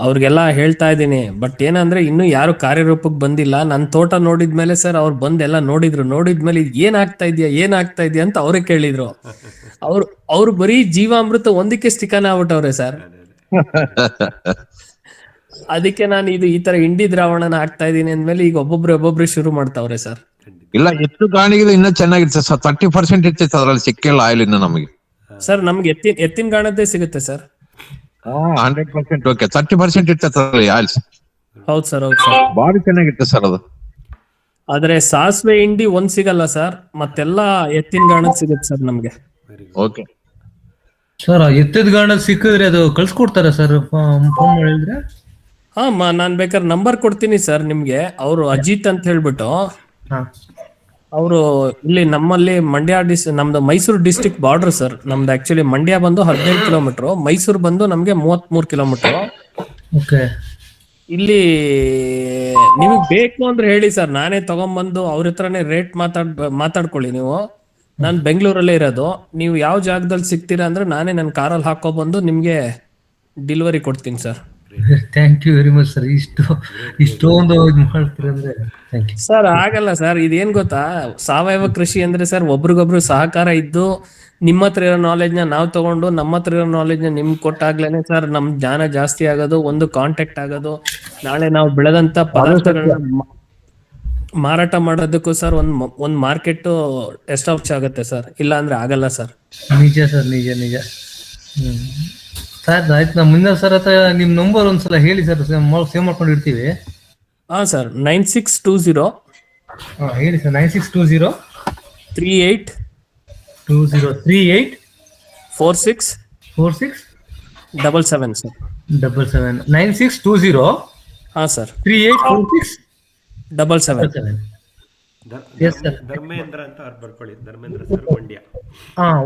ಅವ್ರಿಗೆಲ್ಲ ಹೇಳ್ತಾ ಇದ್ದೀನಿ. ಬಟ್ ಏನಂದ್ರೆ ಇನ್ನೂ ಯಾರು ಕಾರ್ಯರೂಪಕ್ಕೆ ಬಂದಿಲ್ಲ. ನನ್ನ ತೋಟ ನೋಡಿದ್ಮೇಲೆ ಸರ್ ಅವ್ರು ಬಂದೆಲ್ಲ ನೋಡಿದ್ಮೇಲೆ ಏನಾಗ್ತಾ ಇದೆಯಾ ಅಂತ ಅವರೇ ಕೇಳಿದ್ರು. ಅವ್ರು ಬರೀ ಜೀವಾಮೃತ ಒಂದಕ್ಕೆ ಸ್ಟಿಕನ್ ಆಗ್ಬಿಟ್ಟವ್ರೆ ಸರ್. ಅದಕ್ಕೆ ನಾನು ಈ ತರ ಹಿಂಡಿ ದ್ರಾವಣನ ಹಾಕ್ತಾ ಇದೀನಿ ಅಂದ್ಮೇಲೆ ಈಗ ಒಬ್ಬೊಬ್ರು ಶುರು ಮಾಡ್ತಾವ್ರೆ ಸರ್. ಇಲ್ಲ, ಎತ್ತು ಗಾಣಿಗೆ ಇನ್ನೂ ಚೆನ್ನಾಗಿರುತ್ತೆ ಸರ್. 30% ಇರ್ತೈತೆ ಅದ್ರಲ್ಲಿ, ಸಿಕ್ಕಿಲ್ಲ ಆಯಿಲ್ ಇನ್ನು ನಮಗೆ ಸರ್. ನಮ್ಗೆ ಎತ್ತಿನ ಗಾಣದ್ದೇ ಸಿಗುತ್ತೆ ಸರ್. 100% ಓಕೆ. 30% ಇರ್ತೈತೆ ಆಯಿಲ್ಸ್. ಹೌದು ಸರ್, ಹೌದು ಸರ್, ಬಾರಿ ಚೆನ್ನಾಗಿರುತ್ತೆ ಸರ್ ಅದು. ಆದ್ರೆ ಸಾಸಿವೆ ಹಿಂಡಿ ಒಂದ್ ಸಿಗಲ್ಲ ಸರ್, ಮತ್ತೆಲ್ಲ ಎತ್ತಿನ ಗಾಣದ್ ಸಿಗುತ್ತೆ ಸರ್ ನಮ್ಗೆ. ಓಕೆ ಸರ್, ಎತ್ತಿದ ಗಾಣ ಸಿಕ್ಕಿದ್ರೆ ಅದು ಕಳ್ಸ್ಕೊಡ್ತಾರ ಸರ್, ಫೋನ್ ಮಾಡಿದ್ರೆ? ನಾನ್ ಬೇಕಾದ್ರೆ ನಂಬರ್ ಕೊಡ್ತೀನಿ ಸರ್ ನಿಮ್ಗೆ. ಅವರು ಅಜಿತ್ ಅಂತ ಹೇಳ್ಬಿಟ್ಟು, ಅವರು ಇಲ್ಲಿ ನಮ್ಮಲ್ಲಿ ಮಂಡ್ಯ ನಮ್ದು ಮೈಸೂರು ಡಿಸ್ಟ್ರಿಕ್ಟ್ ಬಾರ್ಡರ್ ಸರ್. ನಮ್ದು ಆಕ್ಚುಲಿ ಮಂಡ್ಯ ಬಂದು 15 ಕಿಲೋಮೀಟರ್, ಮೈಸೂರು ಬಂದು ನಮ್ಗೆ 33 ಕಿಲೋಮೀಟರ್. ಇಲ್ಲಿ ನಿಮಗ್ ಬೇಕು ಅಂದ್ರೆ ಹೇಳಿ ಸರ್, ನಾನೇ ತಗೊಂಡ್ಬಂದು ಅವ್ರ ಹತ್ರನೇ ರೇಟ್ ಮಾತಾಡ್ಕೊಳ್ಳಿ ನೀವು. ನಾನು ಬೆಂಗಳೂರಲ್ಲೇ ಇರೋದು. ನೀವು ಯಾವ ಜಾಗದಲ್ಲಿ ಸಿಗ್ತೀರಾ ಅಂದ್ರೆ ನಾನೇ ನನ್ನ ಕಾರಲ್ಲಿ ಹಾಕೊಬಂದು ನಿಮ್ಗೆ ಡೆಲಿವರಿ ಕೊಡ್ತೀನಿ sir. Thank you very much sir. ಇಷ್ಟೊಂದು ಮಾಡ್ತೀರಂದ್ರೆ ಥ್ಯಾಂಕ್ ಯು ಸರ್. ಆಗಲ್ಲ ಸರ್, ಇದೇನ್ ಗೊತ್ತಾ, ಸಾವಯವ ಕೃಷಿ ಅಂದ್ರೆ ಸರ್ ಒಬ್ರಿಗೊಬ್ರು ಸಹಕಾರ ಇದ್ದು, ನಿಮ್ಮ ಹತ್ರ ಇರೋ ನಾಲೆಜ್ನ ನಾವು ತಗೊಂಡು ನಮ್ಮ ಹತ್ರ ಇರೋ ನಾಲೆಜ್ನ ನಿಮ್ಗೆ ಕೊಟ್ಟಾಗ್ಲೇನೆ ಸರ್ ನಮ್ ಜ್ಞಾನ ಜಾಸ್ತಿ ಆಗೋದು, ಒಂದು ಕಾಂಟ್ಯಾಕ್ಟ್ ಆಗೋದು. ನಾಳೆ ನಾವು ಬೆಳೆದಂತ ಪದಾರ್ಥಗಳನ್ನ ಮಾರಾಟ ಮಾಡೋದಕ್ಕೂ ಸರ್ ಒಂದ್ ಮಾರ್ಕೆಟ್ ಎಸ್ಟಾಬ್ಲಿಷ್ ಆಗುತ್ತೆ ಸರ್. ಇಲ್ಲ ಅಂದ್ರೆ ಆಗಲ್ಲ ಸರ್. ನಿಜ ಸರ್, ನಿಜ. ಸರ್ ಆಯ್ತು, ನಾ ಮುಂದೆ ಸರ್ ಹತ್ರ ನಿಮ್ ನಂಬರ್ ಒಂದ್ಸಲ ಹೇಳಿ ಸರ್, ಸೇವ್ ಮಾಡ್ಕೊಂಡು ಇರ್ತೀವಿ. ಸರ್ 9620 ಹೇಳಿ ಸರ್. 9620 38 46 77 ಸರ್. 9620 ಸರ್ 3846 77. ಧರ್ಮೇಂದ್ರ ಅಂತ ಅವ್ರು ಬರ್ಕೊಳ್ಳಿ. Dharmendra sir, Mandya.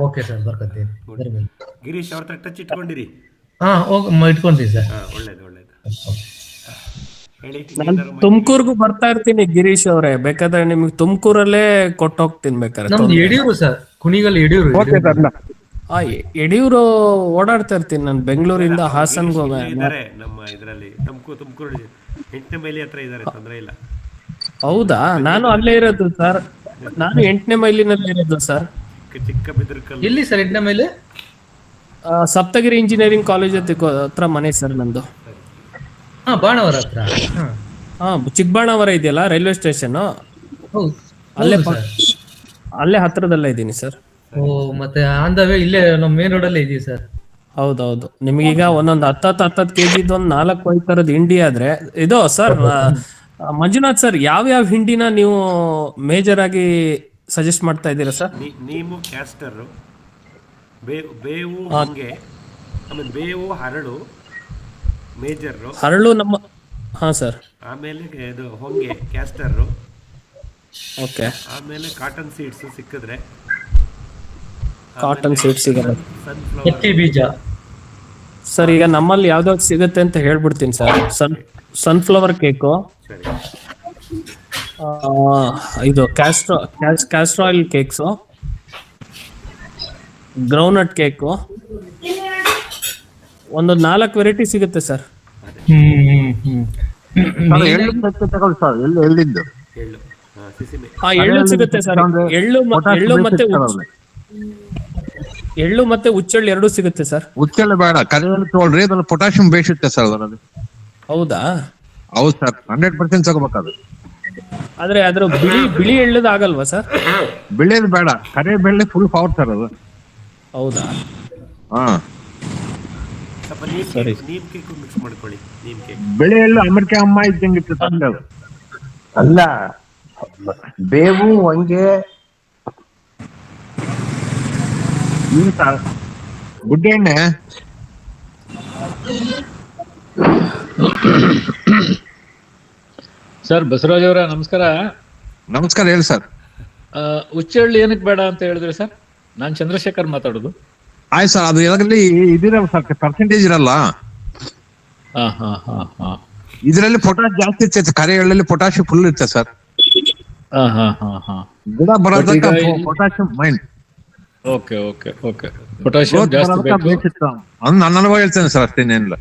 Okay sir, ಬರ್ಕೊತೀನಿ. ಗಿರೀಶ್ ಅವ್ರ ಹತ್ರ ಟಚ್ ಇಟ್ಕೊಂಡಿರಿ. ಇಟ್ಕೊಂತೀನಿ ಸರ್. ಒಳ್ಳೇದು. ನಾನು ತುಮಕೂರ್ಗೂ ಬರ್ತಾ ಇರ್ತೀನಿ ಗಿರೀಶ್ ಅವರೇ, ಬೇಕಾದ್ರೆ ನಿಮ್ಗೆ ತುಮಕೂರಲ್ಲೇ ಕೊಟ್ಟೋಗ್ತೀನಿ ಬೇಕಾದ್ರೆ. ನಮ್ದು ಯಡಿಯೂರು ಸರ್, ಕುಣಿಗಲ್ ಯಡಿಯೂರು. ಯಡಿಯೂರು ಓಡಾಡ್ತಾ ಇರ್ತೀನಿ ನಾನು, ಬೆಂಗಳೂರಿಂದ ಹಾಸನ್ಗೆ ಇದ್ದಾರೆ ನಮ್ಮ ಇದರಲ್ಲಿ. ತುಮಕೂರು 8ನೇ ಮೈಲಿ ಹತ್ರ ಇದ್ದಾರೆ, ತೊಂದರೆ ಇಲ್ಲ. ಹೌದಾ? ನಾನು ಅಲ್ಲೇ ಇರೋದು ಸರ್. ನಾನು 8ನೇ ಮೈಲಿನಲ್ಲಿ ಇರೋದು ಸರ್. ಚಿಕ್ಕ ಬಿದರ್ಕಲ್. ಎಲ್ಲಿ ಸರ್ 8ನೇ ಮೈಲಿ? ಸಪ್ತಗಿರಿ ಇಂಜಿನಿಯರಿಂಗ್ ಕಾಲೇಜ್ ಹತ್ರ ಮನೆ ಸರ್ ನಂದು. ಬಾಣವರ ಹತ್ರ. ಚಿಕ್ಕಬಾಣವರ ಇದೆಯಲ್ಲ ರೈಲ್ವೆ ಸ್ಟೇಷನ್, ಅಲ್ಲೇ ಹತ್ರದಲ್ಲೇ ಇದ್ದೀನಿ ಸರ್. ಮತ್ತೆ ಆನ್ ದ ವೇ ಇಲ್ಲೇ ನಮ್ಮ ಮೇನ್ ರೋಡ್ ಅಲ್ಲೇ ಇದೀವಿ ಸರ್. ಹೌದೌದು. ನಿಮಗೀಗ ಒಂದೊಂದು 10 ಕೆಜಿದು ಒಂದು 4-5 ಥರದ ಹಿಂಡಿ ಆದ್ರೆ ಇದು ಸರ್. ಮಂಜುನಾಥ್ ಸರ್, ಯಾವ ಹಿಂಡಿನ ನೀವು ಮೇಜರ್ ಆಗಿ ಸಜೆಸ್ಟ್ ಮಾಡ್ತಾ ಇದ್ದೀರಾ ಸರ್? ನೀಮು ಕ್ಯಾಸ್ಟರ್, ಬೇವು ಹೊಂಗೆ, ಆಮೇಲೆ ಬೇವು ಹರಳು ಮೇಜರು, ಹರಳು ನಮ್ಮ ಹಾ ಸರ್. ಆಮೇಲೆ ಇದು ಹೊಂಗೆ ಕ್ಯಾಸ್ಟರು, ಓಕೆ. ಆಮೇಲೆ ಕಾಟನ್ ಸೀಡ್ಸ್ ಸಿಕ್ಕಿದ್ರೆ, ಕಾಟನ್ ಸೀಡ್ ಸಿಗಲ್ಲ ಹತ್ತಿ ಬೀಜ ಸರ್. ಈಗ ನಮ್ಮಲ್ಲಿ ಯಾವ್ದಾವ್ದು ಸಿಗುತ್ತೆ ಅಂತ ಹೇಳ್ಬಿಡ್ತೀನಿ ಸರ್. ಸನ್ಫ್ಲವರ್ ಕೇಕು, ಸರಿ, ಇದು castor oil cakes, groundnut cake, ಒಂದು 4 ವೆರೈಟಿ ಸಿಗುತ್ತೆ ಸರ್. ಎಳ್ಳಿಂದು ಎಳ್ಳು, ಸಿಸಿಮೆ, ಎಳ್ಳು ಸಿಗುತ್ತೆ ಸರ್. ಎಳ್ಳು ಮತ್ತೆ ಹುಚ್ಚೆಳ್ಳು ಎರಡೂ ಸಿಗುತ್ತೆ ಸರ್. ಹುಚ್ಚೆಳ್ಳು ಬೇಡ, ಕರಿ ಎಳ್ಳು ತಗೊಳ್ರಿ, ಅದ್ರಲ್ಲಿ ಪೊಟ್ಯಾಶಿಯಂ ಬೇಸಿರುತ್ತೆ ಸರ್ ಅದರಲ್ಲಿ. ಹೌದಾ? ಹೌದು ಸರ್, 100% ತಗೋಬೇಕಾದ್ರೆ. ಆದ್ರೆ ಅದ್ರ ಬಿಳಿ ಎಳ್ಳದ ಆಗಲ್ವಾ ಸರ್? ಬೆಳೆದು ಬೇಡ, ಕರೆ ಬೆಳ್ಳಿ ಫುಲ್ ಪವರ್ ಸರ್ ಅದು. ಹೌದಾ? ಹಾ, ಸ್ವಲ್ಪ ನೀಮ್ ಕೇಕ್ ಮಿಕ್ಸ್ ಮಾಡ್ಕೊಳ್ಳಿ. ನೀಮ್ ಕೇಕ್ ಬೆಳೆ ಎಳ್ಳು ಅಮೆರಿಕ ಅಮ್ಮ ಇದ್ದಂಗೆ ಇರ್ತದೆ ಅದು. ಅಲ್ಲ, ಬೇವು ಹೊಂಗೆ ಗುಡ್ಡೆ ಎಣ್ಣೆ. ಸರ್ ಬಸವರಾಜ್ ಅವರ ನಮಸ್ಕಾರ. ನಮಸ್ಕಾರ, ಹೇಳಿ ಸರ್. ಹುಚ್ಚೆಳ್ಳು ಏನಕ್ಕೆ ಬೇಡ ಅಂತ ಹೇಳಿದ್ರಿ ಸರ್? ನಾನ್ ಚಂದ್ರಶೇಖರ್ ಮಾತಾಡೋದು. ಆಯ್ತು ಸರ್, ಅದು ಇದರಲ್ಲಿ ಇದಿರಲ್ಲ ಸರ್, ಪರ್ಸೆಂಟೇಜ್ ಇರಲ್ಲ. ಇದರಲ್ಲಿ ಪೊಟ್ಯಾಶ್ ಜಾಸ್ತಿ ಇರ್ತೈತೆ, ಕರೆ ಎಳ್ಳಲ್ಲಿ ಪೊಟ್ಯಾಶ್ ಫುಲ್ ಇರ್ತದೆ ಸರ್. ಗಿಡ ಬರೋದಕ್ಕೆ potassium main. Okay okay okay. Potassium ಜಾಸ್ತಿ ಬೇಕು. ನನ್ನ ಅನುಭವ ಹೇಳ್ತೇನೆ ಸರ್, ಅಷ್ಟೇನೇನಿಲ್ಲ.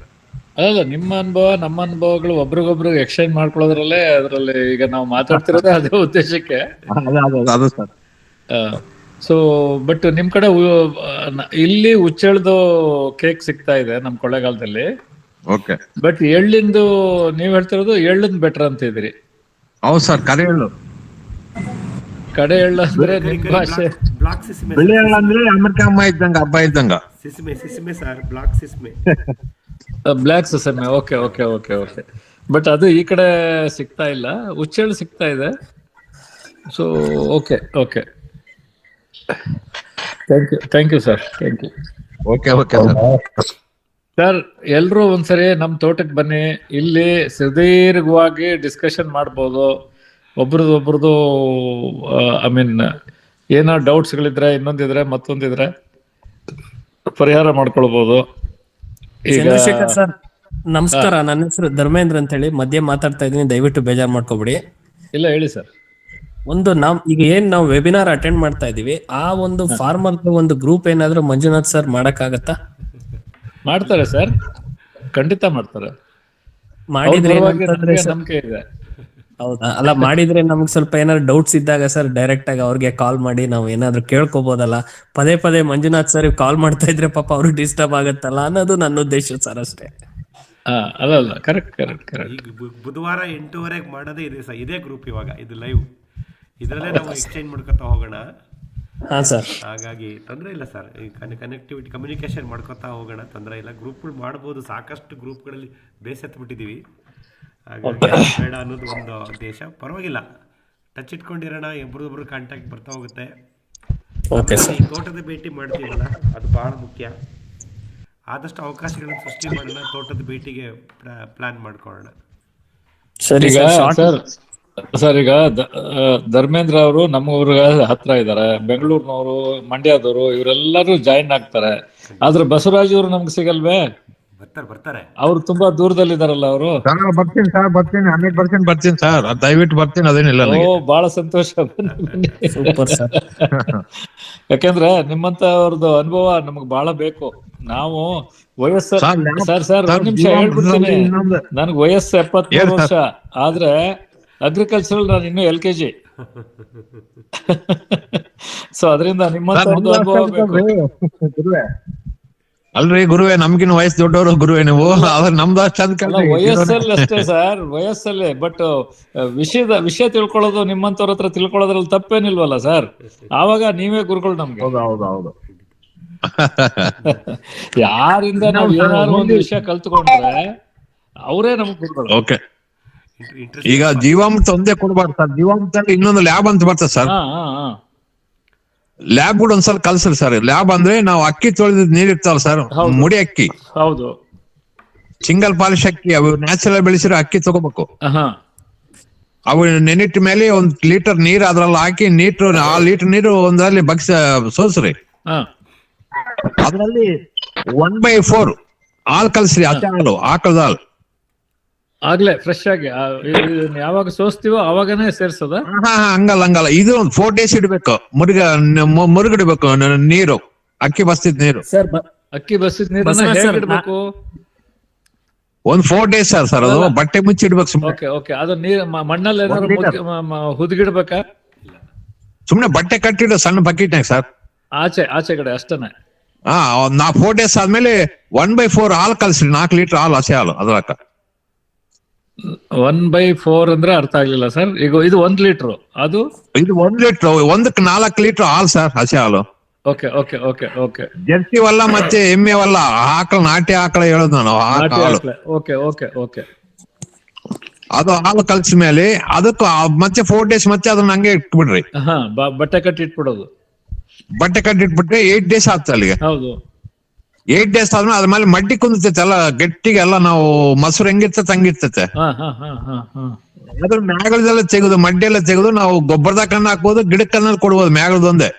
ಅಲ್ಲ, ನಿಮ್ಮ ಅನುಭವ ನಮ್ಮ ಅನುಭವಗಳು ಒಬ್ರಿಗೊಬ್ರು ಎಕ್ಸ್ಚೇಂಜ್ ಮಾಡ್ಕೊಳ್ಳೋದ್ರಲ್ಲೇ ಅದರಲ್ಲಿ ಈಗ ನಾವು ಮಾತಾಡ್ತಿರೋದೇ ಅದೇ ಉದ್ದೇಶಕ್ಕೆ. ಅದು ಸರ್. ಸೊ ಬಟ್ ನಿಮ್ ಕಡೆ ಇಲ್ಲಿ ಹುಚ್ಚೆಳ್ದು ಕೇಕ್ ಸಿಗ್ತಾ ಇದೆ ನಮ್ ಕೊಳ್ಳೇಗಾಲದಲ್ಲಿ. ಓಕೆ. ಬಟ್ ಎಳ್ಳಿಂದು ನೀವ್ ಹೇಳ್ತಿರೋದು ಎಳ್ಳಿಂದ ಬೆಟರ್ ಅಂತ ಇದ್ರಿ. ಹೌದು ಸರ್, ಕರೆ ಎಳ್ಳು. ಕಡೆ ಎಳ್ಳು ಅಂದ್ರೆ ನಿಮ್ ಭಾಷೆ ಬ್ಲಾಕ್ ಸಿಸಿಮೆ, ಬೆಳೆ ಎಳ್ಳು ಅಂದ್ರೆ ಅಮೆರಿಕ ಅಮ್ಮ ಇದ್ದಂಗ, ಹಬ್ಬ ಇದ್ದಂಗ. Sesame sir, black sesame, black sesame. Okay okay okay okay. But ಅದು ಈ ಕಡೆ ಸಿಗ್ತಾ ಇಲ್ಲ, ಹುಚ್ಚೆಳ್ಳು ಸಿಗ್ತಾ ಇದೆ. So okay okay, thank you sir, thank you. Okay okay sir, ಎಲ್ರು ಒಂದ್ಸರಿ ನಮ್ ತೋಟಕ್ಕೆ ಬನ್ನಿ, ಇಲ್ಲಿ ಸುದೀರ್ಘವಾಗಿ ಡಿಸ್ಕಷನ್ ಮಾಡ್ಬೋದು. ಒಬ್ರದ್ದು ಐ ಮೀನ್ ಏನೋ ಡೌಟ್ಸ್ಗಳಿದ್ರೆ, ಇನ್ನೊಂದಿದ್ರೆ ಮತ್ತೊಂದಿದ್ರೆ ಪರಿಹಾರ ಮಾಡ್ಕೊಳ್ಬಹುದು. ಚಂದ್ರಶೇಖರ್ ಸರ್ ನಮಸ್ಕಾರ. ನನ್ನ ಹೆಸರು ಧರ್ಮೇಂದ್ರ ಅಂತ ಹೇಳಿ, ಮಧ್ಯೆ ಮಾತಾಡ್ತಾ ಇದೀನಿ, ದಯವಿಟ್ಟು ಬೇಜಾರ್ ಮಾಡ್ಕೋಬಿಡಿ. ಇಲ್ಲ, ಹೇಳಿ ಸರ್. ಈಗ ನಾವು ವೆಬಿನಾರ್ ಅಟೆಂಡ್ ಮಾಡ್ತಾ ಇದೀವಿ, ಆ ಒಂದು ಫಾರ್ಮರ್ ಒಂದು ಗ್ರೂಪ್ ಏನಾದ್ರು ಮಂಜುನಾಥ್ ಸರ್ ಮಾಡಕ್ಕಾಗತ್ತಾ? ಮಾಡ್ತಾರೆ ಸರ್, ಖಂಡಿತ ಮಾಡ್ತಾರೆ. ಮಾಡಿದ್ರೆ ನಂಬಿಕೆ ಇದೆ. ಹೌದಾ? ಅಲ್ಲ, ಮಾಡಿದ್ರೆ ನಮ್ಗೆ ಸ್ವಲ್ಪ ಏನಾದ್ರು ಡೌಟ್ಸ್ ಇದ್ದಾಗ ಸರ್ ಡೈರೆಕ್ಟ್ ಆಗಿ ಅವ್ರಿಗೆ ಕಾಲ್ ಮಾಡಿ ನಾವು ಏನಾದ್ರು ಕೇಳ್ಕೊಬೋದಲ್ಲ. ಪದೇ ಪದೇ ಮಂಜುನಾಥ್ ಸರ್ ಕಾಲ್ ಮಾಡ್ತಾ ಇದ್ರೆ ಪಾಪ ಅವ್ರಿಗೆ ಡಿಸ್ಟರ್ಬ್ ಆಗತ್ತಲ್ಲ ಅನ್ನೋದು ನನ್ನ ಉದ್ದೇಶ ಸರ್, ಅಷ್ಟೇ. ಅಲ್ಲ, ಕರೆಕ್ಟ್ ಕರೆಕ್ಟ್ ಕರೆಕ್ಟ್. ಬುಧವಾರ 8:30 ಮಾಡೋದೇ ಇದೆ ಸರ್, ಇದೇ ಗ್ರೂಪ್. ಇವಾಗ ಇದು ಲೈವ್, ಇದರಲ್ಲೇ ನಾವು ಎಕ್ಸ್ಚೇಂಜ್ ಮಾಡ್ಕೊತಾ ಹೋಗೋಣ. ಹಾ ಸರ್. ಹಾಗಾಗಿ ತೊಂದರೆ ಇಲ್ಲ ಸರ್, ಕನೆಕ್ಟಿವಿಟಿ ಕಮ್ಯುನಿಕೇಶನ್ ಮಾಡ್ಕೊತಾ ಹೋಗೋಣ, ತೊಂದರೆ ಇಲ್ಲ. ಗ್ರೂಪ್ಗಳು ಮಾಡ್ಬೋದು, ಸಾಕಷ್ಟು ಗ್ರೂಪ್ಗಳಲ್ಲಿ ಬೇಸೆತ್ಬಿಟ್ಟಿದ್ದೀವಿ. ಹಾಗಾಗಿ ಬೇಡ ಅನ್ನೋದು ಒಂದು ಉದ್ದೇಶ. ಪರವಾಗಿಲ್ಲ, ಟಚ್ ಇಟ್ಕೊಂಡಿರೋಣ, ಒಬ್ರೊಬ್ರು ಕಾಂಟ್ಯಾಕ್ಟ್ ಬರ್ತಾ ಹೋಗುತ್ತೆ. ತೋಟದ ಭೇಟಿ ಮಾಡ್ತೀವಲ್ಲ, ಅದು ಬಹಳ ಮುಖ್ಯ. ಆದಷ್ಟು ಅವಕಾಶಗಳನ್ನು ಸೃಷ್ಟಿ ಮಾಡೋಣ, ತೋಟದ ಭೇಟಿಗೆ ಪ್ಲಾನ್ ಮಾಡ್ಕೊಳ್ಳೋಣ. ಸರ್, ಈಗ ಧರ್ಮೇಂದ್ರ ಅವರು ನಮ್ಮ ಊರಿಗೆ ಹತ್ರ ಇದ್ದಾರೆ, ಬೆಂಗಳೂರಿನವರು, ಮಂಡ್ಯದವರು, ಇವರೆಲ್ಲರೂ ಜಾಯಿನ್ ಆಗ್ತಾರೆ. ಆದ್ರೆ ಬಸವರಾಜ್ ಅವರು ನಮ್ಗೆ ಸಿಗಲ್ವೇ? ಬರ್ತಾರೆ. ಅವ್ರು ತುಂಬಾ ದೂರದಲ್ಲಿದ್ದಾರಲ್ಲ ಅವರು. ಬರ್ತೀನಿ ಸರ್, ಬರ್ತೀನಿ, 100% ಬರ್ತೀನಿ ಸರ್, ದಯವಿಟ್ಟು ಬರ್ತೀನಿ, ಅದೇನಿಲ್ಲ. ಬಹಳ ಸಂತೋಷ. ಯಾಕಂದ್ರೆ ನಿಮ್ಮಂತವ್ರದ್ದು ಅನುಭವ ನಮಗ್ ಬಹಳ ಬೇಕು. ನಾವು ವಯಸ್ಸು ಸರ್ ಒಂದ್ ನಿಮಿಷ ಹೇಳ್ಬಿಡ್ತೀನಿ, ನನ್ಗೆ ವಯಸ್ಸು 73 ವರ್ಷ, ಆದ್ರೆ ಅಗ್ರಿಕಲ್ಚರಲ್ ನಾನು ಇನ್ನೂ LKG. ಸೊ ಅದರಿಂದ ನಿಮ್ಮಂತವ್ರದ್ದು ಅನುಭವ ಬೇಕು. ಅಲ್ರಿ ಗುರುವೆ, ನಮ್ಗಿನ ವಯಸ್ಸು ದೊಡ್ಡವರು ಗುರುವೆ ನೀವು, ಆದ್ರೆ ನಮ್ದು ಅಷ್ಟು ವಯಸ್ಸಲ್ಲಿ ಅಷ್ಟೇ ಸರ್, ವಯಸ್ಸಲ್ಲಿ. ಬಟ್ ವಿಷಯ ತಿಳ್ಕೊಳ್ಳೋದು ನಿಮ್ಮಂತವ್ರ ಹತ್ರ ತಿಳ್ಕೊಳ್ಳೋದ್ರಲ್ಲಿ ತಪ್ಪೇನಿಲ್ವಲ್ಲ ಸರ್? ಆವಾಗ ನೀವೇ ಗುರುಗಳು ನಮ್ಗೆ. ಹೌದು. ಯಾರಿಂದ ನಾವು ಏನಾದ್ರು ಒಂದು ವಿಷಯ ಕಲ್ತ್ಕೊಂಡ್ರೆ ಅವರೇ ನಮ್ಗೆ ಗುರುಗಳು. ಓಕೆ. ಈಗ ಜೀವಾಮೃತ ಒಂದೇ ಕೊಡ್ಬಾರ್ದು ಸರ್, ಜೀವಾಮೃತದಲ್ಲಿ ಇನ್ನೊಂದು ಲ್ಯಾಬ್ ಅಂತ ಬರ್ತದೆ ಸರ್. ಲ್ಯಾಬ್ ಕೂಡ ಒಂದ್ಸಲ ಕಲ್ಸ್ರಿ ಸರ್. ಲ್ಯಾಬ್ ಅಂದ್ರೆ ನಾವು ಅಕ್ಕಿ ತೊಳೆದ ನೀರ್ ಇರ್ತಾವಲ್ಲ ಸರ್, ಮುಡಿ ಅಕ್ಕಿ, ಹೌದು, ಸಿಂಗಲ್ ಪಾಲಿಶ್ ಅಕ್ಕಿ, ಅವು ನ್ಯಾಚುರಲ್ ಬೆಳೆಸಿರೋ ಅಕ್ಕಿ ತಗೋಬೇಕು. ಅವು ನೆನಿಟ್ಟ ಮೇಲೆ 1 ಲೀಟರ್ ನೀರ್ ಅದ್ರಲ್ಲಿ ಹಾಕಿ ಆ ಲೀಟರ್ ನೀರು ಒಂದ್ರಲ್ಲಿ ಸೋಸ್ರಿ. ಅದ್ರಲ್ಲಿ 1/4 ಹಾಲ್ ಕಲ್ಸ್ರಿ, ಹಸಿ ಹಾಲು, ಆಕಳದ ಹಾಲು. ಆಗ್ಲೇ ಫ್ರೆಶ್ ಆಗಿ ಯಾವಾಗ ಸೋಸ್ತೀವೋ ಅವಾಗನೇ ಸೇರ್ಸೋದ? ಹಂಗಲ್ಲ, ಇದು ಒಂದು 4 ಡೇಸ್ ಇಡ್ಬೇಕು, ಮುರುಗಿಡ್ಬೇಕು ನೀರು, ಅಕ್ಕಿ ಬಸ್ತಿದ್ ನೀರು. ಸರ್ ಅಕ್ಕಿ ಬಸ್ಸಿದ ನೀರನ್ನ ಹೇಗೆ ಇಡ್ಬೇಕು? ಒಂದ್ 4 ಡೇಸ್ ಸರ್ ಅದು ಬಟ್ಟೆ ಮುಚ್ಚಿ ಇಡ್ಬೇಕು ಸುಮ್ನೆ. ಓಕೆ ಅದು ನೀರ್ ಮಣ್ಣಲ್ಲಿ ಏನಾದ್ರು ಹುದುಗಿಡ್ಬೇಕಾ? ಸುಮ್ನೆ ಬಟ್ಟೆ ಕಟ್ಟಿಡು ಸಣ್ಣ ಬಕೆಟ್ನಾಗ ಸರ್, ಆಚೆ ಕಡೆ ಅಷ್ಟೇನೆ. 4 ಡೇಸ್ ಆದ್ಮೇಲೆ 1/4 ಹಾಲು ಕಲ್ಸ್ರಿ, 4 ಲೀಟರ್ ಹಾಲು, ಹಸಿ ಹಾಲು ಅದ್ರಾಕ. 1/4 ಅಂದ್ರೆ ಅರ್ಥ ಆಗ್ಲಿಲ್ಲ ಸರ್. ಈಗ ಇದು 1 ಲೀಟರ್, ಅದು ಇದು 1 ಲೀಟರ್, 1ಕ್ಕೆ 4 ಲೀಟರ್ ಹಾಲು ಸರ್, ಹಸಿ ಹಾಲು. ಓಕೆ. ಜರ್ಸಿವಲ್ಲ ಮತ್ತೆ ಎಮ್ಮೆವಲ್ಲ, ಆಕಳ, ನಾಟಿ ಆಕಳ ಹೇಳೋದು ನಾನು. ಓಕೆ. ಅದು ಹಾಲು ಕಲ್ಸಿದ ಮೇಲೆ ಅದಕ್ಕೂ ಮತ್ತೆ 4 ಡೇಸ್ ಮತ್ತೆ ಅದನ್ನ ಹಂಗೆ ಇಟ್ಬಿಡ್ರಿ. ಬಟ್ಟೆ ಕಟ್ಟಿ ಇಟ್ಬಿಡೋದು. ಬಟ್ಟೆ ಕಟ್ಟಿಟ್ಬಿಟ್ರೆ 8 ಡೇಸ್ ಆಗ್ತದೆ ಅಲ್ಲಿಗೆ. ಹೌದು, 8 ಡೇಸ್ ಆದ್ಮೇಲೆ ಅದ್ರ ಮೇಲೆ ಮಡ್ಡಿ ಕುಂದಿರ್ತೈತೆ ಎಲ್ಲ ಗಟ್ಟಿಗೆ, ಎಲ್ಲ ನಾವು ಮೊಸರು ಹೆಂಗಿರ್ತೈತೆ ಹಂಗಿರ್ತೈತೆ. ಅದ್ರ ಮ್ಯಾಗಳದೆಲ್ಲ ತೆಗೆದು, ಮಡ್ಡಿ ಎಲ್ಲ ತೆಗೆದು ನಾವು ಗೊಬ್ಬರದಾಗ ಕಣ್ಣು ಹಾಕ್ಬೋದು, ಗಿಡಕ್ಕನ್ನ ಕೊಡ್ಬೋದು ಮ್ಯಾಗಳದೊಂದೇ.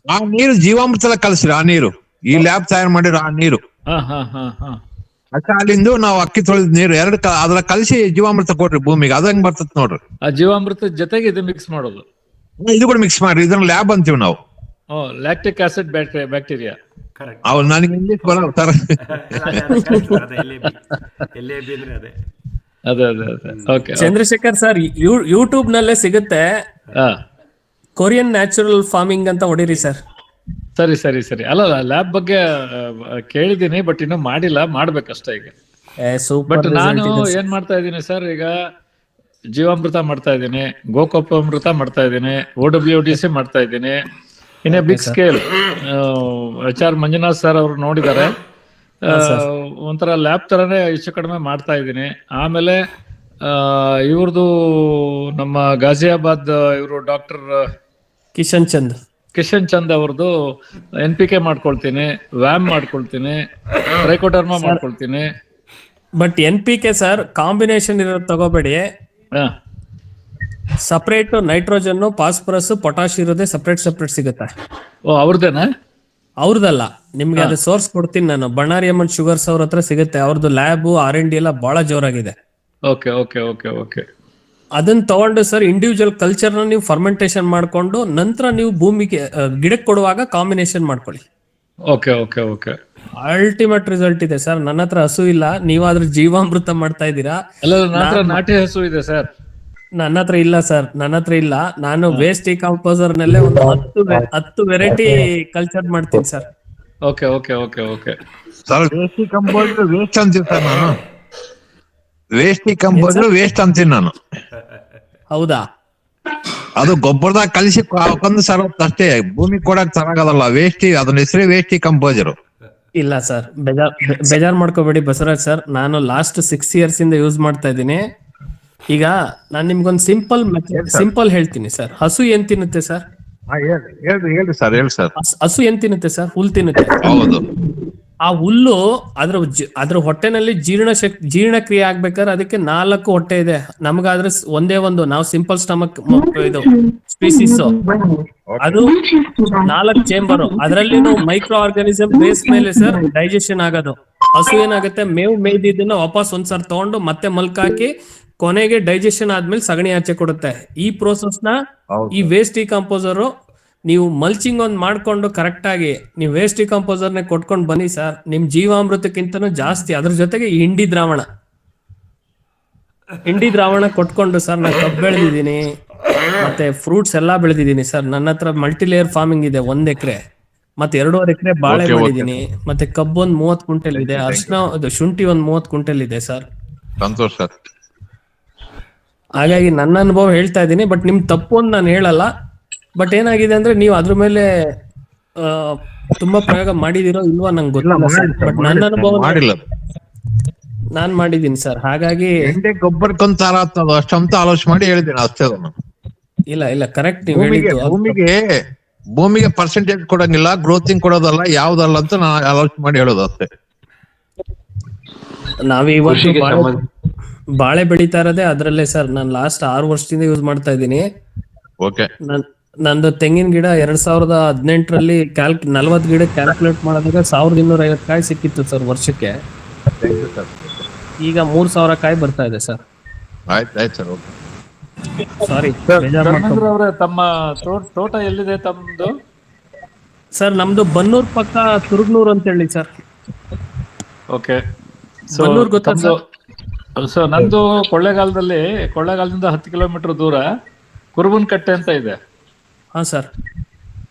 ಆ ನೀರು ಜೀವಾಮೃತ ಕಲ್ಸ್ರಿ, ಆ ನೀರು ಈ ಲ್ಯಾಬ್ ತಯಾರು ಮಾಡಿರೋ ಆ ನೀರು. ಅಲ್ಲಿಂದ ನಾವು ಅಕ್ಕಿ ತೊಳೆದ ನೀರು ಅದ್ರ ಕಲಸಿ ಜೀವಾಮೃತ ಕೊಡ್ರಿ ಭೂಮಿಗೆ, ಅದ ಹೆಂಗ್ ಬರ್ತದ ನೋಡ್ರಿ. ಆ ಜೀವಾಮೃತ ಜೊತೆಗೆ ಇದು ಮಿಕ್ಸ್ ಮಾಡೋದು. ಇದು ಕೂಡ ಮಿಕ್ಸ್ ಮಾಡ್ರಿ, ಇದನ್ನ ಲ್ಯಾಬ್ ಅಂತೀವಿ ನಾವು. Lactic acid bacteria. ಅವ್ರು ನನಗೆ ಇಂಗ್ಲಿಷ್ ಬರಲ್ಲ ಸರ್. ಅದೇ. ಚಂದ್ರಶೇಖರ್ ಸರ್, ಯೂಟ್ಯೂಬ್ ನಲ್ಲೇ ಸಿಗುತ್ತೆ, ಕೊರಿಯನ್ ನ್ಯಾಚುರಲ್ ಫಾರ್ಮಿಂಗ್ ಅಂತ ಹೊಡಿರಿ ಸರ್. ಸರಿ. ಅಲ್ಲ, ಲ್ಯಾಬ್ ಬಗ್ಗೆ ಕೇಳಿದೀನಿ, ಬಟ್ ಇನ್ನೂ ಮಾಡಿಲ್ಲ, ಮಾಡ್ಬೇಕಷ್ಟೇ ಈಗ. ಬಟ್ ನಾನು ಏನ್ ಮಾಡ್ತಾ ಇದ್ದೀನಿ ಸರ್, ಈಗ ಜೀವಾಮೃತ ಮಾಡ್ತಾ ಇದ್ದೀನಿ, ಗೋಕೃಪಾಮೃತ ಮಾಡ್ತಾ ಇದ್ದೀನಿ, OWDC ಮಾಡ್ತಾ ಇದ್ದೀನಿ. In a big scale HR Manjunath sir ಅವರು ನೋಡಿದ್ದಾರೆ, ಒಂಥರ ಲ್ಯಾಬ್ ತರನೇ ಹೆಚ್ಚು ಕಡಿಮೆ ಮಾಡ್ತಾ ಇದ್ದೀನಿ. ಆಮೇಲೆ ಇವ್ರದ್ದು ನಮ್ಮ ಗಾಜಿಯಾಬಾದ್ ಇವರು ಡಾಕ್ಟರ್ ಕಿಶನ್ ಚಂದ್ ಅವ್ರದ್ದು NPK ಮಾಡ್ಕೊಳ್ತೀನಿ, ವ್ಯಾಮ್ ಮಾಡ್ಕೊಳ್ತೀನಿ, ಟ್ರೈಕೋಡರ್ಮಾ ಮಾಡ್ಕೊಳ್ತೀನಿ. ಬಟ್ NPK ಸರ್ ಕಾಂಬಿನೇಷನ್ ಇರೋದು ತಗೋಬೇಡಿ. ಸಪರೇಟ್ ನೈಟ್ರೋಜನ್, ಫಾಸ್ಫರಸ್, ಪೊಟಾಶ್ ಇರೋದೇ ಸಪರೇಟ್ ಸಿಗುತ್ತೆ. ಅವ್ರದ್ದೇನಾ? ಅವ್ರದಲ್ಲ, ನಿಮ್ಗೆ ಅದು ಸೋರ್ಸ್ ಕೊಡ್ತೀನಿ ನಾನು. ಬಣ್ಣಾರಿ ಅಮ್ಮನ್ ಶುಗರ್ಸ್ ಅವ್ರ ಹತ್ರ ಸಿಗುತ್ತೆ. ಅವ್ರದ್ದು ಲ್ಯಾಬ್ R&D ಎಲ್ಲ ಬಹಳ ಜೋರಾಗಿದೆ. ಓಕೆ. ಅದನ್ನ ತಗೊಂಡು ಸರ್ ಇಂಡಿವಿಜುವಲ್ ಕಲ್ಚರ್ ನ ನೀವು ಫರ್ಮೆಂಟೇಶನ್ ಮಾಡ್ಕೊಂಡು ನಂತರ ನೀವು ಭೂಮಿಗೆ ಗಿಡಕ್ಕೆ ಕೊಡುವಾಗ ಕಾಂಬಿನೇಷನ್ ಮಾಡ್ಕೊಳ್ಳಿ. ಓಕೆ. ಅಲ್ಟಿಮೇಟ್ ರಿಸಲ್ಟ್ ಇದೆ ಸರ್. ನನ್ನ ಹತ್ರ ಹಸು ಇಲ್ಲ, ನೀವಾದ್ರೂ ಜೀವಾಮೃತ ಮಾಡ್ತಾ ಇದ್ದೀರಾ. ನಾಟಿ ಹಸು ಇದೆ ಸರ್. ನನ್ನ ಹತ್ರ ಇಲ್ಲ ಸರ್, ನಾನು ವೇಸ್ಟ್ ಡಿಕಂಪೋಸರ್ ನಲ್ಲೇ ಒಂದು 10 ವೆರೈಟಿ ಕಲ್ಚರ್ ಮಾಡ್ತೀನಿ sir. Okay. Sir waste decomposer waste ಅಂತೀನಿ ಸರ್ ನಾನು. ವೇಸ್ಟ್ ಡಿಕಂಪೋಸರ್ ವೇಸ್ಟ್ ಅಂತೀನಿ ನಾನು. ಹೌದಾ? ಅದು ಗೊಬ್ಬರದಾಗ ಕಲಿಸಿ ಹಾಕೊಂಡ್ ಸರ್ ಅಷ್ಟೇ, ಭೂಮಿ ಕೊಡಕ್ ಚೆನ್ನಾಗದಲ್ಲ. ಅದನ್ನ ಹೆಸರೇ ವೇಸ್ಟ್ ಡಿಕಂಪೋಸರ್. ಇಲ್ಲ ಸರ್, ಬೇಜಾರ್ ಮಾಡ್ಕೋಬೇಡಿ ಬಸವರಾಜ್ ಸರ್. ನಾನು ಲಾಸ್ಟ್ 6 years ಇಂದ ಯೂಸ್ ಮಾಡ್ತಾ ಇದ್ದೀನಿ. ಈಗ ನಾನು ನಿಮ್ಗೊಂದು ಸಿಂಪಲ್ ಹೇಳ್ತೀನಿ ಸರ್. ಹಸು ಏನ್ ತಿನ್ನುತ್ತೆ ಸರ್? ಹೇಳಿ ಸರ್. ಹಸು ಏನ್ ತಿನ್ನುತ್ತೆ ಸರ್? ಹುಲ್ ತಿನ್ನುತ್ತೆ. ಹೌದು. ಆ ಹುಲ್ಲು ಅದ್ರ ಹೊಟ್ಟೆನಲ್ಲಿ ಜೀರ್ಣಕ್ರಿಯೆ ಆಗ್ಬೇಕಾದ್ರೆ ಅದಕ್ಕೆ 4 ಹೊಟ್ಟೆ ಇದೆ. ನಮಗಾದ್ರೆ ಒಂದೇ ಒಂದು, ನಾವು ಸಿಂಪಲ್ ಸ್ಟಮಕ್ ಇದು ಸ್ಪೀಸೀಸ್, ಅದು 4 ಚೇಂಬರ್. ಅದರಲ್ಲಿ ಮೈಕ್ರೋ ಆರ್ಗಾನಿಸಮ್ ಬೇಸ್ ಮೇಲೆ ಸರ್ ಡೈಜೆಷನ್ ಆಗೋದು. ಹಸು ಏನಾಗುತ್ತೆ, ಮೇಯ್ದಿದ್ದನ್ನ ವಾಪಸ್ ಒಂದ್ಸರ್ ತಗೊಂಡು ಮತ್ತೆ ಮಲ್ಕ್ ಹಾಕಿ ಕೊನೆಗೆ ಡೈಜೆಷನ್ ಆದ್ಮೇಲೆ ಸಗಣಿ ಆಚೆ ಕೊಡುತ್ತೆ. ಈ ಪ್ರೋಸೆಸ್ ನ ಈ ವೇಸ್ಟ್ ಡಿಕಂಪೋಸರ್ ನೀವು ಮಲ್ಚಿಂಗ್ ಒಂದ್ ಮಾಡ್ಕೊಂಡು ಕರೆಕ್ಟ್ ಆಗಿ ನೀವು ವೇಸ್ಟ್ ಡಿಕಂಪೋಸರ್ ನೇ ಕೊಟ್ಕೊಂಡು ಬನ್ನಿ ಸರ್, ನಿಮ್ ಜೀವಾಮೃತಕ್ಕಿಂತನೂ ಜಾಸ್ತಿ. ಅದ್ರ ಜೊತೆಗೆ ಈ ಹಿಂಡಿ ದ್ರಾವಣ ಕೊಟ್ಕೊಂಡು ಸರ್, ನಾನು ಕಬ್ಬು ಬೆಳೆದಿದ್ದೀನಿ, ಮತ್ತೆ ಫ್ರೂಟ್ಸ್ ಎಲ್ಲಾ ಬೆಳೆದಿದ್ದೀನಿ ಸರ್. ನನ್ನ ಹತ್ರ ಮಲ್ಟಿಲೇಯರ್ ಫಾರ್ಮಿಂಗ್ ಇದೆ, 1 ಎಕರೆ, ಮತ್ತೆ 2.5 ಎಕರೆ ಬಾಳೆ ಮಾಡಿದೀನಿ, ಮತ್ತೆ ಕಬ್ಬು ಒಂದ್ 30 ಕ್ವಿಂಟಲ್ ಇದೆ, ಶುಂಠಿ ಒಂದ್ 30 ಕ್ವಿಂಟಲ್ ಇದೆ ಸರ್. ಸಂತೋಷ ಸರ್. ಹಾಗಾಗಿ ನನ್ನ ಅನುಭವ ಹೇಳ್ತಾ ಇದ್ದೀನಿ, ಬಟ್ ನಿಮ್ ತಪ್ಪು ಅಂತ ನಾನು ಹೇಳಲ್ಲ. ಬಟ್ ಏನಾಗಿದೆ ಅಂದ್ರೆ ನೀವು ಅದ್ರ ಮೇಲೆ ತುಂಬಾ ಪ್ರಯೋಗ ಮಾಡಿದಿರೋ ಇಲ್ವಾ ನಂಗೆ ಗೊತ್ತಿಲ್ಲ ಸರ್. ಬಟ್ ನನ್ನ ಅನುಭವ ನಾನ್ ಮಾಡಿದೀನಿ ಸರ್. ಹಾಗಾಗಿ ಗೊಬ್ಬರಕ್ಕೊಂತಾರ ಅಷ್ಟಂತ ಆಲೋಚನೆ ಮಾಡಿ ಹೇಳಿದ್ದೀನಿ ಅಷ್ಟೇ. ಇಲ್ಲ ಕರೆಕ್ಟ್ ನೀವು ಹೇಳಿದ್ದು. ಭೂಮಿಗೆ ಭೂಮಿಗೆ ಪರ್ಸೆಂಟೇಜ್ ಕೊಡಂಗಿಲ್ಲ, ಗ್ರೋತಿಂಗ್ ಕೊಡೋದಲ್ಲ, ಯಾವ್ದಲ್ಲ ಅಂತ ನಾನು ಆಲೋಚನೆ ಮಾಡಿ ಹೇಳೋದು ಅಷ್ಟೇ. ನಾವಿವತ್ತು ಬಾಳೆ ಬೆಳೀತಾ ಇರೋದೇ ಅದ್ರಲ್ಲೇ ಸರ್. ನಾನು ಲಾಸ್ಟ್ 6 ವರ್ಷದಿಂದ ಯೂಸ್ ಮಾಡ್ತಾ ಇದ್ದೀನಿ. ಓಕೆ. ನಂದು ತೆಂಗಿನ ಗಿಡ 2018ರಲ್ಲಿ 40 ಗಿಡ ಕ್ಯಾಲ್ಕುಲೇಟ್ ಮಾಡಿದಾಗ 1250 ಕಾಯಿ ಸಿಕ್ಕಿತ್ತು ಸರ್ ವರ್ಷಕ್ಕೆ. ಈಗ 3000 ಕಾಯಿ ಬರ್ತಾ ಇದೆ ಸರ್. ಆಯ್ತು ಸರ್, ಓಕೆ. ಸಾರಿ ಧರ್ಮೇಂದ್ರ ಅವರೇ, ತಮ್ಮ ತೋಟ ಎಲ್ಲಿದೆ ತಮ್ಮದು? ಸರ್ ನಮ್ದು ಬನ್ನೂರ್ ಪಕ್ಕ ತುರುಗ್ನೂರ್ ಅಂತ ಹೇಳಿ ಸರ್. ಓಕೆ. ಬನ್ನೂರ್ ಗೊತ್ತಾ ಸರ್? ಸೊ ನಂದು ಕೊಳ್ಳೇಗಾಲದಿಂದ 10 ಕಿಲೋಮೀಟರ್ ದೂರ ಕುರುಬನಕಟ್ಟೆ ಅಂತ ಇದೆ. ಹಾ sir,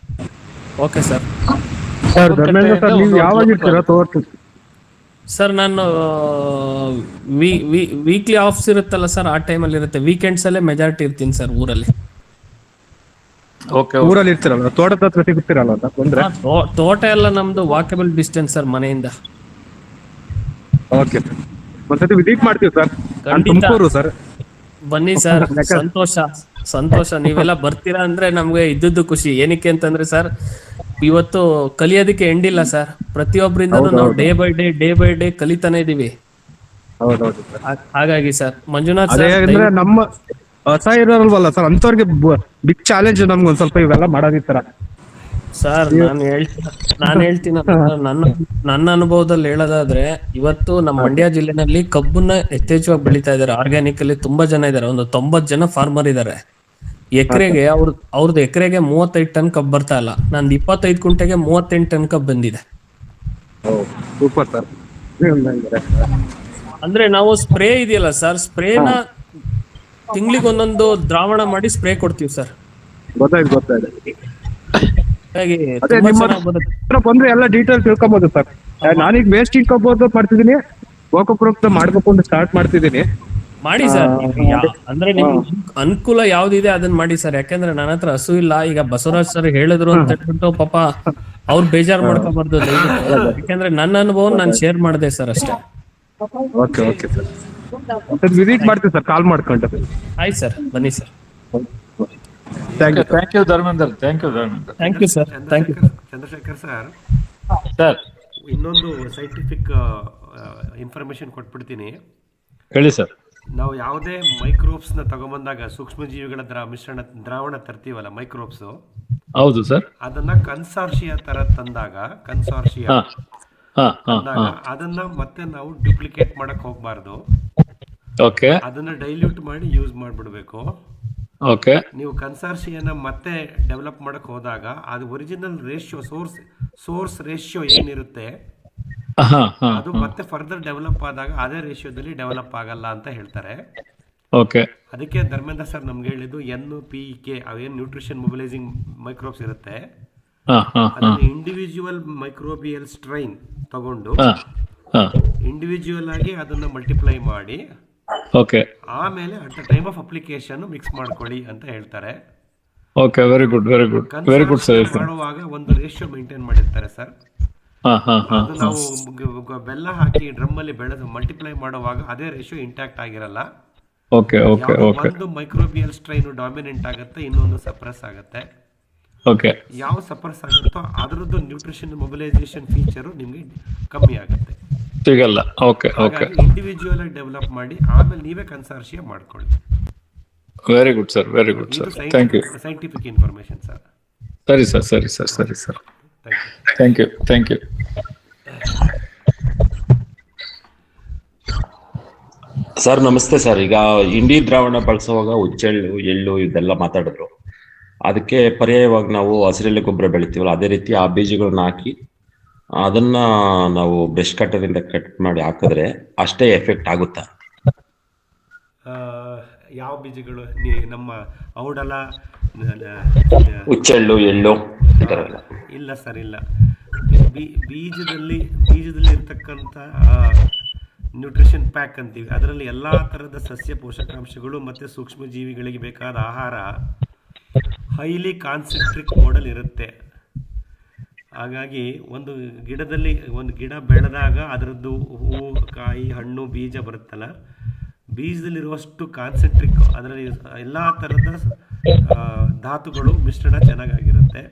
okay sir. Sir Dharmendra sir, ನೀವು ಯಾವಾಗ ಇರ್ತೀರಾ ತೋಟಕ್ಕೆ? ಸರ್ ನಾನು ವೀಕ್ಲಿ ಆಫ್ಸ್ ಇರುತ್ತಲ್ಲ ಸರ್, ಆ ಟೈಮಲ್ಲಿ ಇರುತ್ತೆ. ವೀಕೆಂಡ್ಸ್ ಅಲ್ಲೇ ಮೆಜಾರಿಟಿ ಇರ್ತೀನಿ ಸರ್ ಊರಲ್ಲಿ. ಊರಲ್ಲಿ ಇರ್ತೀರಲ್ಲ, ತೋಟದ ಹತ್ರ ಸಿಗುತ್ತೀರಲ್ಲ ಅಂತ ಬಂದ್ರೆ? ತೋಟ ಎಲ್ಲ ನಮ್ದು ವಾಕಬಲ್ ಡಿಸ್ಟೆನ್ಸ್ ಸರ್ ಮನೆಯಿಂದ. ಓಕೆ ಸರ್, ಒಂದ್ಸತಿ ವಿಸಿಟ್ ಮಾಡ್ತೀವಿ ಸರ್. ತುಮಕೂರು ಸರ್, ಬನ್ನಿ ಸರ್. ಸಂತೋಷ ನೀವೆಲ್ಲ ಬರ್ತೀರಾ ಅಂದ್ರೆ ನಮ್ಗೆ ಇದ್ದದ್ದು ಖುಷಿ. ಏನಕ್ಕೆ ಅಂತಂದ್ರೆ ಸರ್, ಇವತ್ತು ಕಲಿಯೋದಕ್ಕೆ ಎಂಡಿಲ್ಲ ಸರ್. ಪ್ರತಿಯೊಬ್ಬರಿಂದ ನಾವು ಡೇ ಬೈ ಡೇ ಕಲಿತಾನೆ ಇದೀವಿ. ಹೌದೌದು. ಹಾಗಾಗಿ ಸರ್ ಮಂಜುನಾಥ್ ಅಂದ್ರೆ ನಮ್ಮ ಹೊಸ ಇರೋಲ್ವಲ್ಲ ಸರ್, ಅಂತವ್ರಿಗೆ ಬಿಗ್ ಚಾಲೆಂಜ್ ನಮ್ಗೆ ಒಂದ್ ಸ್ವಲ್ಪ ಇವೆಲ್ಲ ಮಾಡೋದಿತ್ತರ ಸರ್. ನಾನು ಹೇಳ್ತೀನಿ ನನ್ನ ಅನುಭವದಲ್ಲಿ ಹೇಳೋದಾದ್ರೆ, ಇವತ್ತು ನಮ್ಮ ಮಂಡ್ಯ ಜಿಲ್ಲೆನಲ್ಲಿ ಕಬ್ಬನ್ನ ಯಥೇಚ್ಛವಾಗಿ ಬೆಳೀತಾ ಇದಾರೆ. ಆರ್ಗ್ಯಾನಿಕ್ ಅಲ್ಲಿ ತುಂಬಾ ಜನ ಇದಾರೆ, ಒಂದು 90 ಜನ ಫಾರ್ಮರ್ ಇದಾರೆ. ಎಕರೆಗೆ ಅವ್ರದ್ದು ಎಕರೆಗೆ 35 ಟನ್ ಕಬ್ಬು ಬರ್ತಾ ಇಲ್ಲ. ನಂದು 25 ಕುಂಟೆಗೆ 38 ಟನ್ ಕಬ್ಬು ಬಂದಿದೆ. Super sir. ಅಂದ್ರೆ ನಾವು ಸ್ಪ್ರೇ ಇದೆಯಲ್ಲ ಸರ್, ಸ್ಪ್ರೇನ ತಿಂಗಳಿಗೆ ಒಂದೊಂದು ದ್ರಾವಣ ಮಾಡಿ ಸ್ಪ್ರೇ ಕೊಡ್ತೀವಿ ಸರ್. ಗೊತ್ತಾಯ್ತು. ಹಾಗಾಗಿ ಬಂದ್ರೆ ಎಲ್ಲ ಡೀಟೇಲ್ ತಿಳ್ಕೊಬಹುದು ಸರ್. ನಾನೀಗ ವೇಸ್ಟಿಂಗ್ ಕಬ್ಬು ಮಾಡ್ತಿದ್ದೀನಿ, ಗೋಕಪ್ರೋಕ್ತ ಮಾಡ್ಬೇಕು ಅಂತ ಸ್ಟಾರ್ಟ್ ಮಾಡ್ತಿದ್ದೀನಿ. ಮಾಡಿ ಸರ್. ಅಂದ್ರೆ ನಿಮ್ಗೆ ಅನುಕೂಲ ಯಾವ್ದಿದೆ ಅದನ್ನ ಮಾಡಿ ಸರ್. ಯಾಕಂದ್ರೆ ನನ್ನ ಹತ್ರ ಹಸು ಇಲ್ಲ. ಈಗ ಬಸವರಾಜ್ ಸರ್ ಹೇಳಿದ್ರು ಅಂತ ಹೇಳ್ಬಿಟ್ಟು ಪಾಪ ಅವ್ರು ಬೇಜಾರ್ ಮಾಡ್ಕೋಬಾರ್ದು. ಯಾಕಂದ್ರೆ ನನ್ನ ಅನುಭವ ನಾನು ಶೇರ್ ಮಾಡಿದೆ ಸರ್ ಅಷ್ಟೇ. ಓಕೆ ಸರ್, ವಿಸಿಟ್ ಮಾಡ್ತೀವಿ ಸರ್, ಕಾಲ್ ಮಾಡ್ಕೊಂಡು. ಆಯ್ತು ಸರ್, ಬನ್ನಿ sir. Thank you Dharmendra. Thank you sir. Chandrashekar sir, sir ಇನ್ನೊಂದು ಸೈಂಟಿಫಿಕ್ ಇನ್ಫಾರ್ಮೇಶನ್ ಕೊಟ್ಬಿಡ್ತೀನಿ. ಹೇಳಿ ಸರ್. ನಾವು ಯಾವುದೇ ಮೈಕ್ರೋಬ್ಸ್ ನ ತಗೊಂಬಂದಾಗ, ಸೂಕ್ಷ್ಮ ಜೀವಿಗಳ ದ್ರಾವಣ ತರ್ತೀವಲ್ಲ, ಮೈಕ್ರೋಬ್ಸ್. ಹೌದು ಸರ್. ಅದನ್ನ ಕನ್ಸಾರ್ಷಿಯಾ ತರ ತಂದಾಗ ಅದನ್ನ ಮತ್ತೆ ನಾವು ಡುಪ್ಲಿಕೇಟ್ ಮಾಡಕ್ ಹೋಗ್ಬಾರ್ದು. ಓಕೆ. ಅದನ್ನ ಡೈಲ್ಯೂಟ್ ಮಾಡಿ ಯೂಸ್ ಮಾಡ್ಬಿಡ್ಬೇಕು. ಓಕೆ. ನೀವು ಕನ್ಸಾರ್ಷಿಯಾನ ಮತ್ತೆ ಡೆವಲಪ್ ಮಾಡಕ್ ಹೋದಾಗ ಅದು ಒರಿಜಿನಲ್ ರೇಷಿಯೋ, ಸೋರ್ಸ್ ರೇಷಿಯೋ ಏನಿರುತ್ತೆ ಅದು ಮತ್ತೆ ಫರ್ದರ್ ಡೆವಲಪ್ ಆದಾಗ ಅದೇ ರೇಷಿಯೋದಲ್ಲಿ ಡೆವಲಪ್ ಆಗಲ್ಲ ಅಂತ ಹೇಳ್ತಾರೆ. ಓಕೆ. ಅದಕ್ಕೆ ಧರ್ಮೇಂದ್ರ ಸರ್ ನಮ್ಗೆ ಹೇಳಿದ್ದು NPK, ಅವೇನು ನ್ಯೂಟ್ರಿಷನ್ ಮೊಬಿಲೈಸಿಂಗ್ ಮೈಕ್ರೋಬ್ಸ್ ಇರುತ್ತೆ, ಅದನ್ನ ಇಂಡಿವಿಜುವಲ್ ಮೈಕ್ರೋಬಿಯಲ್ ಸ್ಟ್ರೈನ್ ತಗೊಂಡು ಇಂಡಿವಿಜುವಲ್ ಆಗಿ ಅದನ್ನ ಮಲ್ಟಿಪ್ಲೈ ಮಾಡಿ ಆಮೇಲೆ at the time of application mix ಮಾಡ್ಕೊಳ್ಳಿ ಅಂತ ಹೇಳ್ತಾರೆ. Okay, very good sir. ಮಾಡುವಾಗ ಒಂದು ರೇಷಿಯೋ ಮೇಂಟೈನ್ ಮಾಡಿರ್ತಾರೆ ಸರ್. ಅದು ನಾವು ಬೆಲ್ಲ ಹಾಕಿ ಡ್ರಮ್ ಅಲ್ಲಿ ಬೆಳೆದು ಮಲ್ಟಿಪ್ಲೈ ಮಾಡುವಾಗ ಅದೇ ರೇಷಿಯೋ ಇಂಟ್ಯಾಕ್ಟ್ ಆಗಿರಲ್ಲ. ಒಂದು ಮೈಕ್ರೋಬಿಯಲ್ ಸ್ಟ್ರೈನ್ ಡಾಮಿನೆಂಟ್ ಆಗುತ್ತೆ, ಇನ್ನೊಂದು ಸಪ್ರೆಸ್ ಆಗುತ್ತೆ. ಯಾವ ಸಪ್ರೆಸ್ ಆಗುತ್ತೋ ಅದರದ್ದು ನ್ಯೂಟ್ರಿಷನ್ ಮೊಬಿಲೈಸೇಷನ್ ಫೀಚರ್ ನಿಮ್ಗೆ ಕಮ್ಮಿ ಆಗುತ್ತೆ, ಸಿಗಲ್ಲ. ಇಂಡಿವಿಜುವಲ್ ಆಗಿ ಡೆವಲಪ್ ಮಾಡಿ ಆಮೇಲೆ ನೀವೇ ಕನ್ಸಾರ್ಷಿಯಾ ಮಾಡ್ಕೊಳ್ಳಿ. Very good sir. Thank you. Scientific information sir. ಸರಿ ಸರ್. Thank you. ಸರ್ ನಮಸ್ತೆ ಸರ್. ಈಗ ಇಂಡಿ ದ್ರಾವಣ ಬಳಸುವಾಗ ಹುಚ್ಚೆಳ್ಳು, ಎಳ್ಳು ಇದೆಲ್ಲ ಮಾತಾಡಿದ್ರು. ಅದಕ್ಕೆ ಪರ್ಯಾಯವಾಗಿ ನಾವು ಹಸಿರೆಲೆ ಗೊಬ್ಬರ ಬೆಳಿತೀವಲ್ಲ, ಅದೇ ರೀತಿ ಆ ಬೀಜಗಳನ್ನ ಹಾಕಿ ಅದನ್ನ ನಾವು ಬ್ರಷ್ ಕಟ್ಟರಿಂದ ಕಟ್ ಮಾಡಿ ಹಾಕಿದ್ರೆ ಅಷ್ಟೇ ಎಫೆಕ್ಟ್ ಆಗುತ್ತಾ? ಯಾವ ಬೀಜಗಳು? ನಮ್ಮ ಔಡಲ, ಹುಚ್ಚೆಳ್ಳು, ಎಳ್ಳು ಇಲ್ಲ ಸರ್, ಇಲ್ಲ. ಬೀಜದಲ್ಲಿ ಇರ್ತಕ್ಕಂಥ ನ್ಯೂಟ್ರಿಷನ್ ಪ್ಯಾಕ್ ಅಂತೀವಿ, ಅದರಲ್ಲಿ ಎಲ್ಲಾ ತರದ ಸಸ್ಯ ಪೋಷಕಾಂಶಗಳು ಮತ್ತೆ ಸೂಕ್ಷ್ಮ ಜೀವಿಗಳಿಗೆ ಬೇಕಾದ ಆಹಾರ ಹೈಲಿ ಕಾನ್ಸಂಟ್ರಿಕ್ ಮೋಡಲ್ ಇರುತ್ತೆ. ಹಾಗಾಗಿ ಒಂದು ಗಿಡ ಬೆಳೆದಾಗ ಅದರದ್ದು ಹೂವು, ಕಾಯಿ, ಹಣ್ಣು, ಬೀಜ ಬರುತ್ತಲ್ಲ, ಬೀಜದಲ್ಲಿರುವಷ್ಟು ಕಾನ್ಸಂಟ್ರಿಕ್ ಅದರಲ್ಲಿ ಎಲ್ಲಾ ತರದ ಧಾತುಗಳು ಮಿಶ್ರಣ ಚೆನ್ನಾಗಿರುತ್ತೆ.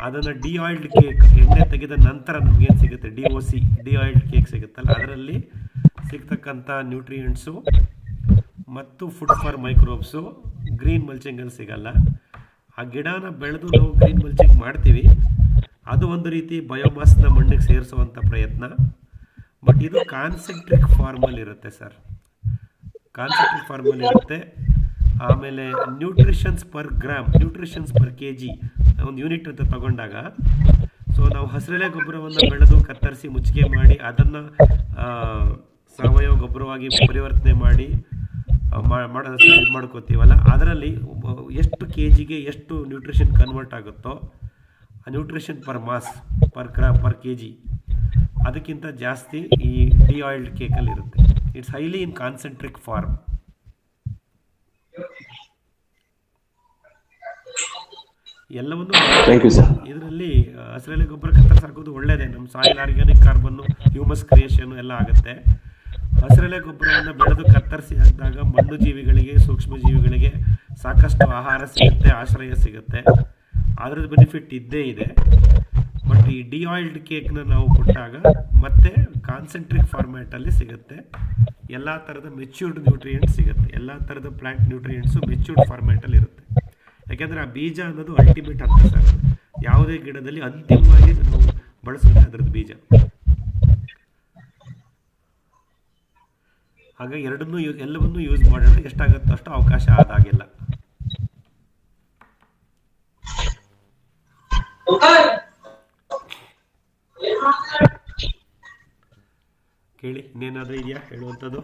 ಅದನ್ನು ಡಿ ಆಯಿಲ್ಡ್ ಕೇಕ್ ಎಣ್ಣೆ ತೆಗೆದ ನಂತರ ನಮಗೇನು ಸಿಗುತ್ತೆ DOC ಡಿ ಆಯಿಲ್ಡ್ ಕೇಕ್ ಸಿಗುತ್ತಲ್ಲ, ಅದರಲ್ಲಿ ಸಿಗ್ತಕ್ಕಂಥ ನ್ಯೂಟ್ರಿಯೆಂಟ್ಸು ಮತ್ತು ಫುಡ್ ಫಾರ್ ಮೈಕ್ರೋಬ್ಸು ಗ್ರೀನ್ ಮಲ್ಚಿಂಗಲ್ಲಿ ಸಿಗಲ್ಲ. ಆ ಗಿಡನ ಬೆಳೆದು ನಾವು ಗ್ರೀನ್ ಮಲ್ಚಿಂಗ್ ಮಾಡ್ತೀವಿ, ಅದು ಒಂದು ರೀತಿ ಬಯೋಮಾಸ್ನ ಮಣ್ಣಿಗೆ ಸೇರಿಸುವಂಥ ಪ್ರಯತ್ನ. ಬಟ್ ಇದು ಕಾನ್ಸೆಂಟ್ರಿಕ್ ಫಾರ್ಮಲ್ಲಿ ಇರುತ್ತೆ ಸರ್, ಕಾನ್ಸೆಂಟ್ರಿಕ್ ಫಾರ್ಮಲ್ಲಿ ಇರುತ್ತೆ. ಆಮೇಲೆ nutritions per gram, nutritions per kg ಒಂದು ಯೂನಿಟ್ ಅಂತ ತಗೊಂಡಾಗ, ಸೊ ನಾವು ಹಸಿರೆಲೆ ಗೊಬ್ಬರವನ್ನು ಬೆಳೆದು ಕತ್ತರಿಸಿ ಮುಚ್ಚಿಗೆ ಮಾಡಿ ಅದನ್ನು ಸಾವಯವ ಗೊಬ್ಬರವಾಗಿ ಪರಿವರ್ತನೆ ಮಾಡಿ ಮಾಡ್ಕೋತೀವಲ್ಲ, ಅದರಲ್ಲಿ ಎಷ್ಟು kgಗೆ ಎಷ್ಟು ನ್ಯೂಟ್ರಿಷನ್ ಕನ್ವರ್ಟ್ ಆಗುತ್ತೋ ಆ nutrition per mass per gram per kg ಅದಕ್ಕಿಂತ ಜಾಸ್ತಿ ಈ ಡಿ ಆಯಿಲ್ಡ್ ಕೇಕಲ್ಲಿ ಇರುತ್ತೆ. It's highly in concentric form. ಎಲ್ಲವನ್ನು ಇದರಲ್ಲಿ ಹಸಿರೆಲೆ ಗೊಬ್ಬರ ಕತ್ತರಿಸಿ ಹಾಕೋದು ಒಳ್ಳೆಯದೇ, ನಮ್ಮ soil organic carbon humus creation ಎಲ್ಲ ಆಗುತ್ತೆ. ಹಸಿರೆಲೆ ಗೊಬ್ಬರವನ್ನು ಬೆಳೆದು ಕತ್ತರಿಸಿ ಹಾಕಿದಾಗ ಮಣ್ಣು ಜೀವಿಗಳಿಗೆ, ಸೂಕ್ಷ್ಮ ಜೀವಿಗಳಿಗೆ ಸಾಕಷ್ಟು ಆಹಾರ ಸಿಗುತ್ತೆ, ಆಶ್ರಯ ಸಿಗುತ್ತೆ, ಅದರದ್ದು ಬೆನಿಫಿಟ್ ಇದ್ದೇ ಇದೆ. ಬಟ್ ಈ ಡಿ ಆಯಿಲ್ಡ್ ಕೇಕ್ನ ನಾವು ಕೊಟ್ಟಾಗ ಮತ್ತೆ ಕಾನ್ಸೆಂಟ್ರಿಕ್ ಫಾರ್ಮ್ಯಾಟಲ್ಲಿ ಸಿಗುತ್ತೆ, ಎಲ್ಲ ಥರದ ಮೆಚ್ಯೂರ್ಡ್ ನ್ಯೂಟ್ರಿಯೆಂಟ್ಸ್ ಸಿಗುತ್ತೆ, ಎಲ್ಲ ಥರದ ಪ್ಲಾಂಟ್ ನ್ಯೂಟ್ರಿಯೆಂಟ್ಸು ಮೆಚ್ಯೂರ್ಡ್ ಫಾರ್ಮ್ಯಾಟಲ್ಲಿ ಇರುತ್ತೆ. ಯಾಕೆಂದರೆ ಆ ಬೀಜ ಅನ್ನೋದು ಅಲ್ಟಿಮೇಟ್ ಅಂತ ಸರ್, ಯಾವುದೇ ಗಿಡದಲ್ಲಿ ಅಂತಿಮವಾಗಿ ನಾವು ಬಳಸೋದು ಅದರದ್ದು ಬೀಜ. ಹಾಗಾಗಿ ಎಲ್ಲವನ್ನೂ ಯೂಸ್ ಮಾಡೋಣ, ಎಷ್ಟಾಗುತ್ತೋ ಅಷ್ಟು ಅವಕಾಶ ಆದಾಗೆಲ್ಲ. ಕೇಳಿ, ಇನ್ನೇನಾದರೂ ಇದೆಯಾ ಹೇಳುವಂಥದ್ದು?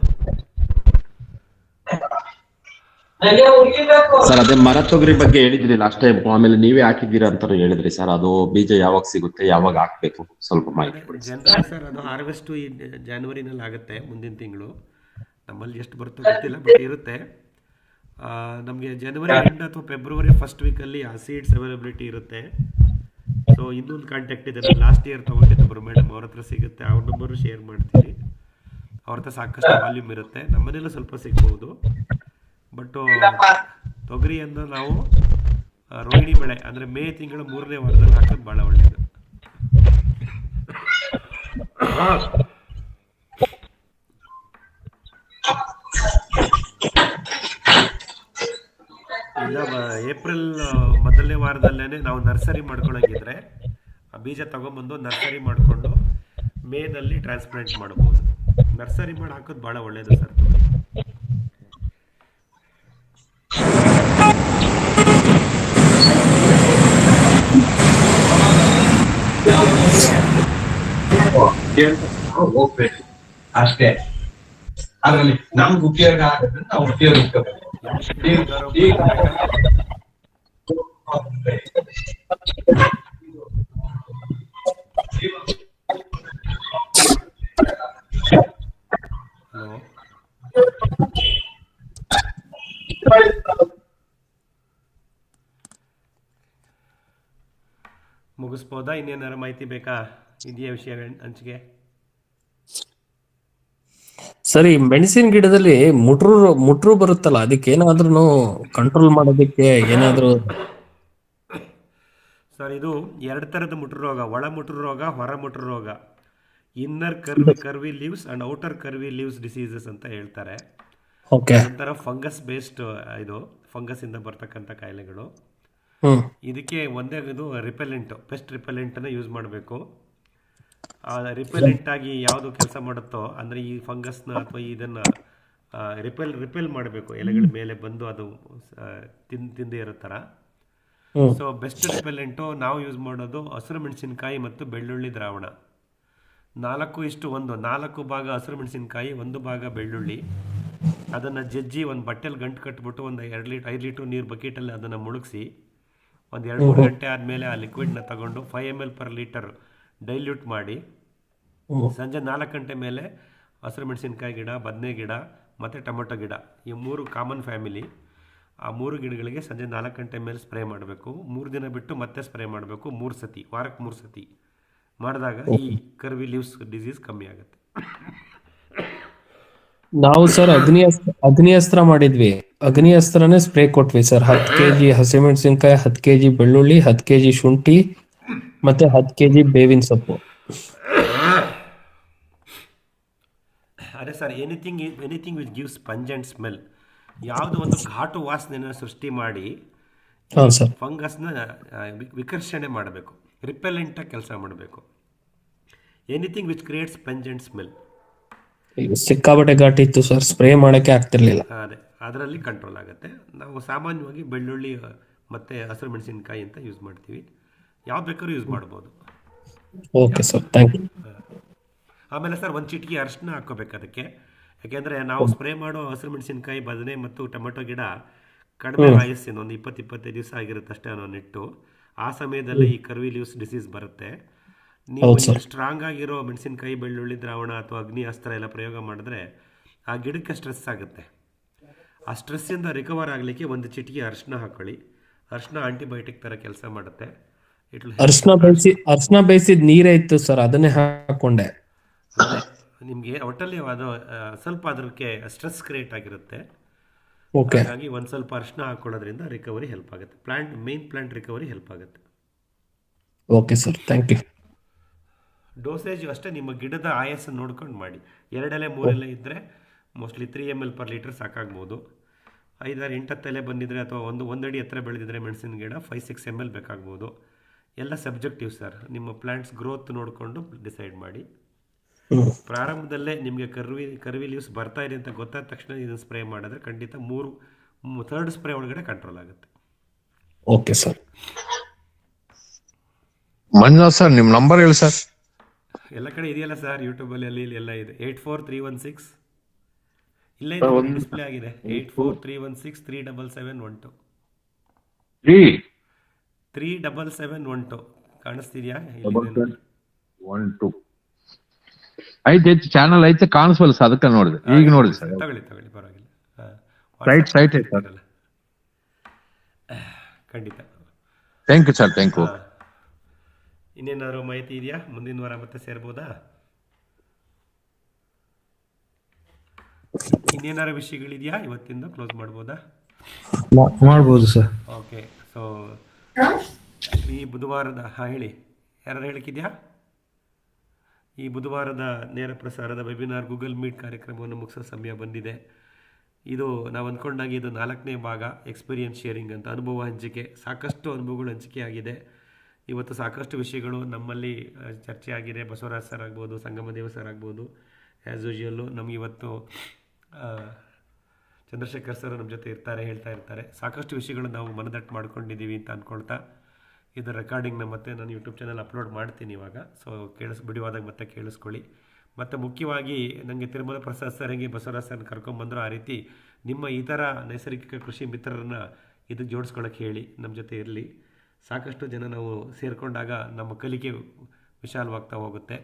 ಸರ್ ಅದೇ ಮರ ತೊಗರಿ ಬಗ್ಗೆ ಹೇಳಿದ್ರಿ ಲಾಸ್ಟ್ ಟೈಮ್, ಆಮೇಲೆ ನೀವೇ ಹಾಕಿದ್ದೀರಾ ಅಂತ ಹೇಳಿದ್ರಿ ಸರ್, ಅದು ಬೀಜ ಯಾವಾಗ ಸಿಗುತ್ತೆ, ಯಾವಾಗ ಹಾಕ್ಬೇಕು, ಸ್ವಲ್ಪ ಮಾಹಿತಿ ಕೊಡಿ. ಜನರಲ್ ಸರ್ ಅದು ಹಾರ್ವೆಸ್ಟು ಈ ಜಾನ್ವರಿನಲ್ಲಿ ಆಗುತ್ತೆ, ಮುಂದಿನ ತಿಂಗಳು. ನಮ್ಮಲ್ಲಿ ಎಷ್ಟು ಬರುತ್ತೋ ಗೊತ್ತಿಲ್ಲ, ಬಟ್ ಇರುತ್ತೆ. ನಮಗೆ ಜನವರಿ ಎಂಡ್ ಅಥವಾ ಫೆಬ್ರವರಿ ಫಸ್ಟ್ ವೀಕಲ್ಲಿ ಆ ಸೀಡ್ಸ್ ಅವೈಲಬಿಲಿಟಿ ಇರುತ್ತೆ. ಸೊ ಇನ್ನೊಂದು ಕಾಂಟ್ಯಾಕ್ಟ್ ಇದೆ, ನಾನು ಲಾಸ್ಟ್ ಇಯರ್ ತೊಗೊಂಡಿದ್ದೊಬ್ಬರು ಮೇಡಮ್, ಅವ್ರ ಹತ್ರ ಸಿಗುತ್ತೆ, ಅವ್ರ ನಂಬರು ಶೇರ್ ಮಾಡ್ತೀನಿ. ಅವ್ರ ಹತ್ರ ಸಾಕಷ್ಟು ವಾಲ್ಯೂಮ್ ಇರುತ್ತೆ, ನಮ್ಮನೆಯಲ್ಲೂ ಸ್ವಲ್ಪ ಸಿಗ್ಬೋದು. ಬಟ್ ತೊಗರಿಯನ್ನು ನಾವು ರೋಹಿಣಿ ಬೆಳೆ ಅಂದರೆ ಮೇ ತಿಂಗಳ 3ನೇ ವಾರದಲ್ಲಿ ಹಾಕೋದು ಭಾಳ ಒಳ್ಳೆಯದು. ಇಲ್ಲ, ಏಪ್ರಿಲ್ ಮೊದಲನೇ ವಾರದಲ್ಲೇ ನಾವು ನರ್ಸರಿ ಮಾಡ್ಕೊಳ್ಳೋಂಗಿದ್ರೆ ಆ ಬೀಜ ತಗೊಂಬಂದು ನರ್ಸರಿ ಮಾಡಿಕೊಂಡು ಮೇನಲ್ಲಿ ಟ್ರಾನ್ಸ್ಪ್ಲಾಂಟ್ ಮಾಡ್ಬೋದು. ನರ್ಸರಿ ಮಾಡಿ ಹಾಕೋದು ಭಾಳ ಒಳ್ಳೆಯದು ಸರ್. ಹೋಗ್ಬೇಕು ಅಷ್ಟೇ, ಅದರಲ್ಲಿ ನಮ್ಗೆ ಉಪಯೋಗ ಆಗುತ್ತೆ, ನಾವು ಉಪಯೋಗಿಸ್ಕೋಬೇಕು. ಮುಗಿಸ್ಬೋದಾ? ಇನ್ನೇನಾರು ಮಾಹಿತಿ ಬೇಕಾ? ಇದೆಯಾ ವಿಷಯ ಹಂಚಿಕೆ? ಸರಿ, ಮೆಣಸಿನ ಗಿಡದಲ್ಲಿ ಮುಟ್ರು ಬರುತ್ತಲ್ಲ, ಅದಕ್ಕೆ ಏನಾದ್ರೂ ಕಂಟ್ರೋಲ್ ಮಾಡೋದಕ್ಕೆ ಏನಾದ್ರೂ? ಸರ್ ಇದು 2 ಥರದ ಮುಟ್ರು ರೋಗ, ಒಳ ಮುಟ್ರು ರೋಗ, ಹೊರ ಮುಟ್ರು ರೋಗ. Inner ಕರ್ವಿ leaves and outer ಕರ್ವಿ leaves diseases ಅಂತ ಹೇಳ್ತಾರೆ. ಒಂಥರ ಫಂಗಸ್ ಬೇಸ್ಡ್, ಇದು ಫಂಗಸ್ ಇಂದ ಬರ್ತಕ್ಕಂಥ ಕಾಯಿಲೆಗಳು. ಇದಕ್ಕೆ ಒಂದೇ ಇದು ರಿಪೆಲೆಂಟ್, ಪೆಸ್ಟ್ ರಿಪೆಲೆಂಟನ್ನು ಯೂಸ್ ಮಾಡಬೇಕು. ಆ ರಿಪೆಲೆಂಟ್ ಆಗಿ ಯಾವುದು ಕೆಲಸ ಮಾಡುತ್ತೋ ಅಂದರೆ ಈ ಫಂಗಸ್ನ ಅಥವಾ ಇದನ್ನು ರಿಪೆಲ್ ಮಾಡಬೇಕು, ಎಲೆಗಳ ಮೇಲೆ ಬಂದು ಅದು ತಿಂದೇ ಇರೋ ಥರ. ಸೊ ಬೆಸ್ಟ್ ರಿಪೆಲೆಂಟು ನಾವು ಯೂಸ್ ಮಾಡೋದು ಹಸಿರು ಮೆಣಸಿನಕಾಯಿ ಮತ್ತು ಬೆಳ್ಳುಳ್ಳಿ ದ್ರಾವಣ. 4:1, 4 ಭಾಗ ಹಸಿರು ಮೆಣಸಿನಕಾಯಿ, 1 ಭಾಗ ಬೆಳ್ಳುಳ್ಳಿ. ಅದನ್ನು ಜಜ್ಜಿ ಒಂದು ಬಟ್ಟೆಲಿ ಗಂಟು ಕಟ್ಬಿಟ್ಟು ಒಂದು 5 ಲೀಟ್ರ್ ನೀರು ಬಕೆಟಲ್ಲಿ ಅದನ್ನು ಮುಳುಗಿಸಿ ಒಂದು 2-3 ಗಂಟೆ ಆದಮೇಲೆ ಆ ಲಿಕ್ವಿಡ್ನ ತಗೊಂಡು 5 ml per ಲೀಟರ್ ಡೈಲ್ಯೂಟ್ ಮಾಡಿ ಸಂಜೆ 4 ಗಂಟೆ ಮೇಲೆ ಹಸಿರು ಮೆಣಸಿನಕಾಯಿ ಗಿಡ, ಬದನೆ ಗಿಡ ಮತ್ತು ಟೊಮೊಟೊ ಗಿಡ, ಈ 3 ಕಾಮನ್ ಫ್ಯಾಮಿಲಿ, ಆ 3 ಗಿಡಗಳಿಗೆ ಸಂಜೆ 4 ಗಂಟೆ ಮೇಲೆ ಸ್ಪ್ರೇ ಮಾಡಬೇಕು. 3 ದಿನ ಬಿಟ್ಟು ಮತ್ತೆ ಸ್ಪ್ರೇ ಮಾಡಬೇಕು, 3 ಸತಿ, ವಾರಕ್ಕೆ 3 ಸತಿ ಮಾಡಿದಾಗ ಈ ಕರ್ವಿ ಲೀವ್ಸ್ ಡಿಸೀಸ್ ಕಮ್ಮಿ ಆಗುತ್ತೆ. ನಾವು ಸರ್ ಅಗ್ನಿ ಅಸ್ತ್ರ ಮಾಡಿದ್ವಿ. ಅಗ್ನಿ ಅಸ್ತ್ರನೇ ಸ್ಪ್ರೇ ಕೊಟ್ವಿ ಸರ್. 10 kg ಹಸಿಮೆಣಸಿನ್ಕಾಯಿ, 10 kg ಬೆಳ್ಳುಳ್ಳಿ, 10 kg ಶುಂಠಿ, ಮತ್ತೆ 10 kg ಬೇವಿನ ಸೊಪ್ಪು. ಅದೇ sir, anything which gives sponge and smell, ಯಾವುದು ಒಂದು ಘಾಟು ವಾಸನೆಯನ್ನು ಸೃಷ್ಟಿ ಮಾಡಿ ಹೌದು ಸರ್. ಫಂಗಸ್ನ ವಿಕರ್ಷಣೆ ಮಾಡಬೇಕು, ರಿಪೆಲೆಂಟಾಗಿ ಕೆಲಸ ಮಾಡಬೇಕು. Anything which creates sponge and smell. ಈಗ ಸಿಕ್ಕಾಪಟ್ಟೆ ಘಾಟಿ ಇತ್ತು ಸರ್, ಸ್ಪ್ರೇ ಮಾಡಕ್ಕೆ ಆಗ್ತಿರ್ಲಿಲ್ಲ. ಅದೇ ಅದರಲ್ಲಿ ಕಂಟ್ರೋಲ್ ಆಗುತ್ತೆ. ನಾವು ಸಾಮಾನ್ಯವಾಗಿ ಬೆಳ್ಳುಳ್ಳಿ ಮತ್ತು ಹಸಿರು ಮೆಣಸಿನ್ಕಾಯಿ ಅಂತ ಯೂಸ್ ಮಾಡ್ತೀವಿ. ಯಾವ್ದು ಬೇಕಾದ್ರೂ ಯೂಸ್ ಮಾಡ್ಬೋದು. Okay sir, thank you. ಆಮೇಲೆ ಸರ್, ಒಂದು ಚಿಟಿಕೆ ಅರಿಶಿನ ಹಾಕ್ಕೋಬೇಕು ಅದಕ್ಕೆ. ಯಾಕೆಂದರೆ ನಾವು ಸ್ಪ್ರೇ ಮಾಡೋ ಹಸಿರು ಮೆಣಸಿನ್ಕಾಯಿ, ಬದನೆ ಮತ್ತು ಟೊಮೆಟೊ ಗಿಡ ಕಡಿಮೆ ವಯಸ್ಸಿನ, ಒಂದು 20-25 ದಿವಸ ಆಗಿರುತ್ತೆ ಅಷ್ಟೇ ಅನ್ನೋ ನೆಟ್ಟು. ಆ ಸಮಯದಲ್ಲಿ ಈ ಕರ್ವಿ ಲೀವ್ಸ್ ಡಿಸೀಸ್ ಬರುತ್ತೆ. ನೀವು ಸ್ಟ್ರಾಂಗ್ ಆಗಿರೋ ಮೆಣಸಿನ್ಕಾಯಿ, ಬೆಳ್ಳುಳ್ಳಿ ದ್ರಾವಣ ಅಥವಾ ಅಗ್ನಿ ಅಸ್ತ್ರ ಎಲ್ಲ ಪ್ರಯೋಗ ಮಾಡಿದ್ರೆ ಆ ಗಿಡಕ್ಕೆ ಸ್ಟ್ರೆಸ್ ಆಗುತ್ತೆ. ಆ ಸ್ಟ್ರೆಸ್ಸಿಂದ ರಿಕವರ್ ಆಗಲಿಕ್ಕೆ ಒಂದು ಚಿಟಿಕೆ ಅರಿಶಿನ ಹಾಕೊಳ್ಳಿ. ಅರಿಶಿನ ಆಂಟಿಬಯೋಟಿಕ್ ಥರ ಕೆಲಸ ಮಾಡುತ್ತೆ. ಅರಿಶಿನ ಬೇಯಿಸಿದ ನೀರೇ ಇತ್ತು ಸರ್, ಅದನ್ನೇ ಹಾಕೊಂಡೆ. ನಿಮಗೆ ಒಟ್ಟಲ್ಲಿ ಅದು ಸ್ವಲ್ಪ ಅದಕ್ಕೆ ಸ್ಟ್ರೆಸ್ ಕ್ರಿಯೇಟ್ ಆಗಿರುತ್ತೆ. ಓಕೆ. ಹಾಗಾಗಿ ಒಂದು ಸ್ವಲ್ಪ ಅರಿಶಿನ ಹಾಕೊಳ್ಳೋದ್ರಿಂದ ರಿಕವರಿ ಹೆಲ್ಪ್ ಆಗುತ್ತೆ. ಮೇನ್ ಪ್ಲಾಂಟ್ ರಿಕವರಿ ಹೆಲ್ಪ್ ಆಗುತ್ತೆ. Okay sir, thank you. Dosage ಅಷ್ಟೇ ನಿಮ್ಮ ಗಿಡದ ಆಯಸ್ಸನ್ನು ನೋಡ್ಕೊಂಡು ಮಾಡಿ. 2 ಎಲೆ 3 ಎಲೆ ಇದ್ದರೆ ಮೋಸ್ಟ್ಲಿ 3 ml per ಲೀಟರ್ ಸಾಕಾಗ್ಬೋದು. 5-6-8 ಎಲೆ ಬಂದಿದ್ರೆ ಅಥವಾ ಒಂದು ಅಡಿ ಎತ್ತರ ಬೆಳೆದಿದ್ರೆ ಮೆಣಸಿನ ಗಿಡ 5-6 ml ಬೇಕಾಗ್ಬೋದು. ಎಲ್ಲ ಸಬ್ಜೆಕ್ಟಿವ್ ಸರ್. ನಿಮ್ಮ ಪ್ಲಾಂಟ್ಸ್ ಗ್ರೋತ್ ನೋಡಿಕೊಂಡು ಡಿಸೈಡ್ ಮಾಡಿ. ಪ್ರಾರಂಭದಲ್ಲೇ ನಿಮಗೆ ಕರ್ವಿ ಲೀವ್ಸ್ ಬರ್ತಾ ಇದೆ ಅಂತ ಗೊತ್ತಾದ ತಕ್ಷಣ ಇದನ್ನು ಸ್ಪ್ರೇ ಮಾಡಿದ್ರೆ ಖಂಡಿತ 3rd ಸ್ಪ್ರೇ ಒಳಗಡೆ ಕಂಟ್ರೋಲ್ ಆಗುತ್ತೆ. Okay sir. ಮಂಜುನಾಥ್ ಸರ್, ನಿಮ್ಮ ನಂಬರ್ ಹೇಳಿ ಸರ್. ಎಲ್ಲ ಕಡೆ ಇದೆಯಲ್ಲ ಸರ್, ಯೂಟ್ಯೂಬಲ್ಲಿ ಅಲ್ಲಿ ಎಲ್ಲ ಇದೆ. 84316 ಇಲ್ಲೇ ಡಿಸ್ಪ್ಲೇ ಆಗಿದೆ. 84316 37712 37712 ಕಾಣಿಸ್ತಿದ್ಯಾ? 12 ಐತೆ, ಚಾನಲ್ ಐತೆ, ಕಾಣಿಸ್ಬಲ್ಲ ಸರ್, ಅದಕ್ಕೆ ನೋಡಿದೆ. ಈಗ ನೋಡಿದೆ ಸರ್. ತಗೊಳ್ಳಿ ಪರವಾಗಿಲ್ಲ. ಸೈಟ್ ಐತೆ ಸರ್. ಖಂಡಿತ. Thank you sir, thank you. ಇನ್ನೇನಾದ್ರು ಮಾಹಿತಿ ಇದೆಯಾ? ಮುಂದಿನ ವಾರ ಮತ್ತೆ ಸೇರ್ಬೋದಾ? ಇನ್ನೇನಾದ್ರು ವಿಷಯಗಳಿದೆಯಾ? ಇವತ್ತಿಂದ ಕ್ಲೋಸ್ ಮಾಡ್ಬೋದಾ? ಮಾಡ್ಬೋದು ಸರ್. ಓಕೆ. ಸೊ ಈ ಬುಧವಾರದ ಹೇಳಿ, ಯಾರು ಹೇಳಿಕಿದೆಯಾ? ಈ ಬುಧವಾರದ ನೇರ ಪ್ರಸಾರದ ವೆಬಿನಾರ್ ಗೂಗಲ್ ಮೀಟ್ ಕಾರ್ಯಕ್ರಮವನ್ನು ಮುಗಿಸೋ ಸಮಯ ಬಂದಿದೆ. ಇದು ನಾವು ಅಂದ್ಕೊಂಡಾಗ ಇದು 4ನೇ ಭಾಗ, ಎಕ್ಸ್ಪೀರಿಯನ್ಸ್ ಶೇರಿಂಗ್ ಅಂತ, ಅನುಭವ ಹಂಚಿಕೆ. ಸಾಕಷ್ಟು ಅನುಭವಗಳು ಹಂಚಿಕೆ ಆಗಿದೆ. ಇವತ್ತು ಸಾಕಷ್ಟು ವಿಷಯಗಳು ನಮ್ಮಲ್ಲಿ ಚರ್ಚೆ ಆಗಿದೆ. ಬಸವರಾಜ್ ಸರ್ ಆಗ್ಬೋದು, ಸಂಗಮದೇವ ಸರ್ ಆಗ್ಬೋದು. ಆ್ಯಸ್ ಯೂಶುವಲ್ಲು ನಮ್ಗೆ ಇವತ್ತು ಚಂದ್ರಶೇಖರ್ ಸರ್ ನಮ್ಮ ಜೊತೆ ಹೇಳ್ತಾ ಇರ್ತಾರೆ. ಸಾಕಷ್ಟು ವಿಷಯಗಳು ನಾವು ಮನದಟ್ಟು ಮಾಡ್ಕೊಂಡಿದ್ದೀವಿ ಅಂತ ಅಂದ್ಕೊಳ್ತಾ, ಇದರ ರೆಕಾರ್ಡಿಂಗ್ನ ಮತ್ತೆ ನಾನು ಯೂಟ್ಯೂಬ್ ಚಾನಲ್ ಅಪ್ಲೋಡ್ ಮಾಡ್ತೀನಿ ಇವಾಗ. ಸೊ ಬಿಡುವಾದಾಗ ಮತ್ತೆ ಕೇಳಿಸ್ಕೊಳ್ಳಿ. ಮತ್ತು ಮುಖ್ಯವಾಗಿ ನನಗೆ ತಿರುಮಲ ಪ್ರಸಾದ್ ಸರ್ ಹೆಂಗೆ ಬಸವರಾಜ್ ಸರ್ನ ಕರ್ಕೊಂಬಂದರು, ಆ ರೀತಿ ನಿಮ್ಮ ಈ ಥರ ನೈಸರ್ಗಿಕ ಕೃಷಿ ಮಿತ್ರರನ್ನ ಇದಕ್ಕೆ ಜೋಡಿಸ್ಕೊಳ್ಳೋಕ್ಕೆ ಹೇಳಿ, ನಮ್ಮ ಜೊತೆ ಇರಲಿ. ಸಾಕಷ್ಟು ಜನ ನಾವು ಸೇರಿಕೊಂಡಾಗ ನಮ್ಮ ಕಲಿಕೆ ವಿಶಾಲವಾಗ್ತಾ ಹೋಗುತ್ತೆ.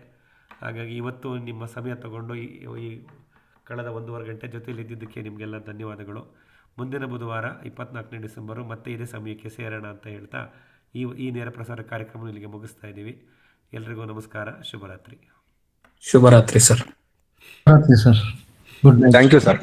ಹಾಗಾಗಿ ಇವತ್ತು ನಿಮ್ಮ ಸಮಯ ತಗೊಂಡು ಈ ಕಳೆದ 1.5 ಗಂಟೆ ಜೊತೆಯಲ್ಲಿ ಇದ್ದಿದ್ದಕ್ಕೆ ನಿಮಗೆಲ್ಲ ಧನ್ಯವಾದಗಳು. ಮುಂದಿನ ಬುಧವಾರ 24ನೇ ಡಿಸೆಂಬರು ಮತ್ತೆ ಇದೇ ಸಮಯಕ್ಕೆ ಸೇರೋಣ ಅಂತ ಹೇಳ್ತಾ ಈ ನೇರ ಪ್ರಸಾರ ಕಾರ್ಯಕ್ರಮ ಇಲ್ಲಿಗೆ ಮುಗಿಸ್ತಾ ಇದ್ದೀವಿ. ಎಲ್ರಿಗೂ ನಮಸ್ಕಾರ, ಶುಭರಾತ್ರಿ. ಶುಭರಾತ್ರಿ sir. Good night. Thank you sir.